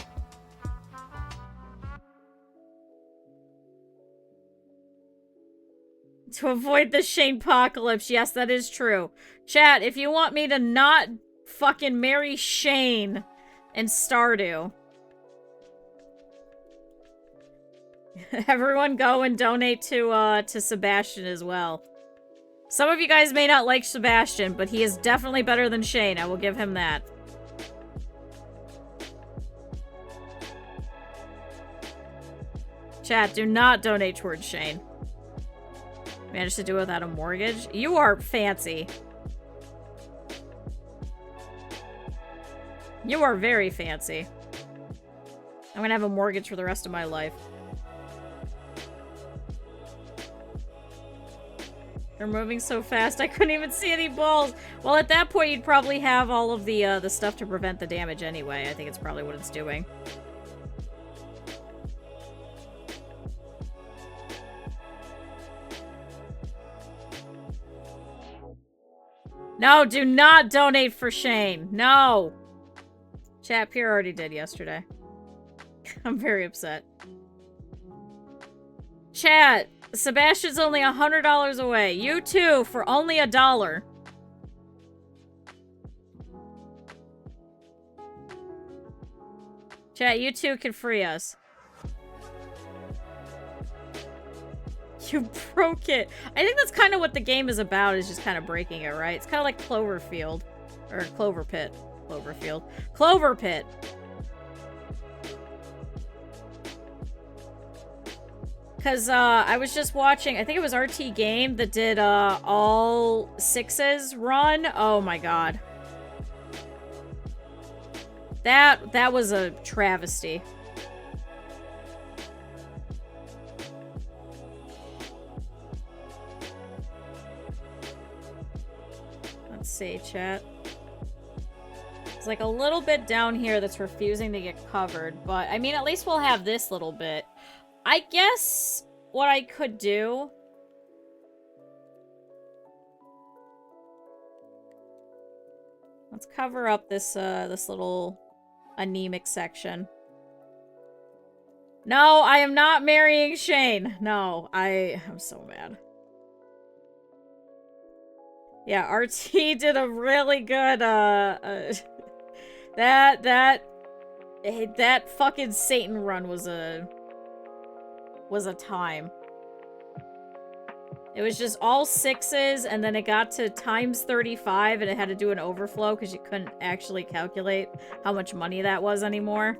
To avoid the Shane-pocalypse, yes, that is true. Chat, if you want me to not fucking marry Shane and Stardew. Everyone go and donate to Sebastian as well. Some of you guys may not like Sebastian, but he is definitely better than Shane, I will give him that. Chat, do not donate towards Shane. Managed to do it without a mortgage? You are fancy. You are very fancy. I'm gonna have a mortgage for the rest of my life. They're moving so fast, I couldn't even see any balls. Well, at that point, you'd probably have all of the stuff to prevent the damage anyway. I think it's probably what it's doing. No, do not donate for Shane. No. Chat, Pierre already did yesterday. I'm very upset. Chat, Sebastian's only $100 away. You too, for only $1. Chat, you too can free us. You broke it. I think that's kind of what the game is about, is just kind of breaking it, right? It's kind of like Cloverfield. Or Clover Pit. Cloverfield. Clover Pit. Because I was just watching, I think it was RT Game that did all 6s run. Oh my god. That was a travesty. Let's see, chat. It's like a little bit down here that's refusing to get covered, but I mean, at least we'll have this little bit. I guess what I could do... Let's cover up this, this little anemic section. No, I am not marrying Shane. No, I'm so mad. Yeah, RT did a really good, that fucking Satan run was a time. It was just all 6s, and then it got to times 35, and it had to do an overflow because you couldn't actually calculate how much money that was anymore.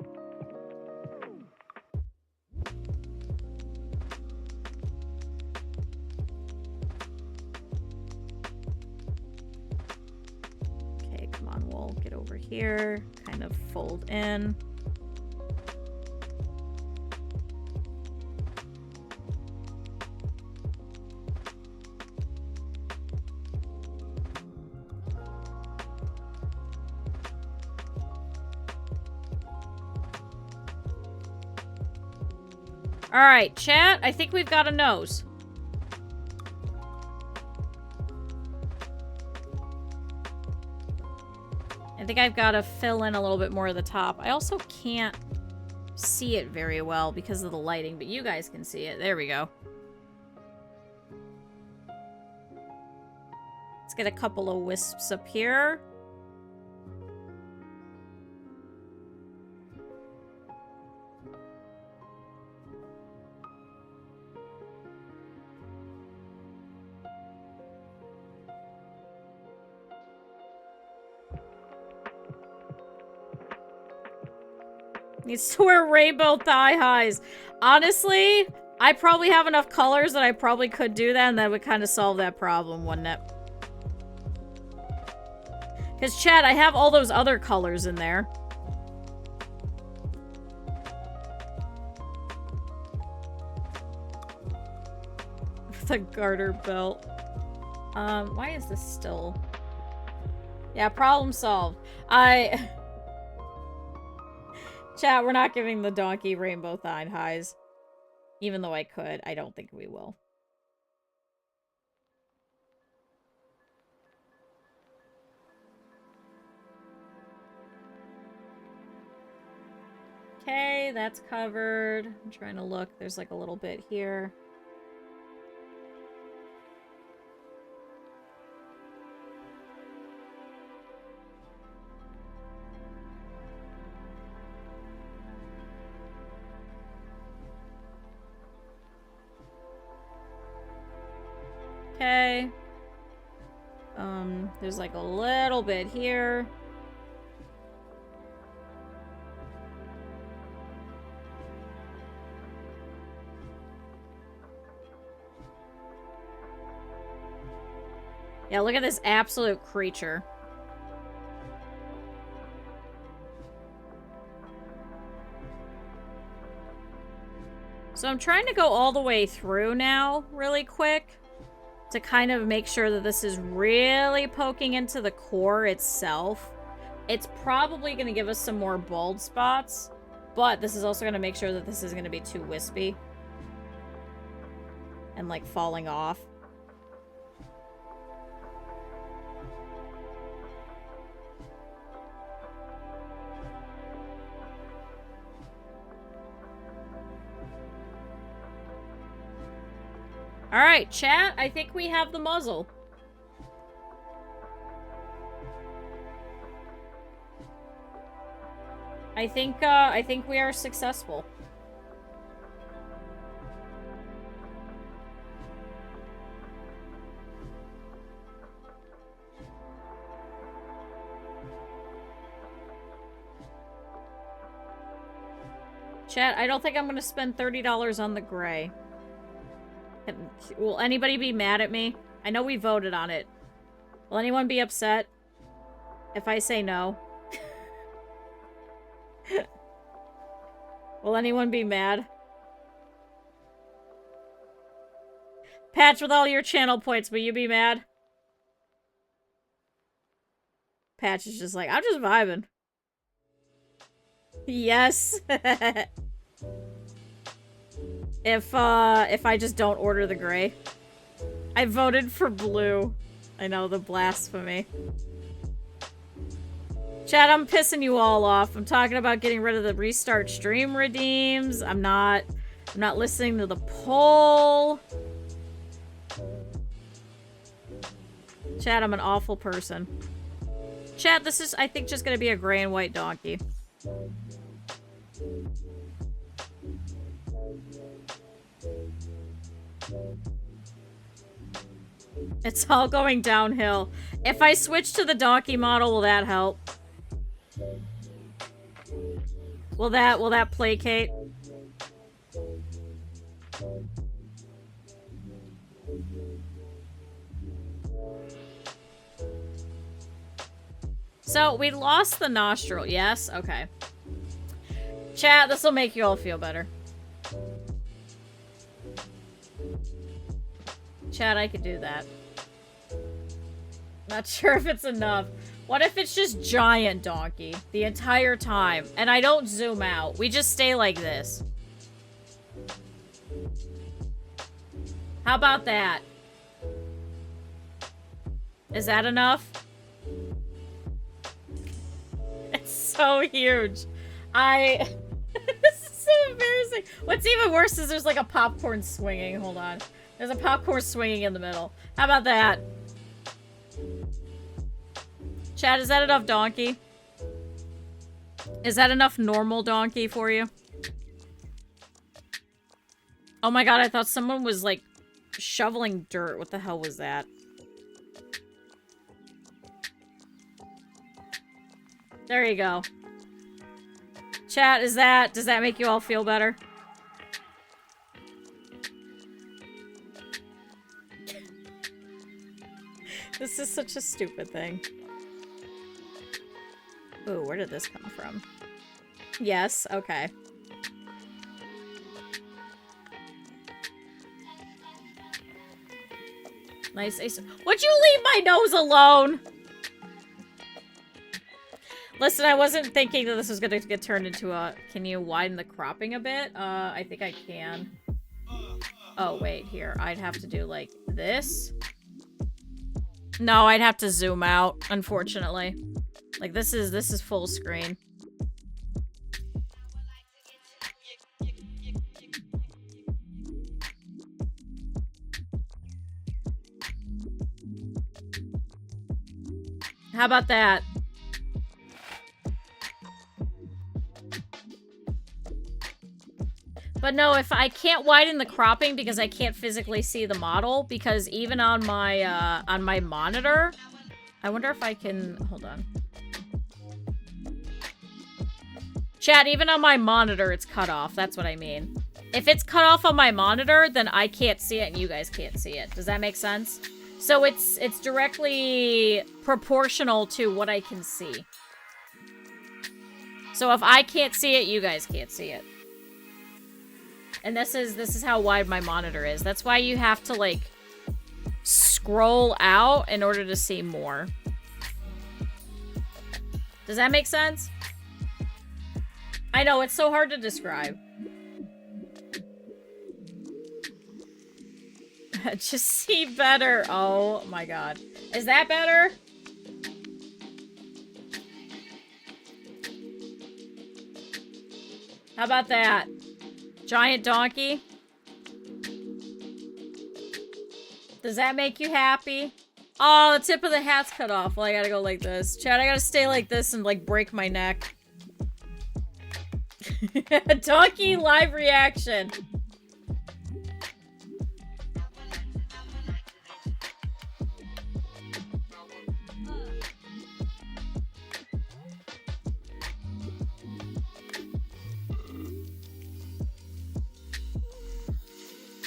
Okay, come on, we'll get over here, kind of fold in. Alright, chat, I think we've got a nose. I think I've got to fill in a little bit more of the top. I also can't see it very well because of the lighting, but you guys can see it. There we go. Let's get a couple of wisps up here. Needs to wear rainbow thigh highs. Honestly, I probably have enough colors that I probably could do that, and that would kind of solve that problem, wouldn't it? Because, chat, I have all those other colors in there. The garter belt. Why is this still... Yeah, problem solved. Chat, we're not giving the donkey rainbow thigh highs. Even though I could, I don't think we will. Okay, that's covered. I'm trying to look. There's like a little bit here. Okay. There's like a little bit here. Yeah, look at this absolute creature. So I'm trying to go all the way through now, really quick, to kind of make sure that this is really poking into the core itself. It's probably going to give us some more bald spots, but this is also going to make sure that this isn't going to be too wispy and, like, falling off. Alright, chat, I think we have the muzzle. I think we are successful. Chat, I don't think I'm gonna spend $30 on the gray. Will anybody be mad at me? I know we voted on it. Will anyone be upset if I say no? Will anyone be mad? Patch, with all your channel points, will you be mad? Patch is just like, I'm just vibing. Yes. If I just don't order the gray. I voted for blue. I know, the blasphemy. Chat, I'm pissing you all off. I'm talking about getting rid of the restart stream redeems. I'm not listening to the poll. Chat, I'm an awful person. Chat, this is, I think, just gonna be a gray and white donkey. It's all going downhill. If I switch to the donkey model, will that help? Will that placate? So, we lost the nostril, yes? Okay. Chat, this will make you all feel better. Chat, I could do that. Not sure if it's enough. What if it's just giant donkey the entire time and I don't zoom out? We just stay like this. How about that? Is that enough? It's so huge. This is so embarrassing. What's even worse is there's like a popcorn swinging. Hold on. There's a popcorn swinging in the middle. How about that? Chat, is that enough donkey? Is that enough normal donkey for you? Oh my god, I thought someone was, like, shoveling dirt. What the hell was that? There you go. Chat, does that make you all feel better? This is such a stupid thing. Ooh, where did this come from? Yes, okay. Nice. Would you leave my nose alone? Listen, I wasn't thinking that this was gonna get turned into a... Can you widen the cropping a bit? I think I can. Oh, wait, here. I'd have to do, like, this. No, I'd have to zoom out, unfortunately. Like, this is full screen. How about that? But no, if I can't widen the cropping because I can't physically see the model, because even on my monitor, I wonder if I can, hold on. Chat, even on my monitor, it's cut off. That's what I mean. If it's cut off on my monitor, then I can't see it and you guys can't see it. Does that make sense? So it's directly proportional to what I can see. So if I can't see it, you guys can't see it. And this is how wide my monitor is. That's why you have to, like, scroll out in order to see more. Does that make sense? I know, it's so hard to describe. Just see better. Oh my god. Is that better? How about that? Giant donkey? Does that make you happy? Oh, the tip of the hat's cut off. Well, I gotta go like this. Chad, I gotta stay like this and, like, break my neck. Donkey live reaction.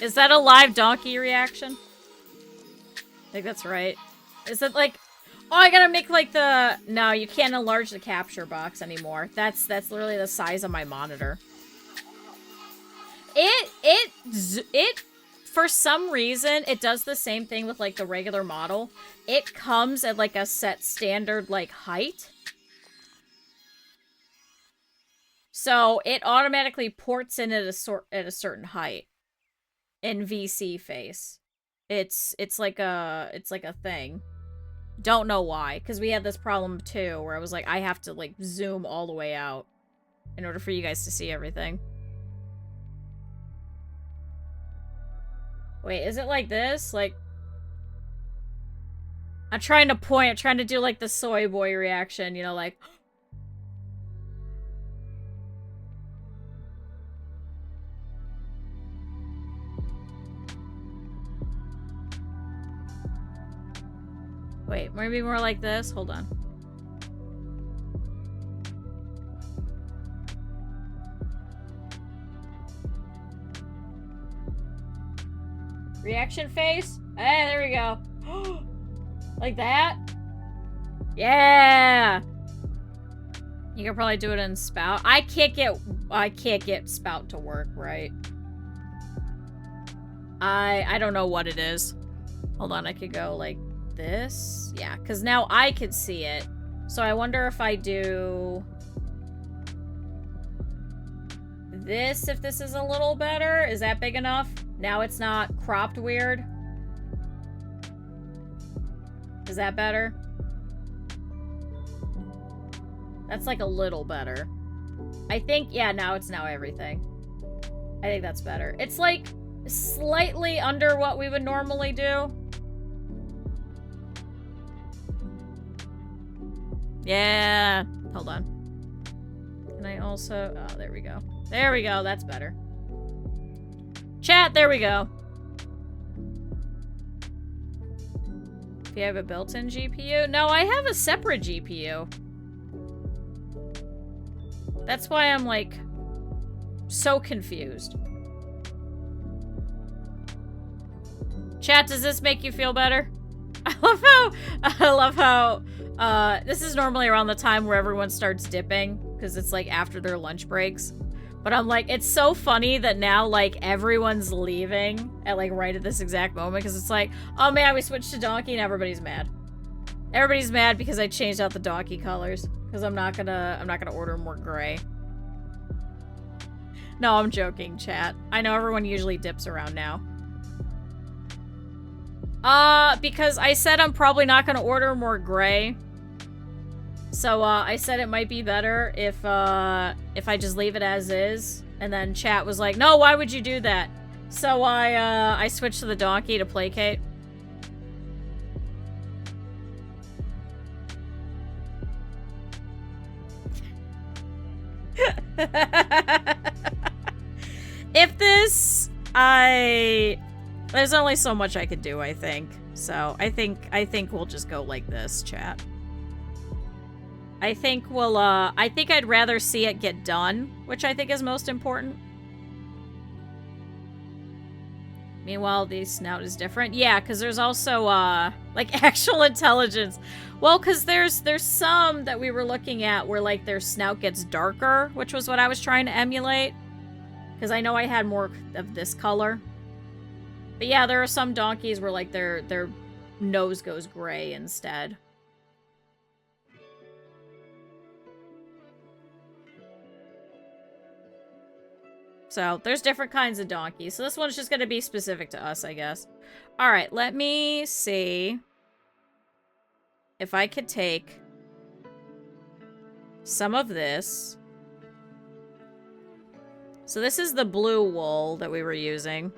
Is that a live donkey reaction? I think that's right. Is it like... Oh, I gotta make like the... No, you can't enlarge the capture box anymore. That's literally the size of my monitor. It, for some reason, it does the same thing with like the regular model. It comes at like a set standard like height. So it automatically ports in at a certain height. In VC face. It's like a thing. Don't know why, because we had this problem too, where I was like, I have to like zoom all the way out in order for you guys to see everything. Wait, is it like this? Like, I'm trying to point, I'm trying to do like the soy boy reaction, you know, like... Wait, maybe more like this? Hold on. Reaction face? Hey, there we go. Like that? Yeah! You can probably do it in Spout. I can't get Spout to work, right? I don't know what it is. Hold on, I could go like this. Yeah, because now I can see it. So I wonder if I do this, if this is a little better. Is that big enough? Now it's not cropped weird. Is that better? That's like a little better. I think, yeah, now it's everything. I think that's better. It's like slightly under what we would normally do. Yeah. Hold on. Can I also... Oh, there we go. There we go. That's better. Chat, there we go. If you have a built-in GPU? No, I have a separate GPU. That's why I'm, like, so confused. Chat, does this make you feel better? I love how this is normally around the time where everyone starts dipping, because it's like after their lunch breaks. But I'm like, it's so funny that now like everyone's leaving at like right at this exact moment, because it's like, oh man, we switched to donkey and everybody's mad. Everybody's mad because I changed out the donkey colors, because I'm not gonna order more gray. No, I'm joking, chat. I know everyone usually dips around now. Because I said I'm probably not gonna order more gray. So, I said it might be better if I just leave it as is. And then chat was like, no, why would you do that? So I switched to the donkey to placate. If this, there's only so much I could do, I think. So I think we'll just go like this, chat. I think we'll, I think I'd rather see it get done, which I think is most important. Meanwhile, the snout is different. Yeah, because there's also, like, actual intelligence. Well, because there's some that we were looking at where, like, their snout gets darker, which was what I was trying to emulate. Because I know I had more of this color. But yeah, there are some donkeys where, like, their nose goes gray instead. So, there's different kinds of donkeys. So this one's just going to be specific to us, I guess. Alright, let me see if I could take some of this. So this is the blue wool that we were using.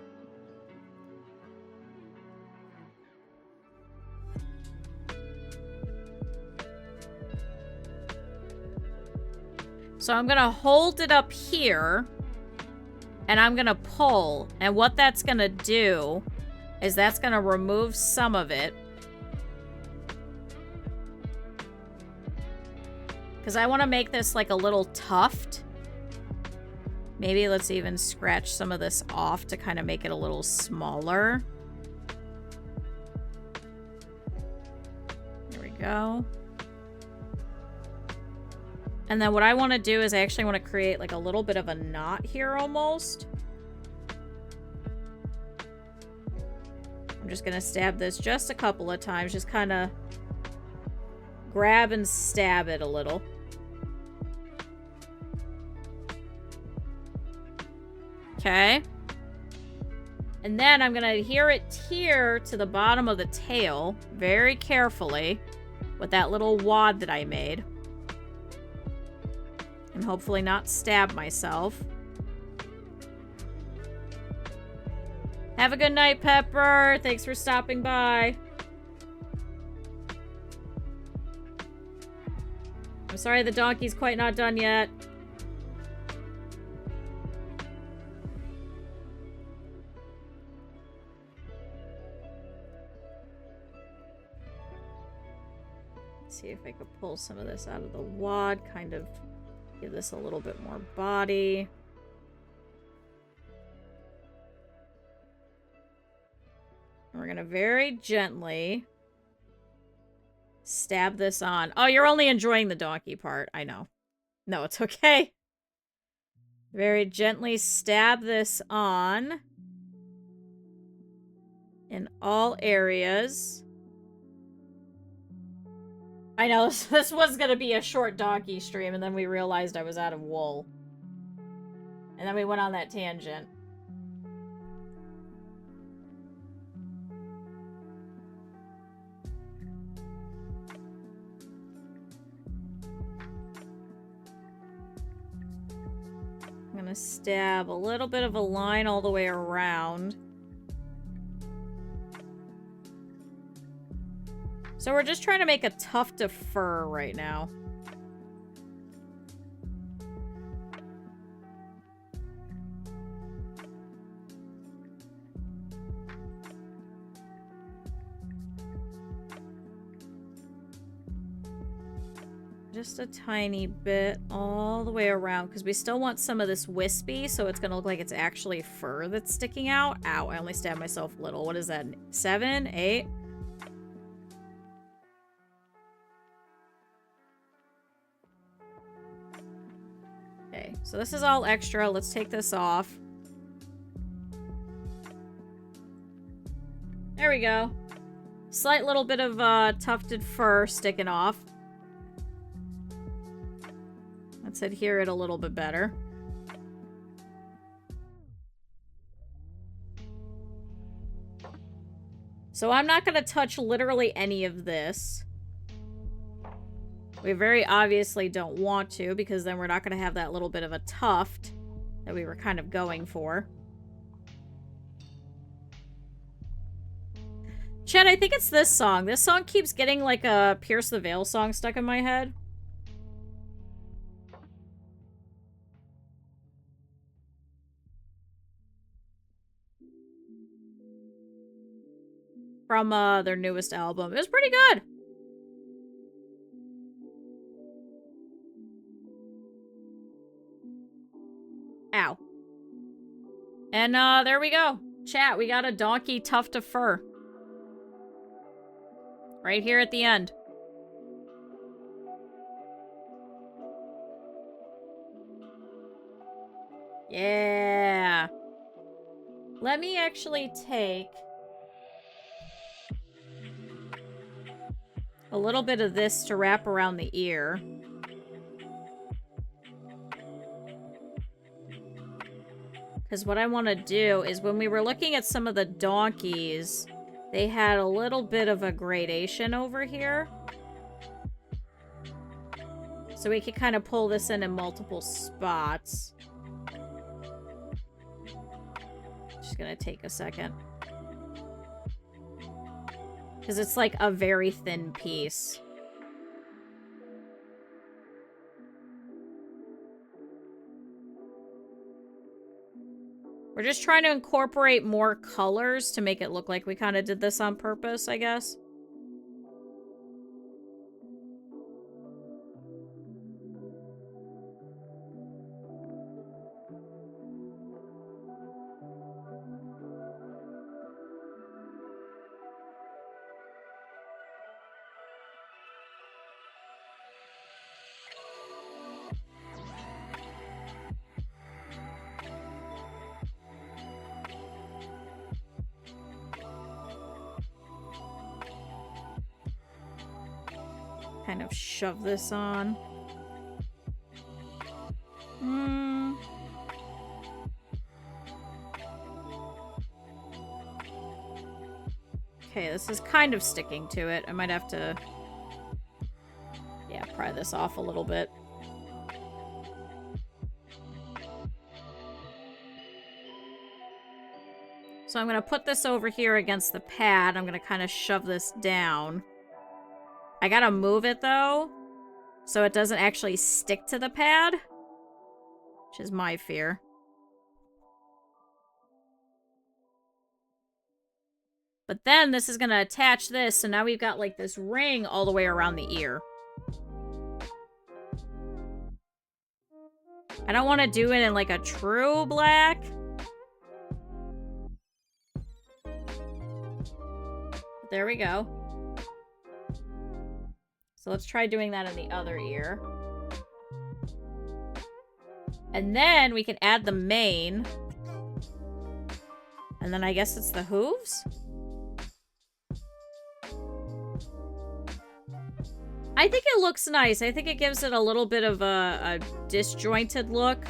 So I'm going to hold it up here. And I'm going to pull. And what that's going to do is that's going to remove some of it. Because I want to make this like a little tuft. Maybe let's even scratch some of this off to kind of make it a little smaller. There we go. And then what I want to do is I actually want to create like a little bit of a knot here almost. I'm just going to stab this just a couple of times. Just kind of grab and stab it a little. Okay. And then I'm going to adhere it here to the bottom of the tail very carefully with that little wad that I made. And hopefully not stab myself. Have a good night, Pepper. Thanks for stopping by. I'm sorry the donkey's quite not done yet. Let's see if I could pull some of this out of the wad, kind of give this a little bit more body. And we're going to very gently stab this on. Oh, you're only enjoying the donkey part. I know. No, it's okay. Very gently stab this on in all areas. I know, this was going to be a short donkey stream, and then we realized I was out of wool. And then we went on that tangent. I'm going to stab a little bit of a line all the way around. So we're just trying to make a tuft of fur right now. Just a tiny bit all the way around because we still want some of this wispy so it's going to look like it's actually fur that's sticking out. Ow, I only stabbed myself little. What is that? 7? 8? Okay, so this is all extra. Let's take this off. There we go. Slight little bit of tufted fur sticking off. Let's adhere it a little bit better. So I'm not going to touch literally any of this. We very obviously don't want to, because then we're not going to have that little bit of a tuft that we were kind of going for. Chad, I think it's this song. This song keeps getting like a Pierce the Veil song stuck in my head. From their newest album. It was pretty good. Ow. And there we go. Chat, we got a donkey tuft of fur. Right here at the end. Yeah. Let me actually take a little bit of this to wrap around the ear. Because what I want to do is when we were looking at some of the donkeys, they had a little bit of a gradation over here. So we could kind of pull this in multiple spots. Just gonna take a second. Because it's like a very thin piece. We're just trying to incorporate more colors to make it look like we kind of did this on purpose, I guess. Kind of shove this on. Okay, this is kind of sticking to it. I might have to, yeah, pry this off a little bit. So I'm going to put this over here against the pad. I'm going to kind of shove this down. I got to move it, though, so it doesn't actually stick to the pad, which is my fear. But then this is going to attach this, so now we've got, like, this ring all the way around the ear. I don't want to do it in, like, a true black. But there we go. So let's try doing that in the other ear. And then we can add the mane. And then I guess it's the hooves? I think it looks nice. I think it gives it a little bit of a disjointed look.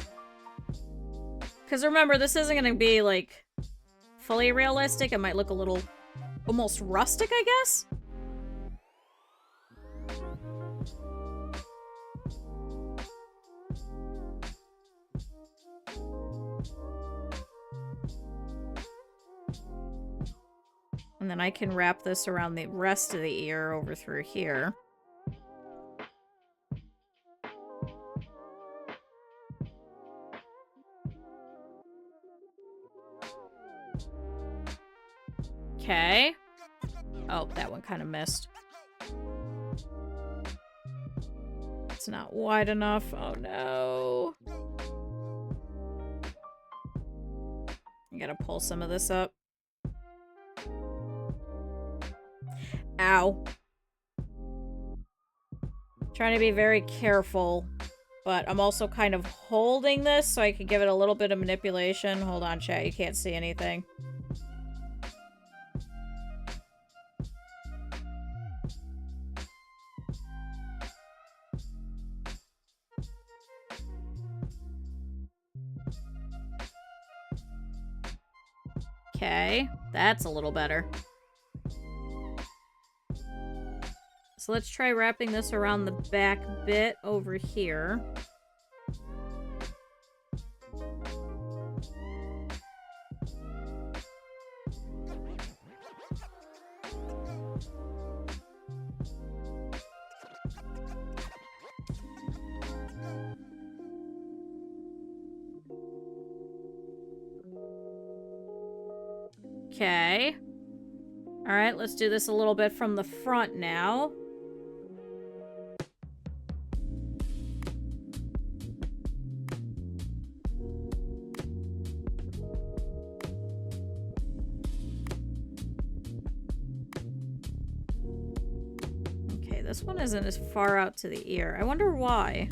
Because remember, this isn't going to be, like, fully realistic. It might look a little almost rustic, I guess? And then I can wrap this around the rest of the ear over through here. Okay. Oh, that one kind of missed. It's not wide enough. Oh, no. I gotta pull some of this up. Ow. Trying to be very careful, but I'm also kind of holding this so I can give it a little bit of manipulation. Hold on, chat. You can't see anything. Okay, that's a little better. So let's try wrapping this around the back bit over here. Okay. Alright, let's do this a little bit from the front now. this one isn't as far out to the ear. I wonder why.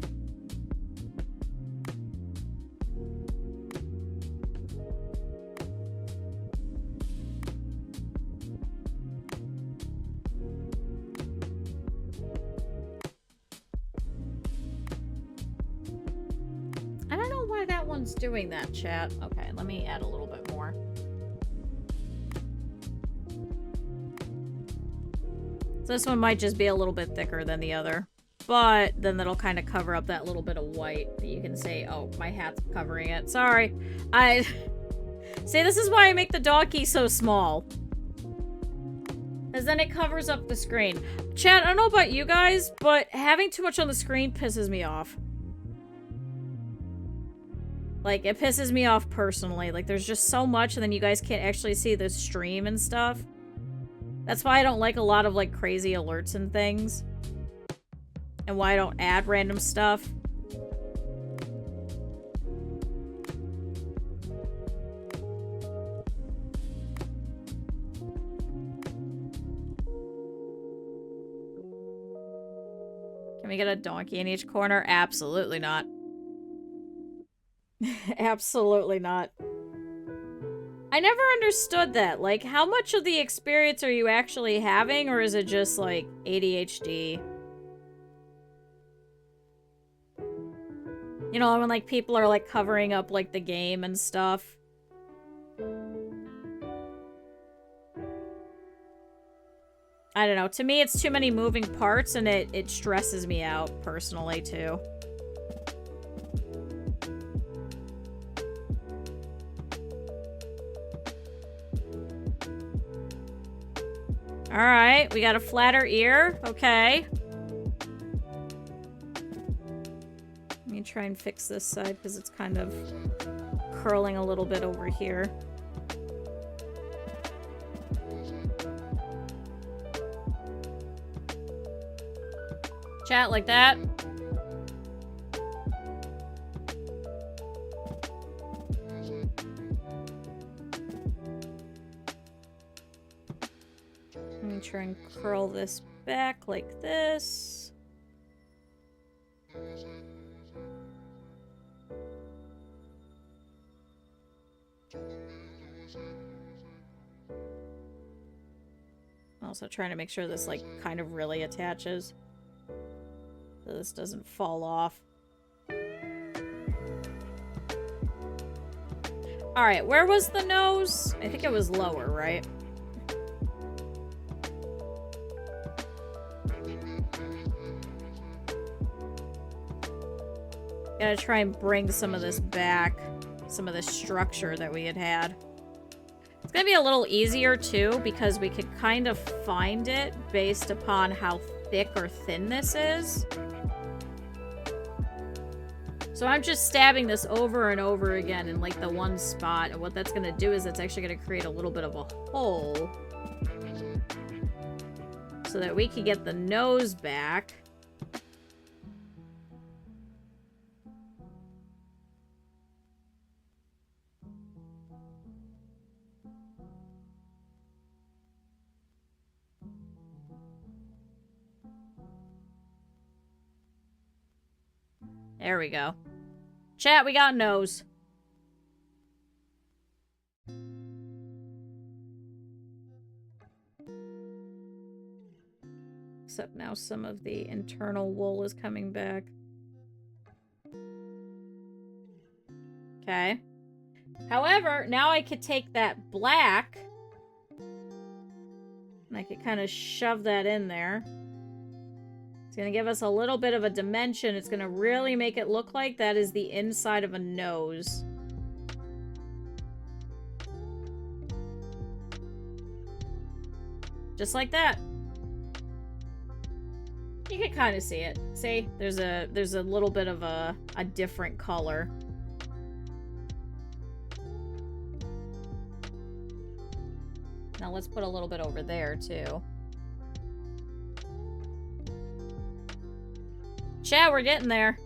I don't know why that one's doing that, chat. Okay, let me add a little bit more. So this one might just be a little bit thicker than the other. But then that'll kind of cover up that little bit of white that you can say, oh, my hat's covering it. Sorry. See, this is why I make the donkey so small. Because then it covers up the screen. Chat, I don't know about you guys, but having too much on the screen pisses me off. Like, it pisses me off personally. Like, there's just so much, and then you guys can't actually see the stream and stuff. That's why I don't like a lot of, like, crazy alerts and things. And why I don't add random stuff. Can we get a donkey in each corner? Absolutely not. Absolutely not. I never understood that. Like, how much of the experience are you actually having, or is it just, like, ADHD? You know, when, like, people are, like, covering up, like, the game and stuff. I don't know. To me, it's too many moving parts, and it stresses me out, personally, too. Alright, we got a flatter ear. Okay. Let me try and fix this side, because it's kind of curling a little bit over here. Chat like that. Let me try and curl this back like this. Also trying to make sure this, like, kind of really attaches. So this doesn't fall off. Alright, where was the nose? I think it was lower, right? Gotta try and bring some of this back. Some of this structure that we had. It's gonna be a little easier, too, because we could kind of find it based upon how thick or thin this is. So I'm just stabbing this over and over again in, like, the one spot. And what that's gonna do is it's actually gonna create a little bit of a hole. So that we can get the nose back. There we go. Chat, we got nose. Except now some of the internal wool is coming back. Okay. However, now I could take that black and I could kind of shove that in there. It's going to give us a little bit of a dimension. It's going to really make it look like that is the inside of a nose. Just like that. You can kind of see it. See? There's a little bit of a different color. Now let's put a little bit over there, too. Chat, we're getting there.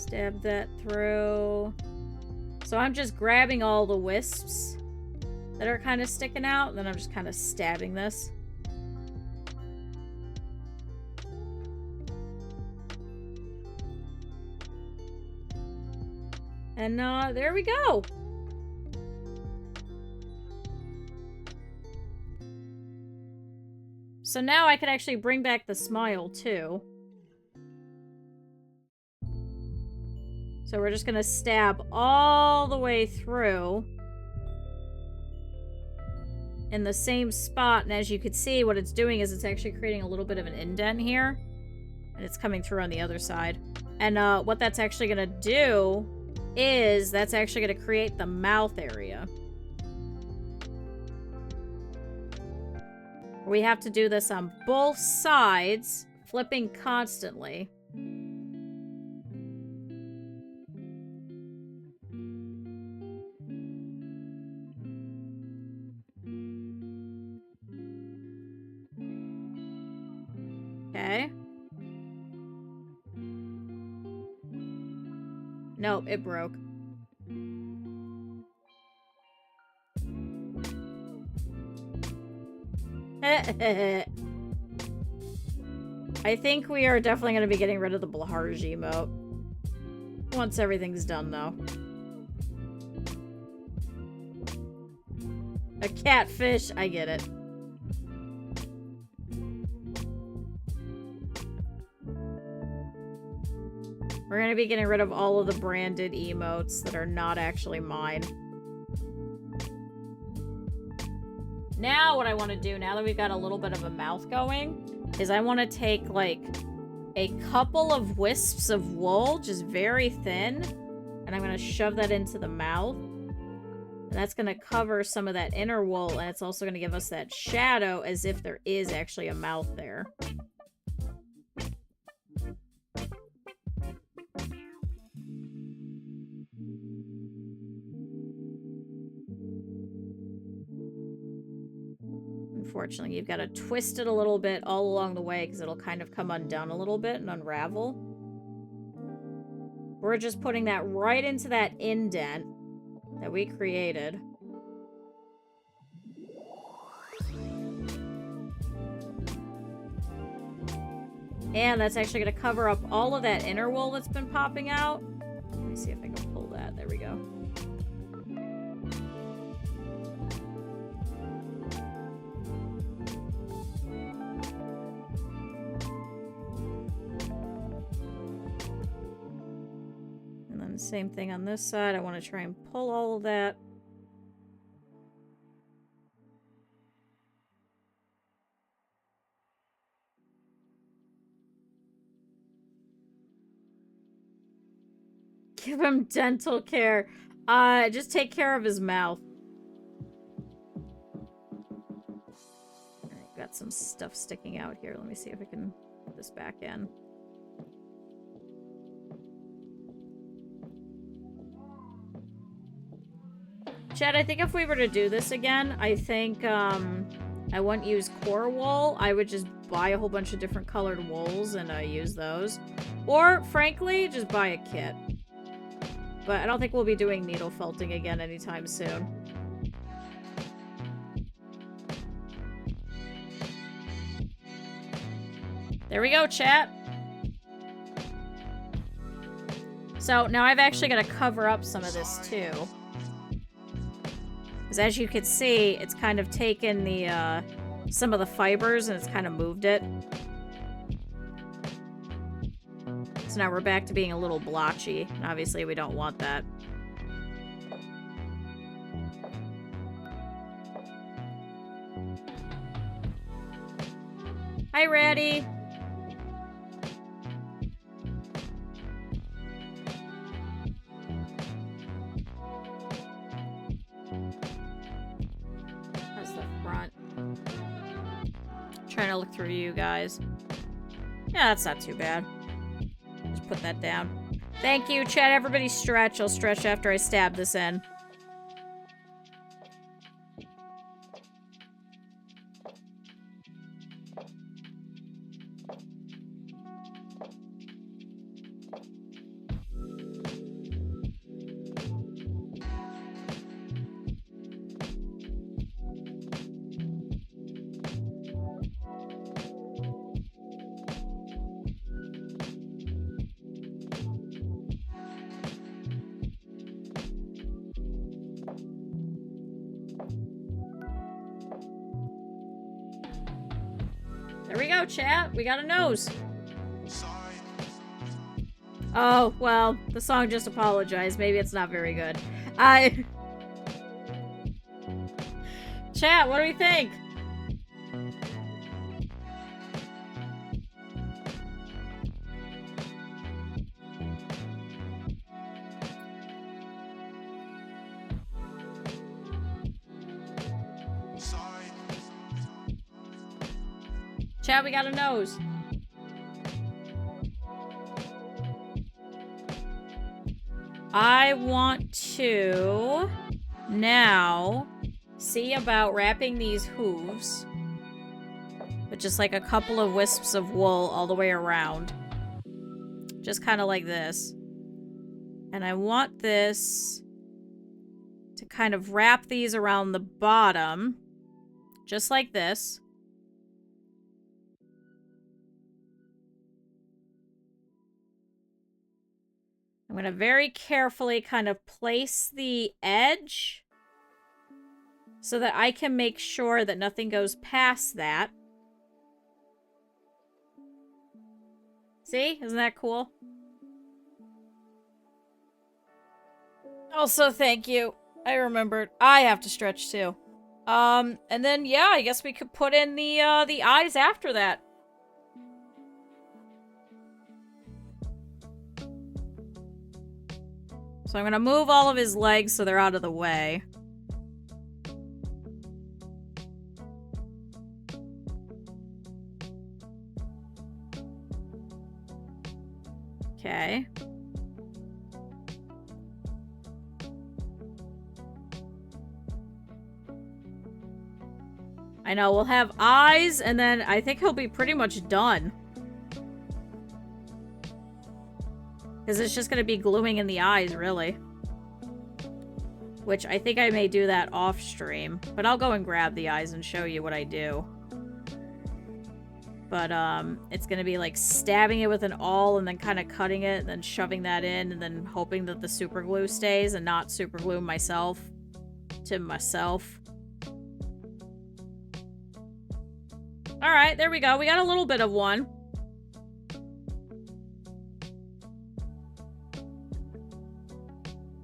Stab that through. So I'm just grabbing all the wisps that are kind of sticking out, and then I'm just kind of stabbing this. And there we go. So now I can actually bring back the smile too. So we're just gonna stab all the way through in the same spot, and as you can see, what it's doing is it's actually creating a little bit of an indent here, and it's coming through on the other side. And what that's actually gonna do is that's actually gonna create the mouth area. We have to do this on both sides, flipping constantly. Okay. Nope, it broke. I think we are definitely going to be getting rid of the Blaharj emote. Once everything's done, though. A catfish, I get it. We're going to be getting rid of all of the branded emotes that are not actually mine. Now what I want to do, now that we've got a little bit of a mouth going, is I want to take, like, a couple of wisps of wool, just very thin, and I'm going to shove that into the mouth. And that's going to cover some of that inner wool, and it's also going to give us that shadow as if there is actually a mouth there. Unfortunately, you've got to twist it a little bit all along the way because it'll kind of come undone a little bit and unravel. We're just putting that right into that indent that we created. And that's actually going to cover up all of that inner wool that's been popping out. Let me see if I can pull that. There we go. Same thing on this side. I want to try and pull all of that. Give him dental care. Just take care of his mouth. Alright, got some stuff sticking out here. Let me see if I can put this back in. Chad, I think if we were to do this again, I think, I wouldn't use core wool. I would just buy a whole bunch of different colored wools and use those. Or, frankly, just buy a kit. But I don't think we'll be doing needle felting again anytime soon. There we go, chat. So, now I've actually got to cover up some of this, too. Because as you can see, it's kind of taken the, some of the fibers and it's kind of moved it. So now we're back to being a little blotchy. And obviously we don't want that. Hi, Ratty. Trying to look through you guys. Yeah, that's not too bad. Just put that down. Thank you, chat. Everybody stretch. I'll stretch after I stab this in. go, chat. We got a nose. Oh, well, the song just apologized. Maybe it's not very good. Chat, what do we think? Chat, we got a nose. I want to now see about wrapping these hooves with just like a couple of wisps of wool all the way around. Just kind of like this. And I want this to kind of wrap these around the bottom, just like this. I'm going to very carefully kind of place the edge so that I can make sure that nothing goes past that. See? Isn't that cool? Also, thank you. I remembered. I have to stretch too. And then, yeah, I guess we could put in the eyes after that. So I'm gonna move all of his legs so they're out of the way. Okay. I know, we'll have eyes, and then I think he'll be pretty much done. Because it's just going to be gluing in the eyes, really. Which I think I may do that off stream. But I'll go and grab the eyes and show you what I do. But, it's going to be like stabbing it with an awl and then kind of cutting it and then shoving that in and then hoping that the super glue stays and not super glue myself to myself. Alright, there we go. We got a little bit of one.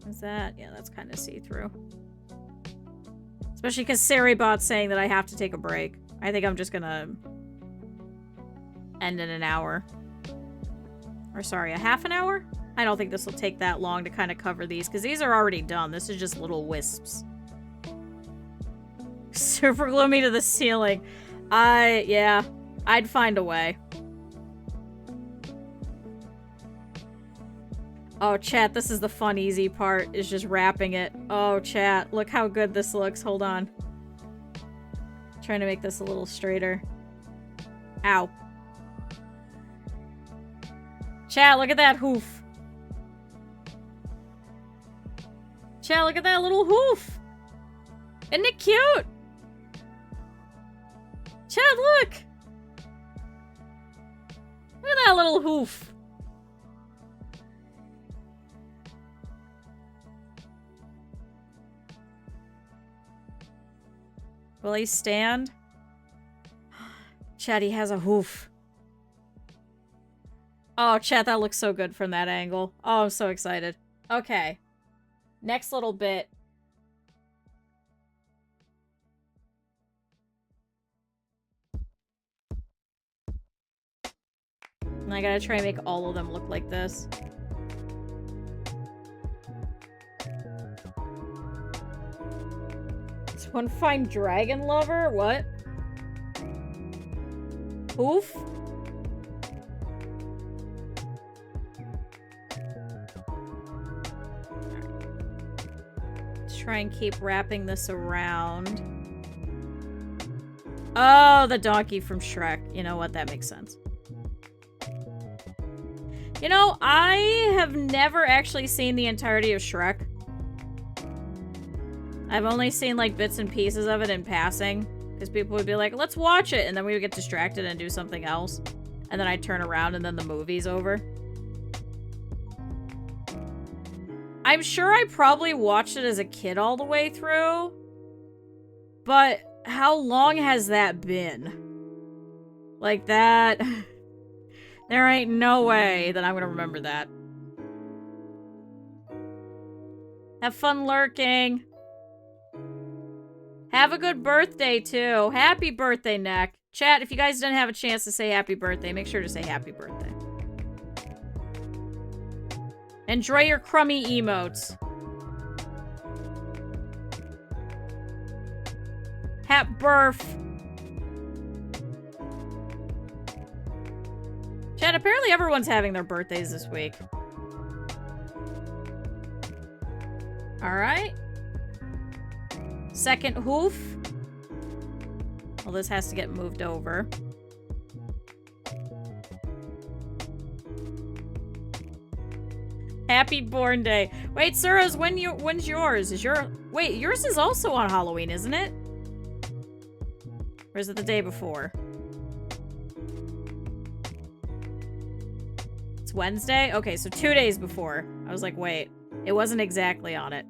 What's that? Yeah, that's kind of see-through. Especially because Saribot's saying that I have to take a break. I think I'm just gonna end in an hour. Or sorry, a half an hour? I don't think this will take that long to kind of cover these, because these are already done. This is just little wisps. Super glue me to the ceiling. Yeah, I'd find a way. Oh, chat, this is the fun, easy part, is just wrapping it. Oh, chat, look how good this looks. Hold on. Trying to make this a little straighter. Ow. Chat, look at that hoof. Chat, look at that little hoof. Isn't it cute? Chad, look! Look at that little hoof. Will he stand? Chad, he has a hoof. Oh, Chad, that looks so good from that angle. Oh, I'm so excited. Okay. Next little bit. And I gotta try and make all of them look like this. It's one fine dragon lover? What? Oof? Let's try and keep wrapping this around. Oh, the donkey from Shrek. You know what? That makes sense. You know, I have never actually seen the entirety of Shrek. I've only seen, like, bits and pieces of it in passing. Because people would be like, let's watch it! And then we would get distracted and do something else. And then I'd turn around and then the movie's over. I'm sure I probably watched it as a kid all the way through. But how long has that been? Like that. There ain't no way that I'm gonna remember that. Have fun lurking. Have a good birthday, too. Happy birthday, Neck. Chat, if you guys didn't have a chance to say happy birthday, make sure to say happy birthday. Enjoy your crummy emotes. Hap birth. Chat, apparently everyone's having their birthdays this week. Alright. Second hoof. Well, this has to get moved over. Happy born day. Wait, Suros, when's yours? Wait, yours is also on Halloween, isn't it? Or is it the day before? It's Wednesday? Okay, so 2 days before. I was like, wait. It wasn't exactly on it.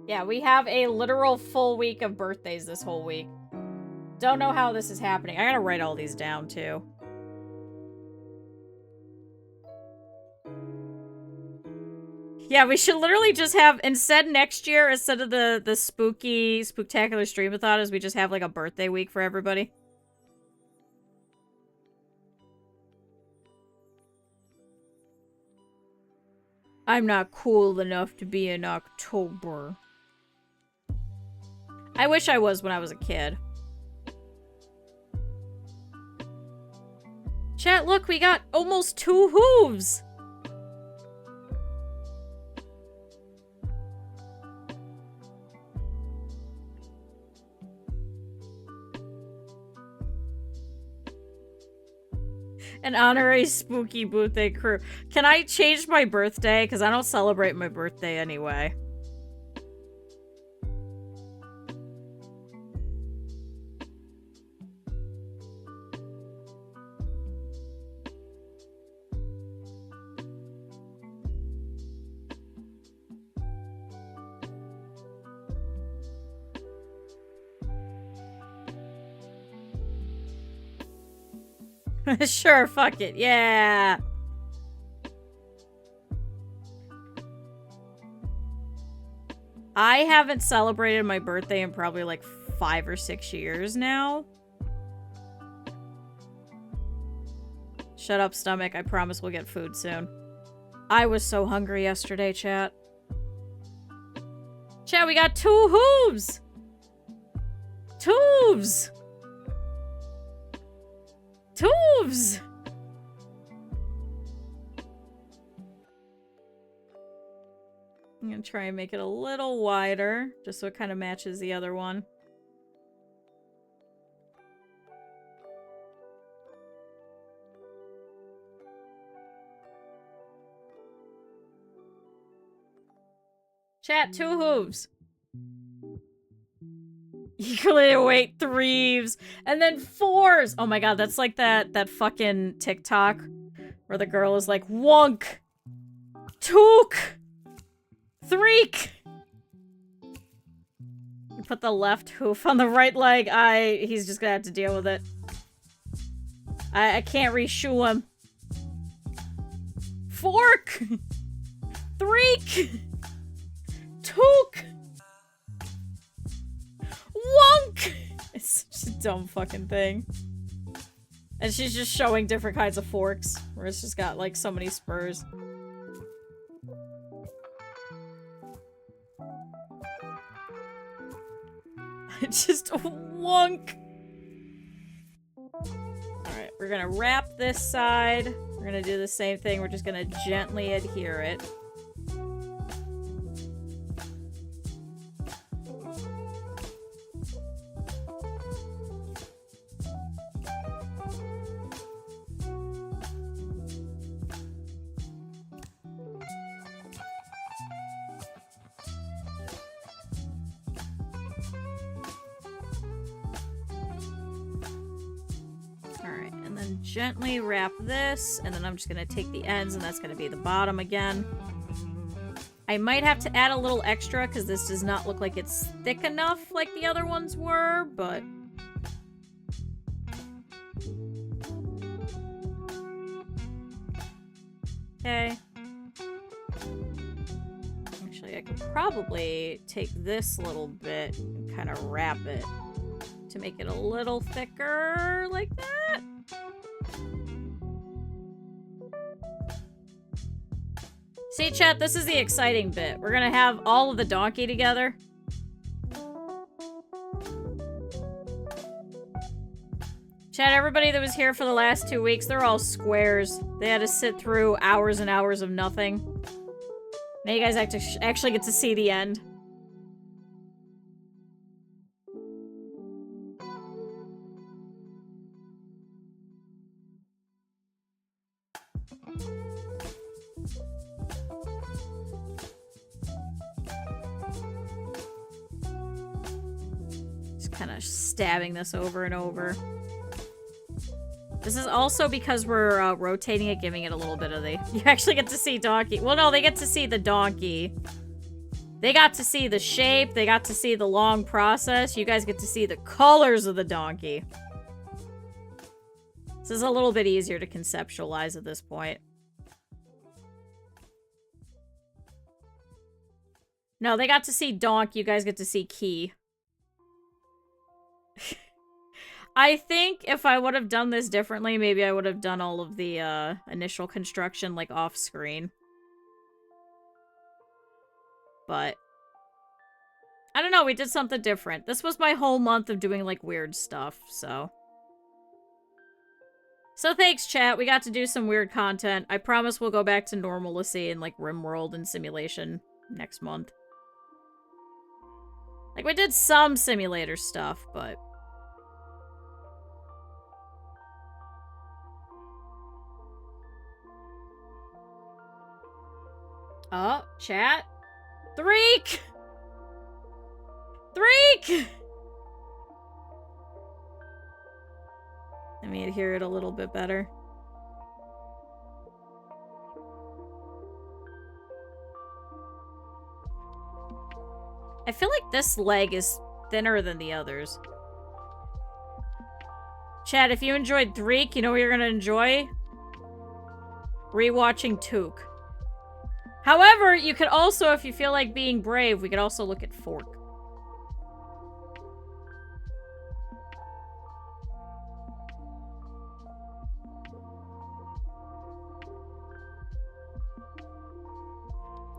Yeah, we have a literal full week of birthdays this whole week. Don't know how this is happening. I gotta write all these down, too. Yeah, we should literally just have, instead next year, instead of the spooky, spooktacular stream-a-thon, is we just have, like, a birthday week for everybody. I'm not cool enough to be in October. I wish I was when I was a kid. Chat, look, we got almost 2 hooves! An honorary spooky birthday crew. Can I change my birthday? Because I don't celebrate my birthday anyway. Sure, fuck it. Yeah. I haven't celebrated my birthday in probably like 5 or 6 years now. Shut up, stomach. I promise we'll get food soon. I was so hungry yesterday, chat. Chat, we got 2 hooves! Tubes! Tubes! I'm gonna try and make it a little wider, just so it kind of matches the other one. Chat, 2 hooves. Equally await 3s. And then 4s! Oh my god, that's like that fucking TikTok where the girl is like, wonk! Took! Threek! You put the left hoof on the right leg. He's just gonna have to deal with it. I can't reshoe him. Fork! Threek! Took! Wonk! It's such a dumb fucking thing. And she's just showing different kinds of forks, where it's just got, like, so many spurs. Just wonk! Alright, we're gonna wrap this side. We're gonna do the same thing. We're just gonna gently adhere it. Gently wrap this, and then I'm just gonna take the ends, and that's gonna be the bottom again. I might have to add a little extra because this does not look like it's thick enough like the other ones were, but... Okay. Actually, I could probably take this little bit and kind of wrap it to make it a little thicker like that. See, chat, this is the exciting bit. We're gonna have all of the donkey together. Chat, everybody that was here for the last 2 weeks, they're all squares. They had to sit through hours and hours of nothing. Now you guys actually get to see the end. Just kind of stabbing this over and over. This is also because we're rotating it, giving it a little bit of the... You actually get to see donkey. Well, no, they get to see the donkey. They got to see the shape. They got to see the long process. You guys get to see the colors of the donkey. This is a little bit easier to conceptualize at this point. No, they got to see donk. You guys get to see key. I think if I would have done this differently, maybe I would have done all of the initial construction like off screen. But I don't know, we did something different. This was my whole month of doing like weird stuff, so. So thanks, chat. We got to do some weird content. I promise we'll go back to normalcy in like RimWorld and simulation next month. Like we did some simulator stuff, but oh, chat. Threek! Threek! Let me hear it a little bit better. I feel like this leg is thinner than the others. Chat, if you enjoyed Threek, you know what you're gonna enjoy? Rewatching Took. However, you could also, if you feel like being brave, we could also look at Fork.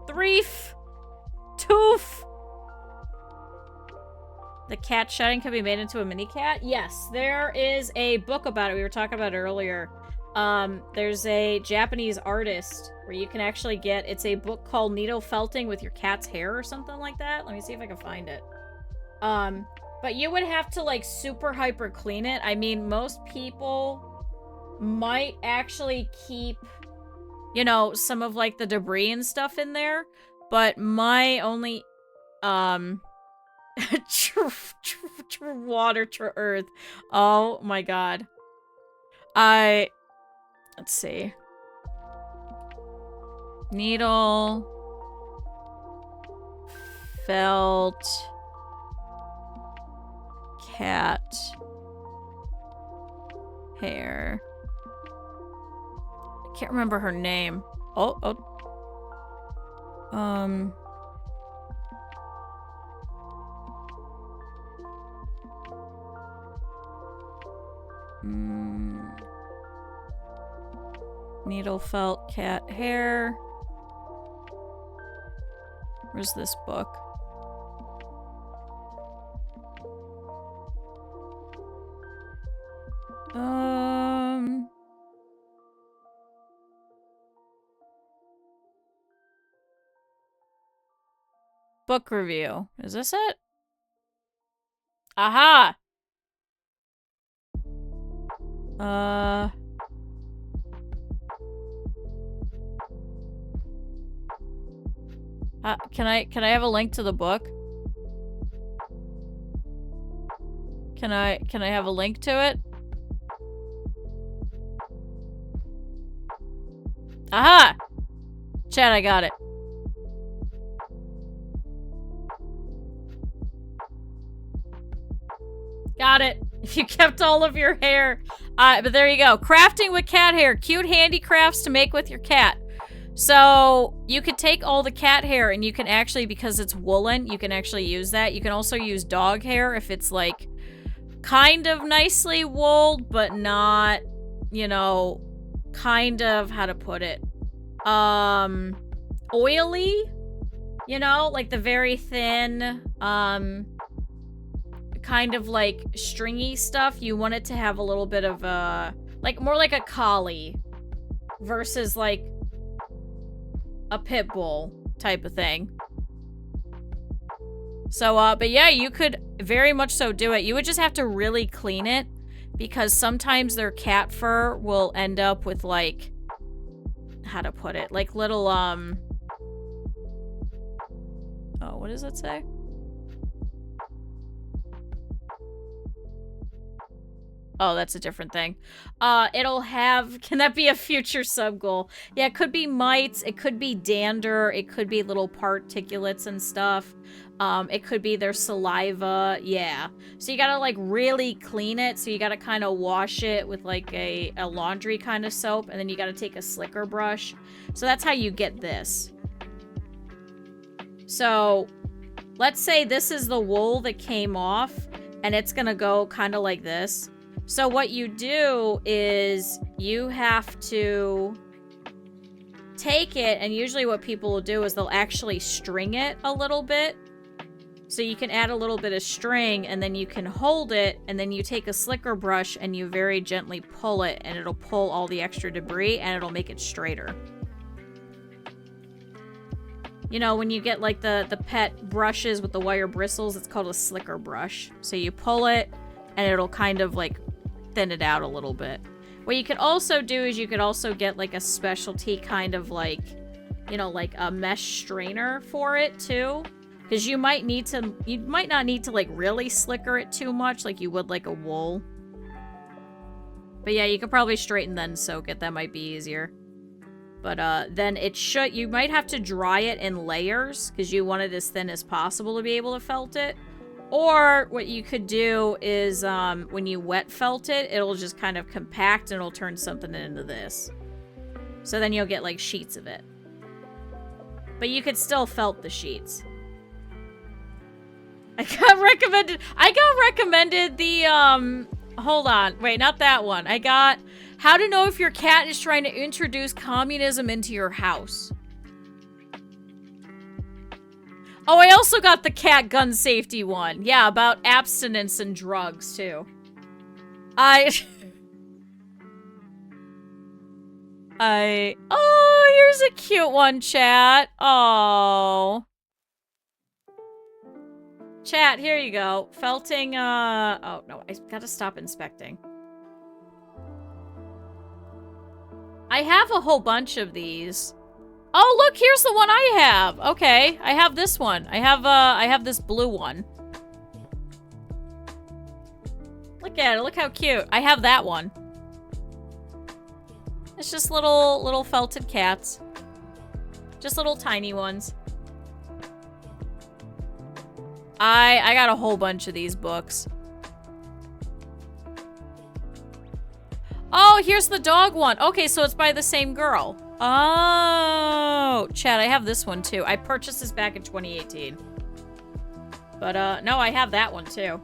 Threef! Toof! The cat shedding can be made into a mini cat? Yes, there is a book about it. We were talking about it earlier. There's a Japanese artist where you can actually get, it's a book called Needlefelting with your cat's hair or something like that. Let me see if I can find it. But you would have to like super hyper clean it. I mean, most people might actually keep, you know, some of like the debris and stuff in there, but my only, water to earth. Oh my god. Let's see. Needle. Felt. Cat. Hair. I can't remember her name. Needlefelt cat hair. Where's this book? Book review. Is this it? Aha! Can I have a link to the book? Can I have a link to it? Aha! Chat, I got it. Got it. If you kept all of your hair. But there you go. Crafting with cat hair. Cute handicrafts to make with your cat. So you could take all the cat hair and you can actually, because it's woolen, you can actually use that. You can also use dog hair if it's like kind of nicely wooled, but not, you know, kind of, how to put it, oily, you know, like the very thin, kind of like stringy stuff. You want it to have a little bit of a, like more like a collie versus like a pit bull type of thing. So, but yeah, you could very much so do it. You would just have to really clean it because sometimes their cat fur will end up with like, how to put it, like little, oh, what does it say? Oh, that's a different thing. It'll have... Can that be a future sub-goal? Yeah, it could be mites, it could be dander, it could be little particulates and stuff. It could be their saliva, yeah. So you gotta, like, really clean it, so you gotta kind of wash it with, like, a laundry kind of soap, and then you gotta take a slicker brush. So that's how you get this. So, let's say this is the wool that came off, and it's gonna go kind of like this. So what you do is you have to take it, and usually what people will do is they'll actually string it a little bit. So you can add a little bit of string, and then you can hold it, and then you take a slicker brush and you very gently pull it, and it'll pull all the extra debris, and it'll make it straighter. You know, when you get like the pet brushes with the wire bristles, it's called a slicker brush. So you pull it, and it'll kind of like thin it out a little bit. What you could also do is you could also get like a specialty kind of like, you know, like a mesh strainer for it too. Because you might not need to like really slicker it too much like you would like a wool. But yeah, you could probably straighten then soak it. That might be easier. But then you might have to dry it in layers because you want it as thin as possible to be able to felt it. Or what you could do is when you wet felt it, it'll just kind of compact and it'll turn something into this. So then you'll get like sheets of it. But you could still felt the sheets. I got recommended the, hold on. Wait, not that one. I got how to know if your cat is trying to introduce communism into your house. Oh, I also got the cat gun safety one. Yeah, about abstinence and drugs, too. Oh, here's a cute one, chat. Oh. Chat, here you go. Felting, oh, no, I gotta stop inspecting. I have a whole bunch of these. Oh, look, here's the one I have. Okay, I have this one. I have this blue one. Look at it. Look how cute. I have that one. It's just little felted cats. Just little tiny ones. I got a whole bunch of these books. Oh, here's the dog one. Okay, so it's by the same girl. Oh, Chad, I have this one too. I purchased this back in 2018. But, no, I have that one too.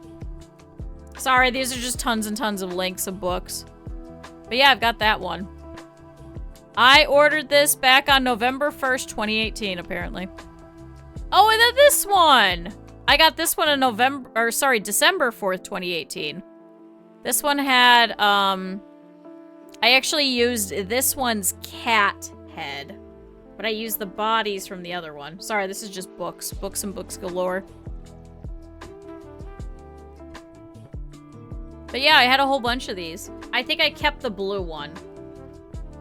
Sorry, these are just tons and tons of links of books. But yeah, I've got that one. I ordered this back on November 1st, 2018, apparently. Oh, and then this one! I got this one in December 4th, 2018. This one had, I actually used this one's cat head, but I used the bodies from the other one. Sorry, this is just books. Books and books galore. But yeah, I had a whole bunch of these. I think I kept the blue one.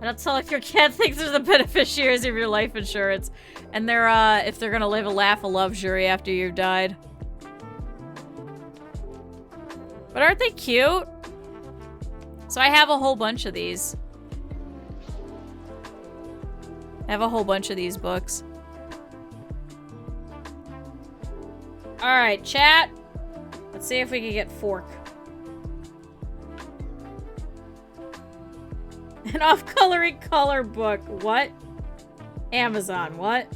That's all if your cat thinks they're the beneficiaries of your life insurance. And they're, if they're gonna live a laugh of luxury after you've died. But aren't they cute? So I have a whole bunch of these. I have a whole bunch of these books. Alright, chat. Let's see if we can get fork. An off-coloring color book. What? Amazon, what?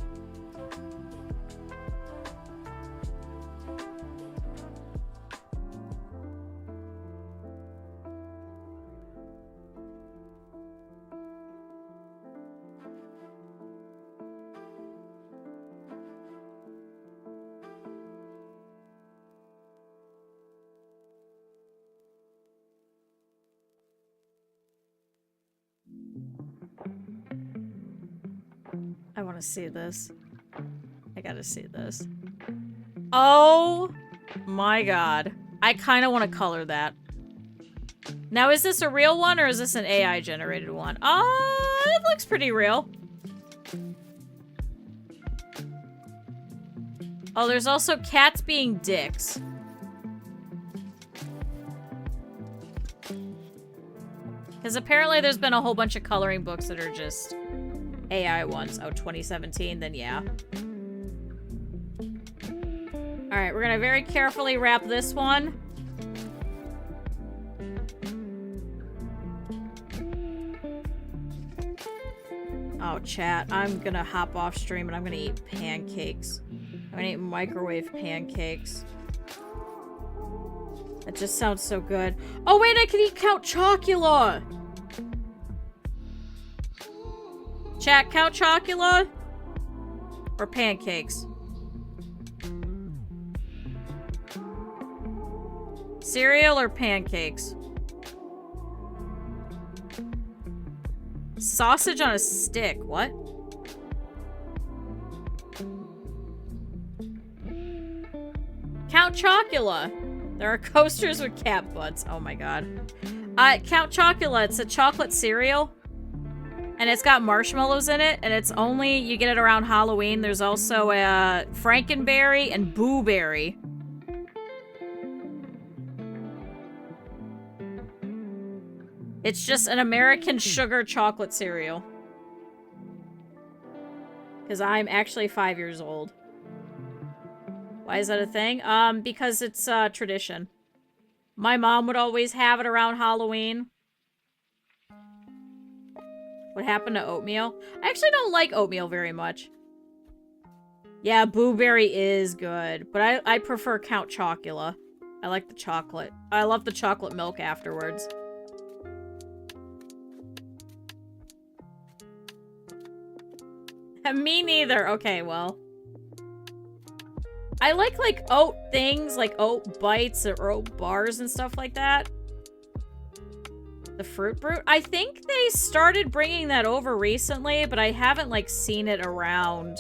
I want to see this. I gotta see this. Oh my god. I kind of want to color that. Now, is this a real one or is this an AI generated one? It looks pretty real. Oh, there's also cats being dicks. Because apparently there's been a whole bunch of coloring books that are just AI ones. Oh, 2017, then yeah. Alright, we're gonna very carefully wrap this one. Oh, chat, I'm gonna hop off stream and I'm gonna eat pancakes. I'm gonna eat microwave pancakes. That just sounds so good. Oh wait, I can eat Count Chocula! Chat, Count Chocula? Or pancakes? Cereal or pancakes? Sausage on a stick, what? Count Chocula! There are coasters with cat butts. Oh my god. Count Chocula, it's a chocolate cereal. And it's got marshmallows in it, and it's only, you get it around Halloween. There's also a Frankenberry and Boo Berry. It's just an American sugar chocolate cereal. Because I'm actually 5 years old. Why is that a thing? Because it's tradition. My mom would always have it around Halloween. What happened to oatmeal? I actually don't like oatmeal very much. Yeah, Boo Berry is good, but I prefer Count Chocula. I like the chocolate. I love the chocolate milk afterwards. Me neither. Okay, well. I like oat things, like oat bites or oat bars and stuff like that. The Fruit Brute? I think they started bringing that over recently, but I haven't, like, seen it around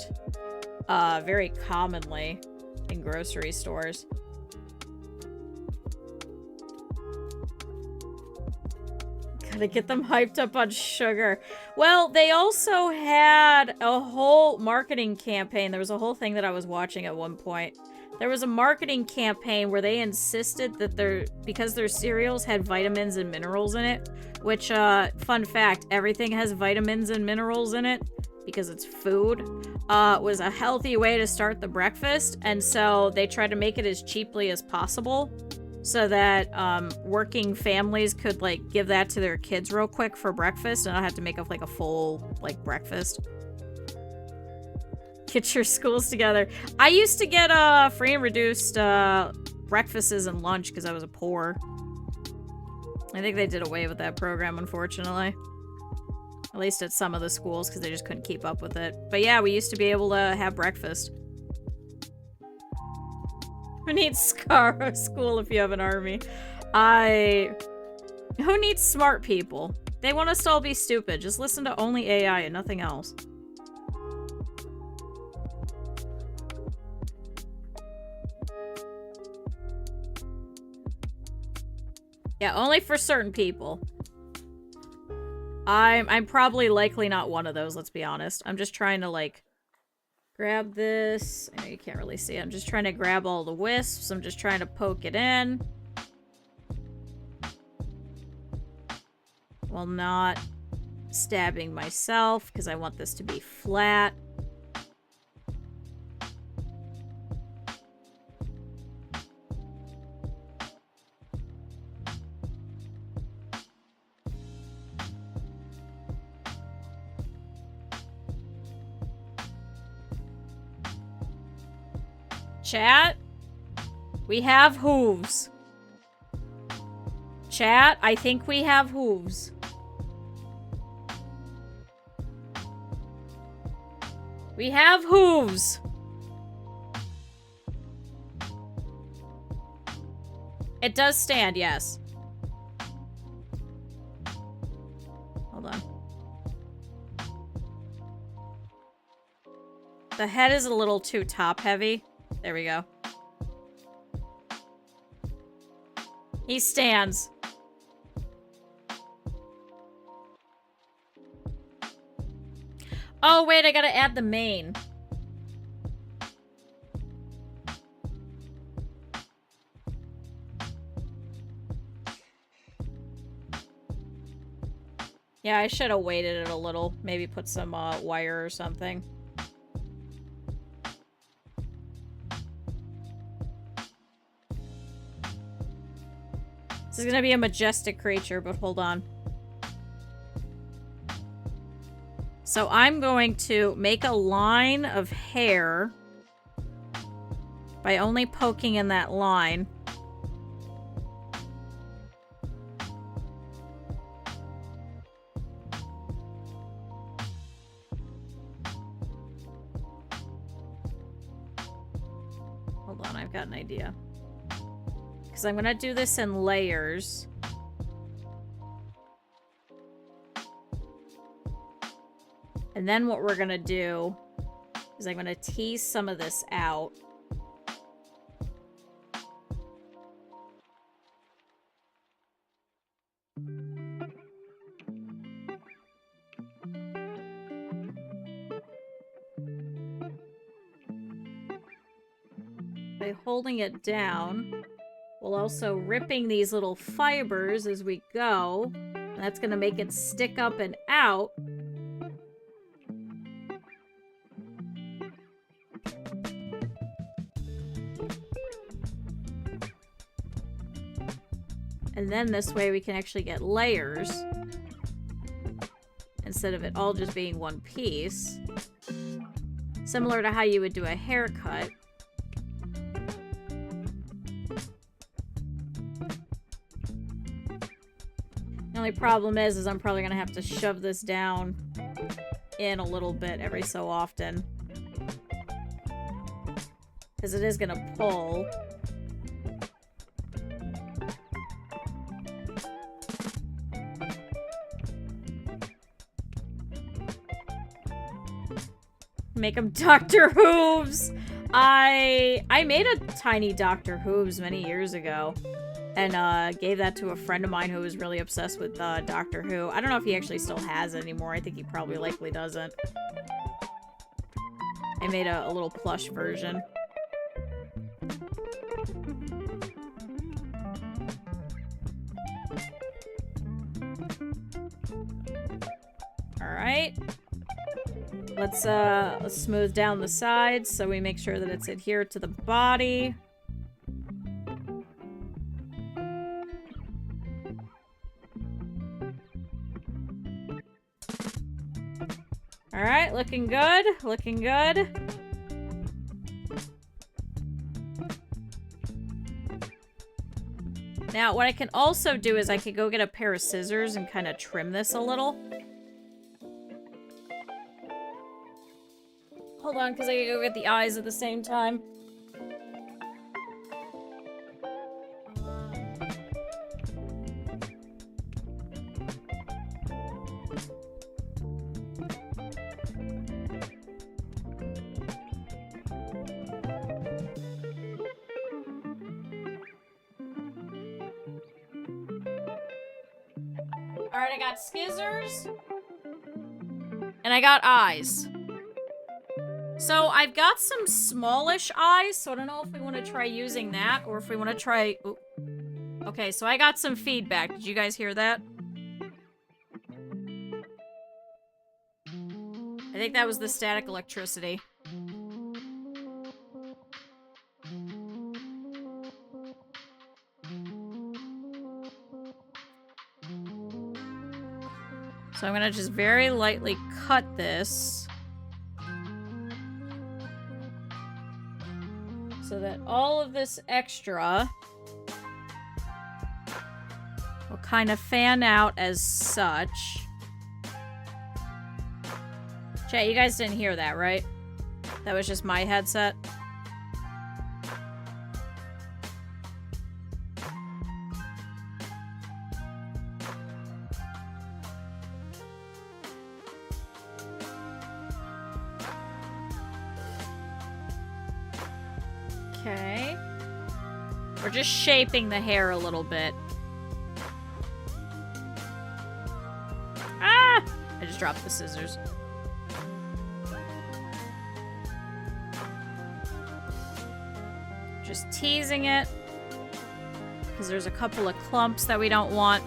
very commonly in grocery stores. Gotta get them hyped up on sugar. Well, they also had a whole marketing campaign. There was a whole thing that I was watching at one point. There was a marketing campaign where they insisted that because their cereals had vitamins and minerals in it, which, fun fact, everything has vitamins and minerals in it because it's food, was a healthy way to start the breakfast, and so they tried to make it as cheaply as possible so that, working families could, like, give that to their kids real quick for breakfast and not have to make up, like, a full, like, breakfast. Get your schools together. I used to get free and reduced breakfasts and lunch because I was poor. I think they did away with that program, unfortunately. At least at some of the schools because they just couldn't keep up with it. But yeah, we used to be able to have breakfast. Who needs school if you have an army? Who needs smart people? They want us to all be stupid. Just listen to only AI and nothing else. Yeah, only for certain people. I'm probably likely not one of those, let's be honest. I'm just trying to, like, grab this. I know you can't really see it. I'm just trying to grab all the wisps. I'm just trying to poke it in. While not stabbing myself, because I want this to be flat. Chat, we have hooves. Chat, I think we have hooves. We have hooves. It does stand, yes. Hold on. The head is a little too top heavy. There we go. He stands. Oh, wait, I gotta add the mane. Yeah, I should have waited it a little. Maybe put some wire or something. This is gonna be a majestic creature, but hold on. So I'm going to make a line of hair by only poking in that line. Hold on, I've got an idea. Because I'm going to do this in layers. And then what we're going to do is I'm going to tease some of this out. By holding it down, we'll also ripping these little fibers as we go. And that's going to make it stick up and out. And then this way we can actually get layers instead of it all just being one piece. Similar to how you would do a haircut. The only problem is I'm probably going to have to shove this down in a little bit every so often. Because it is going to pull. Make them Dr. Hooves. I made a tiny Dr. Hooves many years ago. And gave that to a friend of mine who was really obsessed with Doctor Who. I don't know if he actually still has it anymore. I think he probably likely doesn't. I made a little plush version. Alright. Let's smooth down the sides so we make sure that it's adhered to the body. Alright, looking good. Looking good. Now, what I can also do is I could go get a pair of scissors and kind of trim this a little. Hold on, because I gotta go get the eyes at the same time. Alright, I got scissors. And I got eyes. So I've got some smallish eyes, so I don't know if we want to try using that or if we want to try... Ooh. Okay, so I got some feedback. Did you guys hear that? I think that was the static electricity. So I'm gonna just very lightly cut this. So that all of this extra will kind of fan out as such. Chat, you guys didn't hear that, right? That was just my headset. Okay. We're just shaping the hair a little bit. Ah! I just dropped the scissors. Just teasing it. Because there's a couple of clumps that we don't want.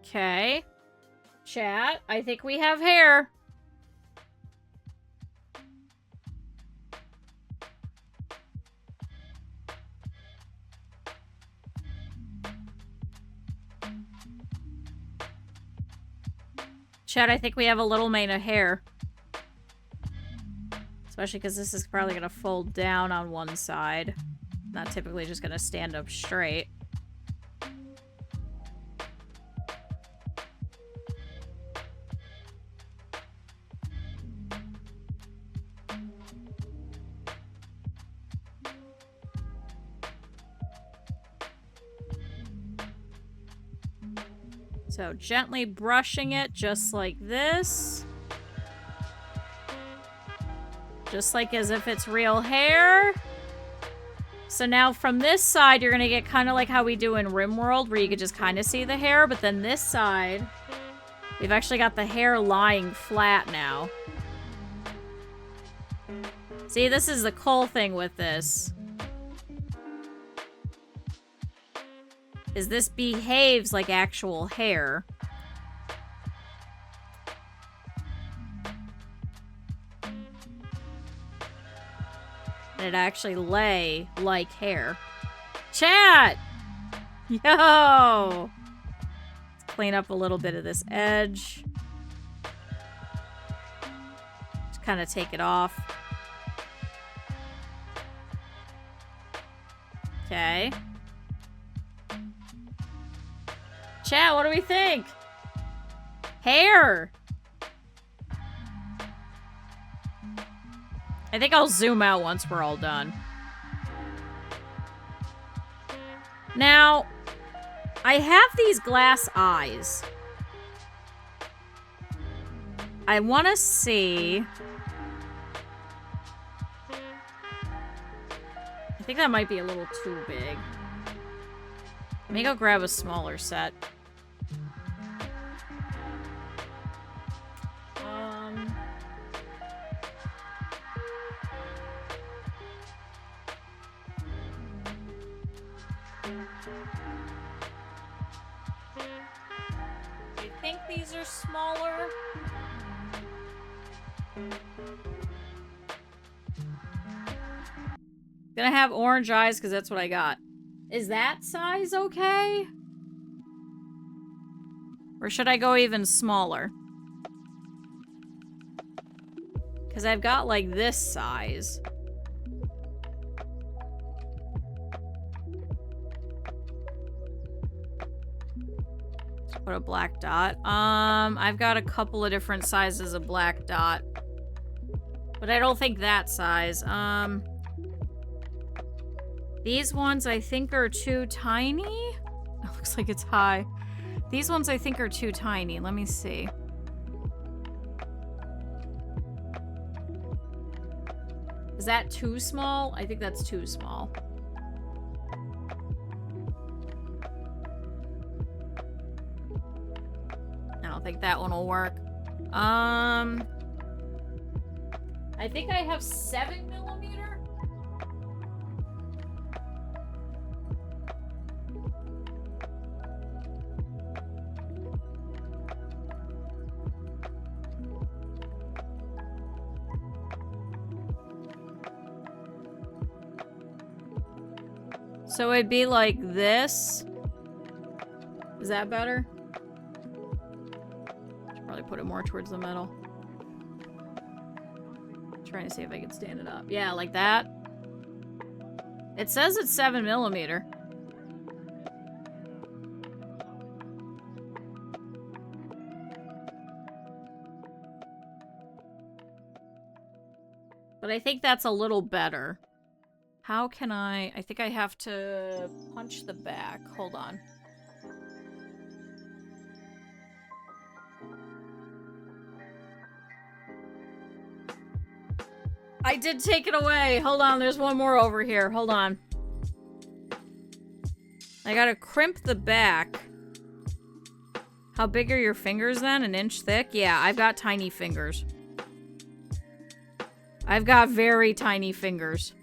Okay. Chat, I think we have hair. Chat, I think we have a little mane of hair. Especially because this is probably going to fold down on one side. Not typically just going to stand up straight. So gently brushing it just like this. Just like as if it's real hair. So now from this side, you're going to get kind of like how we do in RimWorld, where you could just kind of see the hair. But then this side, we've actually got the hair lying flat now. See, this is the cool thing with this. Is this behaves like actual hair. And it actually lay like hair. Chat! Yo! Let's clean up a little bit of this edge. Just kind of take it off. Okay. Chat, what do we think? Hair! I think I'll zoom out once we're all done. Now, I have these glass eyes. I want to see... I think that might be a little too big. Let me go grab a smaller set. I think these are smaller. Gonna have orange eyes because that's what I got. Is that size okay? Or should I go even smaller? Because I've got like this size. Put a black dot. I've got a couple of different sizes of black dot. But I don't think that size. These ones I think are too tiny. It looks like it's high. These ones I think are too tiny. Let me see. Is that too small? I think that's too small. I don't think that one will work. I think I have 7mm. So it'd be like this. Is that better? Should probably put it more towards the middle. Trying to see if I can stand it up. Yeah, like that. It says it's 7mm. But I think that's a little better. How can I think I have to punch the back. Hold on. I did take it away. Hold on, there's one more over here. Hold on. I gotta crimp the back. How big are your fingers then? 1 inch thick? Yeah, I've got tiny fingers. I've got very tiny fingers.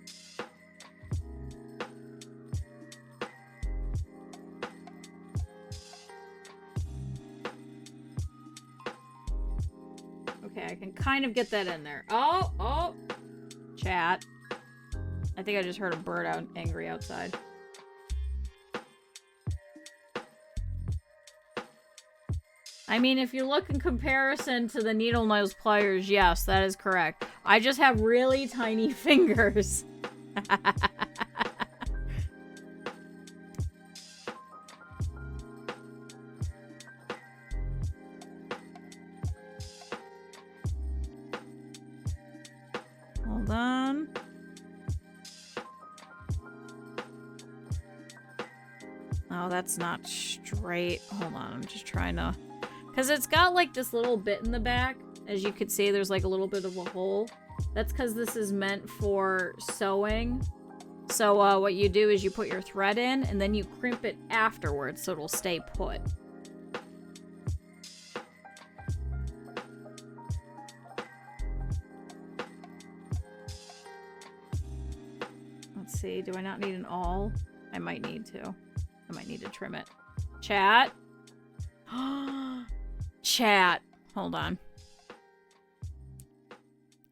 Okay, I can kind of get that in there. Oh! Chat. I think I just heard a bird out angry outside. I mean, if you look in comparison to the needle nose pliers, yes, that is correct. I just have really tiny fingers. Hold on. Oh, that's not straight. Hold on, I'm just trying to... Because it's got like this little bit in the back. As you could see, there's like a little bit of a hole. That's because this is meant for sewing. So what you do is you put your thread in and then you crimp it afterwards so it'll stay put. Let's see, do I not need an awl? I might need to. I might need to trim it. Chat? Chat. Hold on.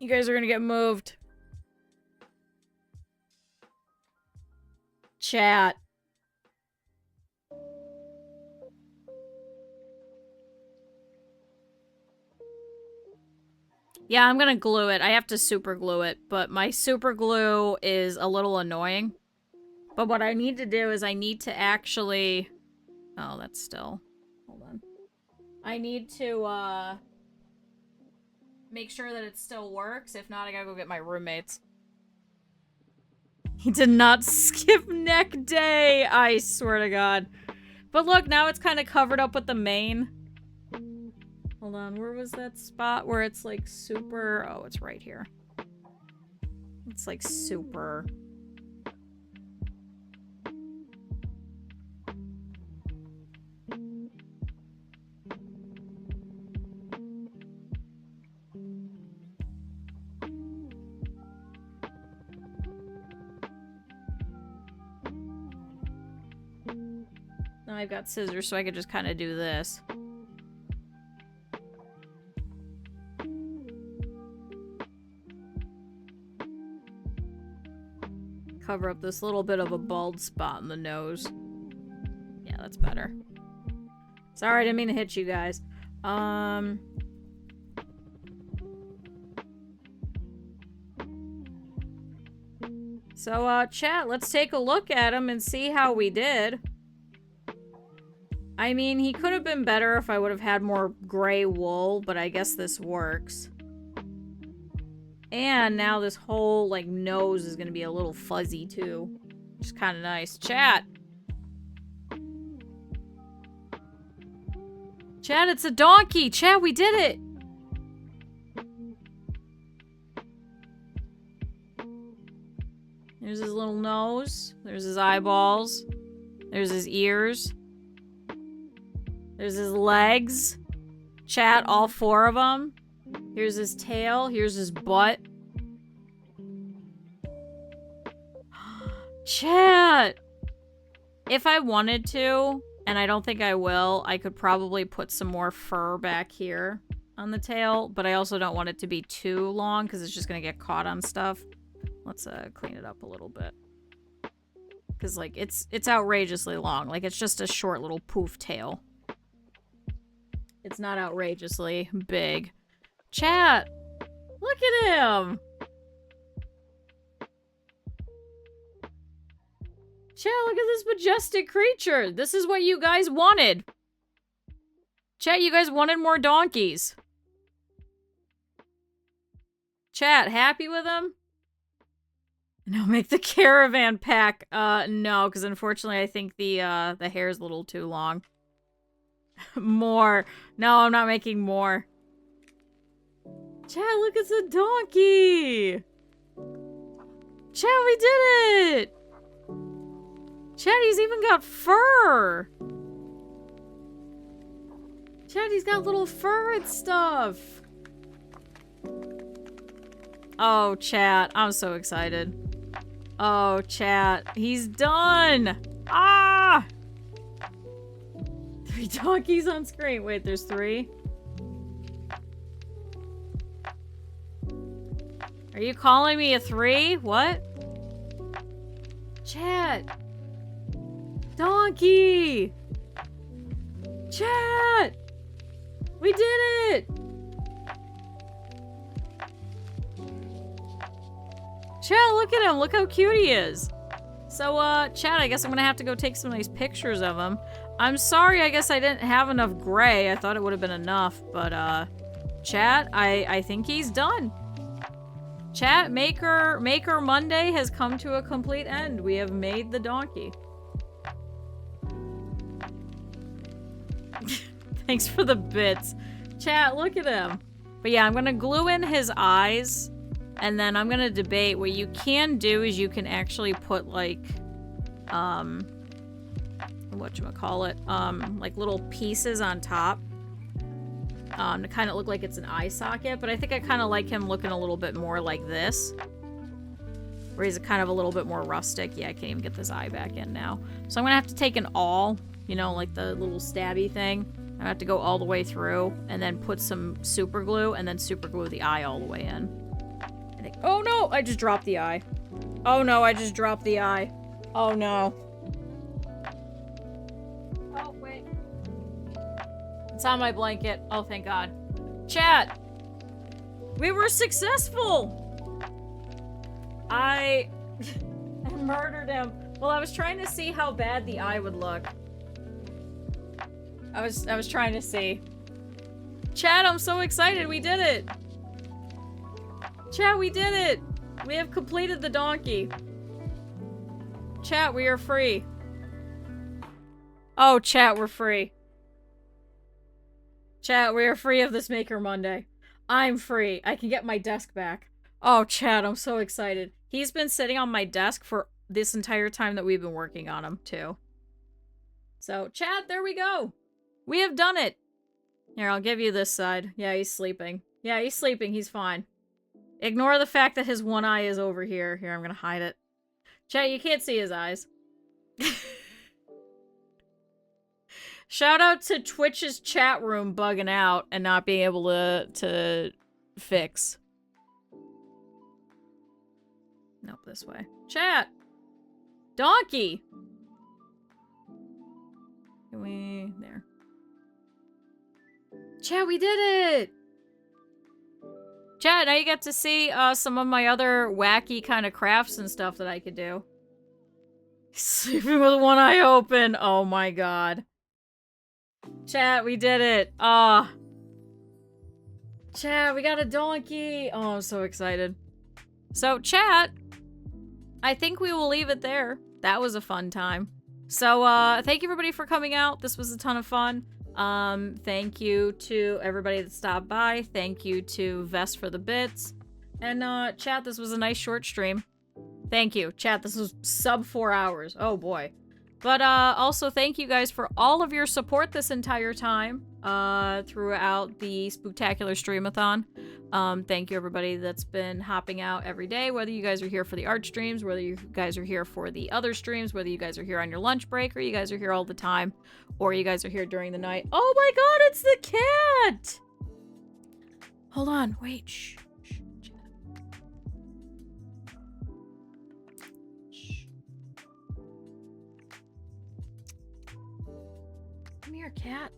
You guys are gonna get moved. Chat. Yeah, I'm gonna glue it. I have to super glue it, but my super glue is a little annoying. But what I need to do is I need to actually... Oh, that's still... Hold on. I need to, make sure that it still works. If not, I gotta go get my roommates. He did not skip neck day! I swear to God. But look, now it's kind of covered up with the mane. Hold on, where was that spot where it's like super... Oh, it's right here. It's like super... Now I've got scissors, so I could just kind of do this. Cover up this little bit of a bald spot in the nose. Yeah, that's better. Sorry, I didn't mean to hit you guys. So, chat, let's take a look at him and see how we did. I mean, he could have been better if I would have had more gray wool, but I guess this works. And now this whole, like, nose is gonna be a little fuzzy, too. Which is kind of nice. Chat! Chat, it's a donkey! Chat, we did it! There's his little nose. There's his eyeballs. There's his ears. There's his legs. Chat, all 4 of them. Here's his tail. Here's his butt. Chat! If I wanted to, and I don't think I will, I could probably put some more fur back here on the tail, but I also don't want it to be too long because it's just going to get caught on stuff. Let's clean it up a little bit. Because, like, it's outrageously long. Like, it's just a short little poof tail. It's not outrageously big. Chat! Look at him! Chat, look at this majestic creature! This is what you guys wanted! Chat, you guys wanted more donkeys. Chat, happy with him? No, make the caravan pack. No, because unfortunately I think the hair's a little too long. More. No, I'm not making more. Chat, look, it's a donkey! Chat, we did it! Chat, he's even got fur! Chat, he's got little fur and stuff! Oh, chat, I'm so excited. Oh, chat, he's done! Ah! 3 donkeys on screen. Wait, there's 3? Are you calling me a 3? What? Chat! Donkey! Chat! We did it! Chat, look at him. Look how cute he is. So, chat, I guess I'm gonna have to go take some nice pictures of him. I'm sorry, I guess I didn't have enough gray. I thought it would have been enough, but, chat, I think he's done. Chat, Maker Monday has come to a complete end. We have made the donkey. Thanks for the bits. Chat, look at him. But yeah, I'm gonna glue in his eyes, and then I'm gonna debate. What you can do is you can actually put, like, whatchamacallit, like little pieces on top, to kind of look like it's an eye socket, but I think I kind of like him looking a little bit more like this, where he's kind of a little bit more rustic. Yeah, I can't even get this eye back in now. So I'm gonna have to take an awl, you know, like the little stabby thing. I have to go all the way through, and then put some super glue, and then super glue the eye all the way in. I think, oh no, I just dropped the eye. Oh no, I just dropped the eye. Oh no. Oh, wait. It's on my blanket. Oh, thank God. Chat! We were successful! I murdered him. Well, I was trying to see how bad the eye would look. I was trying to see. Chat, I'm so excited. We did it. Chat, we did it. We have completed the donkey. Chat, we are free. Oh, chat, we're free. Chat, we are free of this Maker Monday. I'm free. I can get my desk back. Oh, chat, I'm so excited. He's been sitting on my desk for this entire time that we've been working on him, too. So, chat, there we go. We have done it. Here, I'll give you this side. Yeah, he's sleeping. Yeah, he's sleeping. He's fine. Ignore the fact that his one eye is over here. Here, I'm gonna hide it. Chat, you can't see his eyes. Shout out to Twitch's chat room bugging out and not being able to fix. Nope, this way. Chat! Donkey! Can we... There. Chat, we did it! Chat, now you get to see some of my other wacky kind of crafts and stuff that I could do. Sleeping with one eye open. Oh my god. Chat, we did it. Chat, we got a donkey. Oh, I'm so excited. So, chat, I think we will leave it there. That was a fun time. So, thank you everybody for coming out. This was a ton of fun. Thank you to everybody that stopped by. Thank you to Vest for the bits. And, chat, this was a nice short stream. Thank you. Chat, this was sub 4 hours. Oh, boy. But, also thank you guys for all of your support this entire time, throughout the Spooktacular Streamathon. Thank you everybody that's been hopping out every day, whether you guys are here for the art streams, whether you guys are here for the other streams, whether you guys are here on your lunch break, or you guys are here all the time, or you guys are here during the night. Oh my god, it's the cat! Hold on, wait, shh. Come here, cat.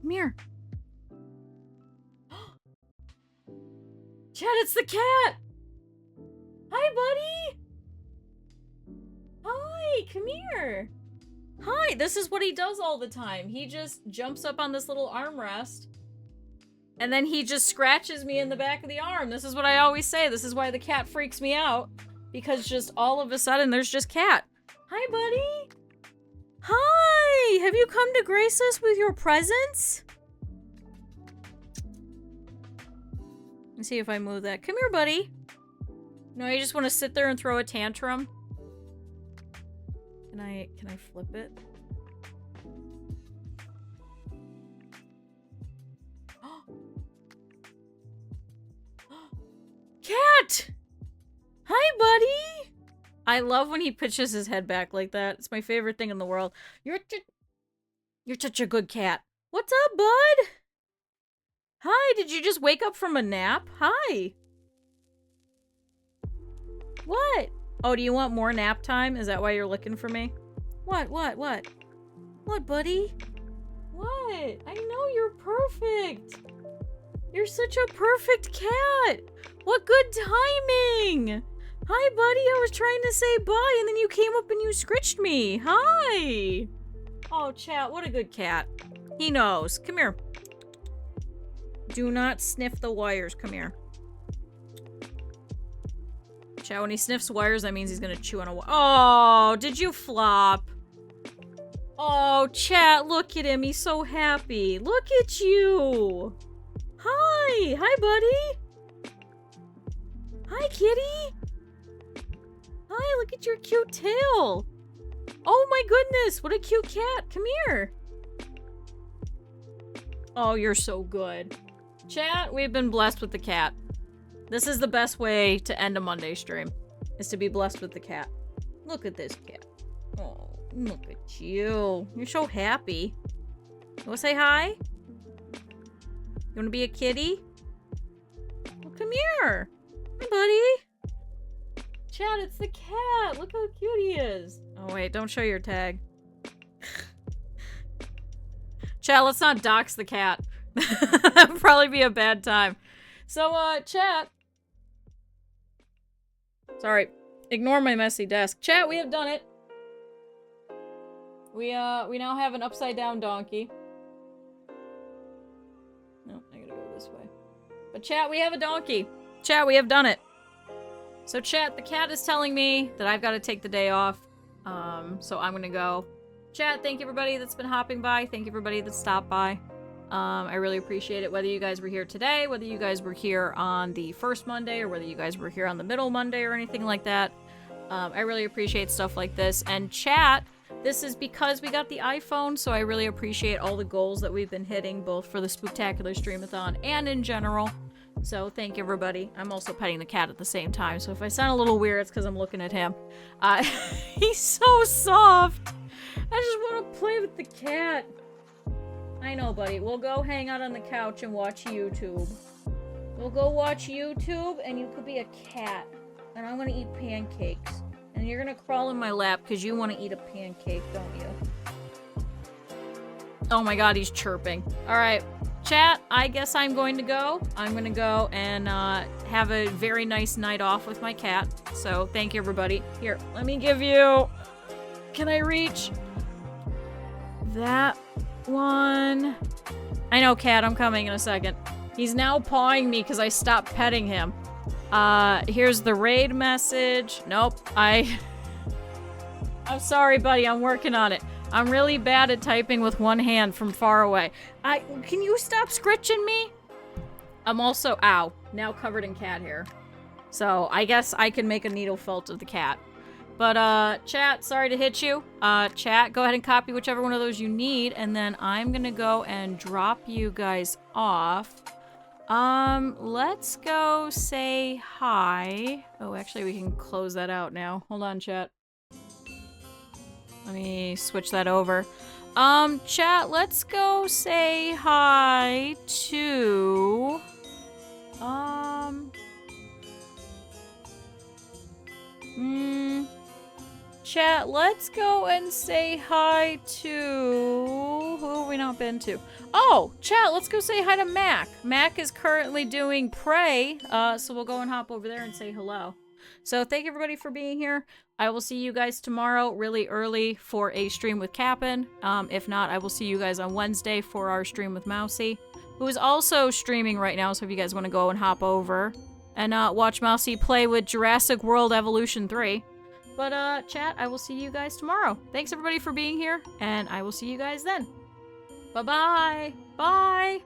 Come here. Chad, it's the cat! Hi, buddy! Hi, come here. Hi, this is what he does all the time. He just jumps up on this little armrest, and then he just scratches me in the back of the arm. This is what I always say. This is why the cat freaks me out, because just all of a sudden there's just cat. Hi, buddy. Hi! Have you come to grace us with your presence? Let me see if I move that. Come here, buddy. No, you just want to sit there and throw a tantrum? Can I flip it? Cat! Hi, buddy! I love when he pitches his head back like that. It's my favorite thing in the world. You're such a good cat. What's up, bud? Hi, did you just wake up from a nap? Hi. What? Oh, do you want more nap time? Is that why you're looking for me? What? What, buddy? What? I know you're perfect. You're such a perfect cat. What good timing. Hi, buddy. I was trying to say bye, and then you came up and you scritched me. Hi. Oh, chat, what a good cat. He knows. Come here. Do not sniff the wires. Come here. Chat, when he sniffs wires, that means he's gonna chew on a wire. Oh, did you flop? Oh, chat, look at him. He's so happy. Look at you. Hi. Hi, buddy. Hi, kitty. Hi, look at your cute tail. Oh my goodness, what a cute cat. Come here. Oh, you're so good. Chat, we've been blessed with the cat. This is the best way to end a Monday stream, is to be blessed with the cat. Look at this cat. Oh, look at you. You're so happy. You wanna say hi? You wanna be a kitty? Well, come here. Hi, buddy. Chat, it's the cat. Look how cute he is. Oh, wait, don't show your tag. Chat, let's not dox the cat. That would probably be a bad time. So, chat. Sorry. Ignore my messy desk. Chat, we have done it. We now have an upside down donkey. No, I gotta go this way. But chat, we have a donkey. Chat, we have done it. So chat, the cat is telling me that I've got to take the day off. So I'm gonna go. Chat, thank you everybody that's been hopping by. Thank you everybody that stopped by. I really appreciate it. Whether you guys were here today, whether you guys were here on the first Monday, or whether you guys were here on the middle Monday or anything like that. I really appreciate stuff like this. And chat, this is because we got the iPhone, so I really appreciate all the goals that we've been hitting, both for the Spooktacular Streamathon and in general. So thank you everybody. I'm also petting the cat at the same time, so if I sound a little weird, it's because I'm looking at him. He's so soft. I just want to play with the cat. I know, buddy. We'll go hang out on the couch and watch YouTube. We'll go watch YouTube, and you could be a cat. And I'm gonna eat pancakes. And you're gonna crawl in my lap because you want to eat a pancake, don't you? Oh my god, he's chirping. Alright, chat, I guess I'm going to go. I'm gonna go and have a very nice night off with my cat. So, thank you, everybody. Here, let me give you... Can I reach? That one... I know, cat, I'm coming in a second. He's now pawing me because I stopped petting him. Here's the raid message. Nope, I'm sorry, buddy, I'm working on it. I'm really bad at typing with one hand from far away. Can you stop scritching me? I'm also, ow, now covered in cat hair. So, I guess I can make a Needlefelt of the cat. But, chat, sorry to hit you. Chat, go ahead and copy whichever one of those you need, and then I'm gonna go and drop you guys off. Let's go say hi. Oh, actually, we can close that out now. Hold on, chat. Let me switch that over. Chat, let's go say hi to... chat, let's go and say hi to... Who have we not been to? Oh, chat, let's go say hi to Mac. Mac is currently doing Prey, so we'll go and hop over there and say hello. So thank you everybody for being here. I will see you guys tomorrow really early for a stream with Cap'n. If not, I will see you guys on Wednesday for our stream with Mousy, who is also streaming right now, so if you guys want to go and hop over and watch Mousy play with Jurassic World Evolution 3. But, chat, I will see you guys tomorrow. Thanks everybody for being here, and I will see you guys then. Bye-bye. Bye.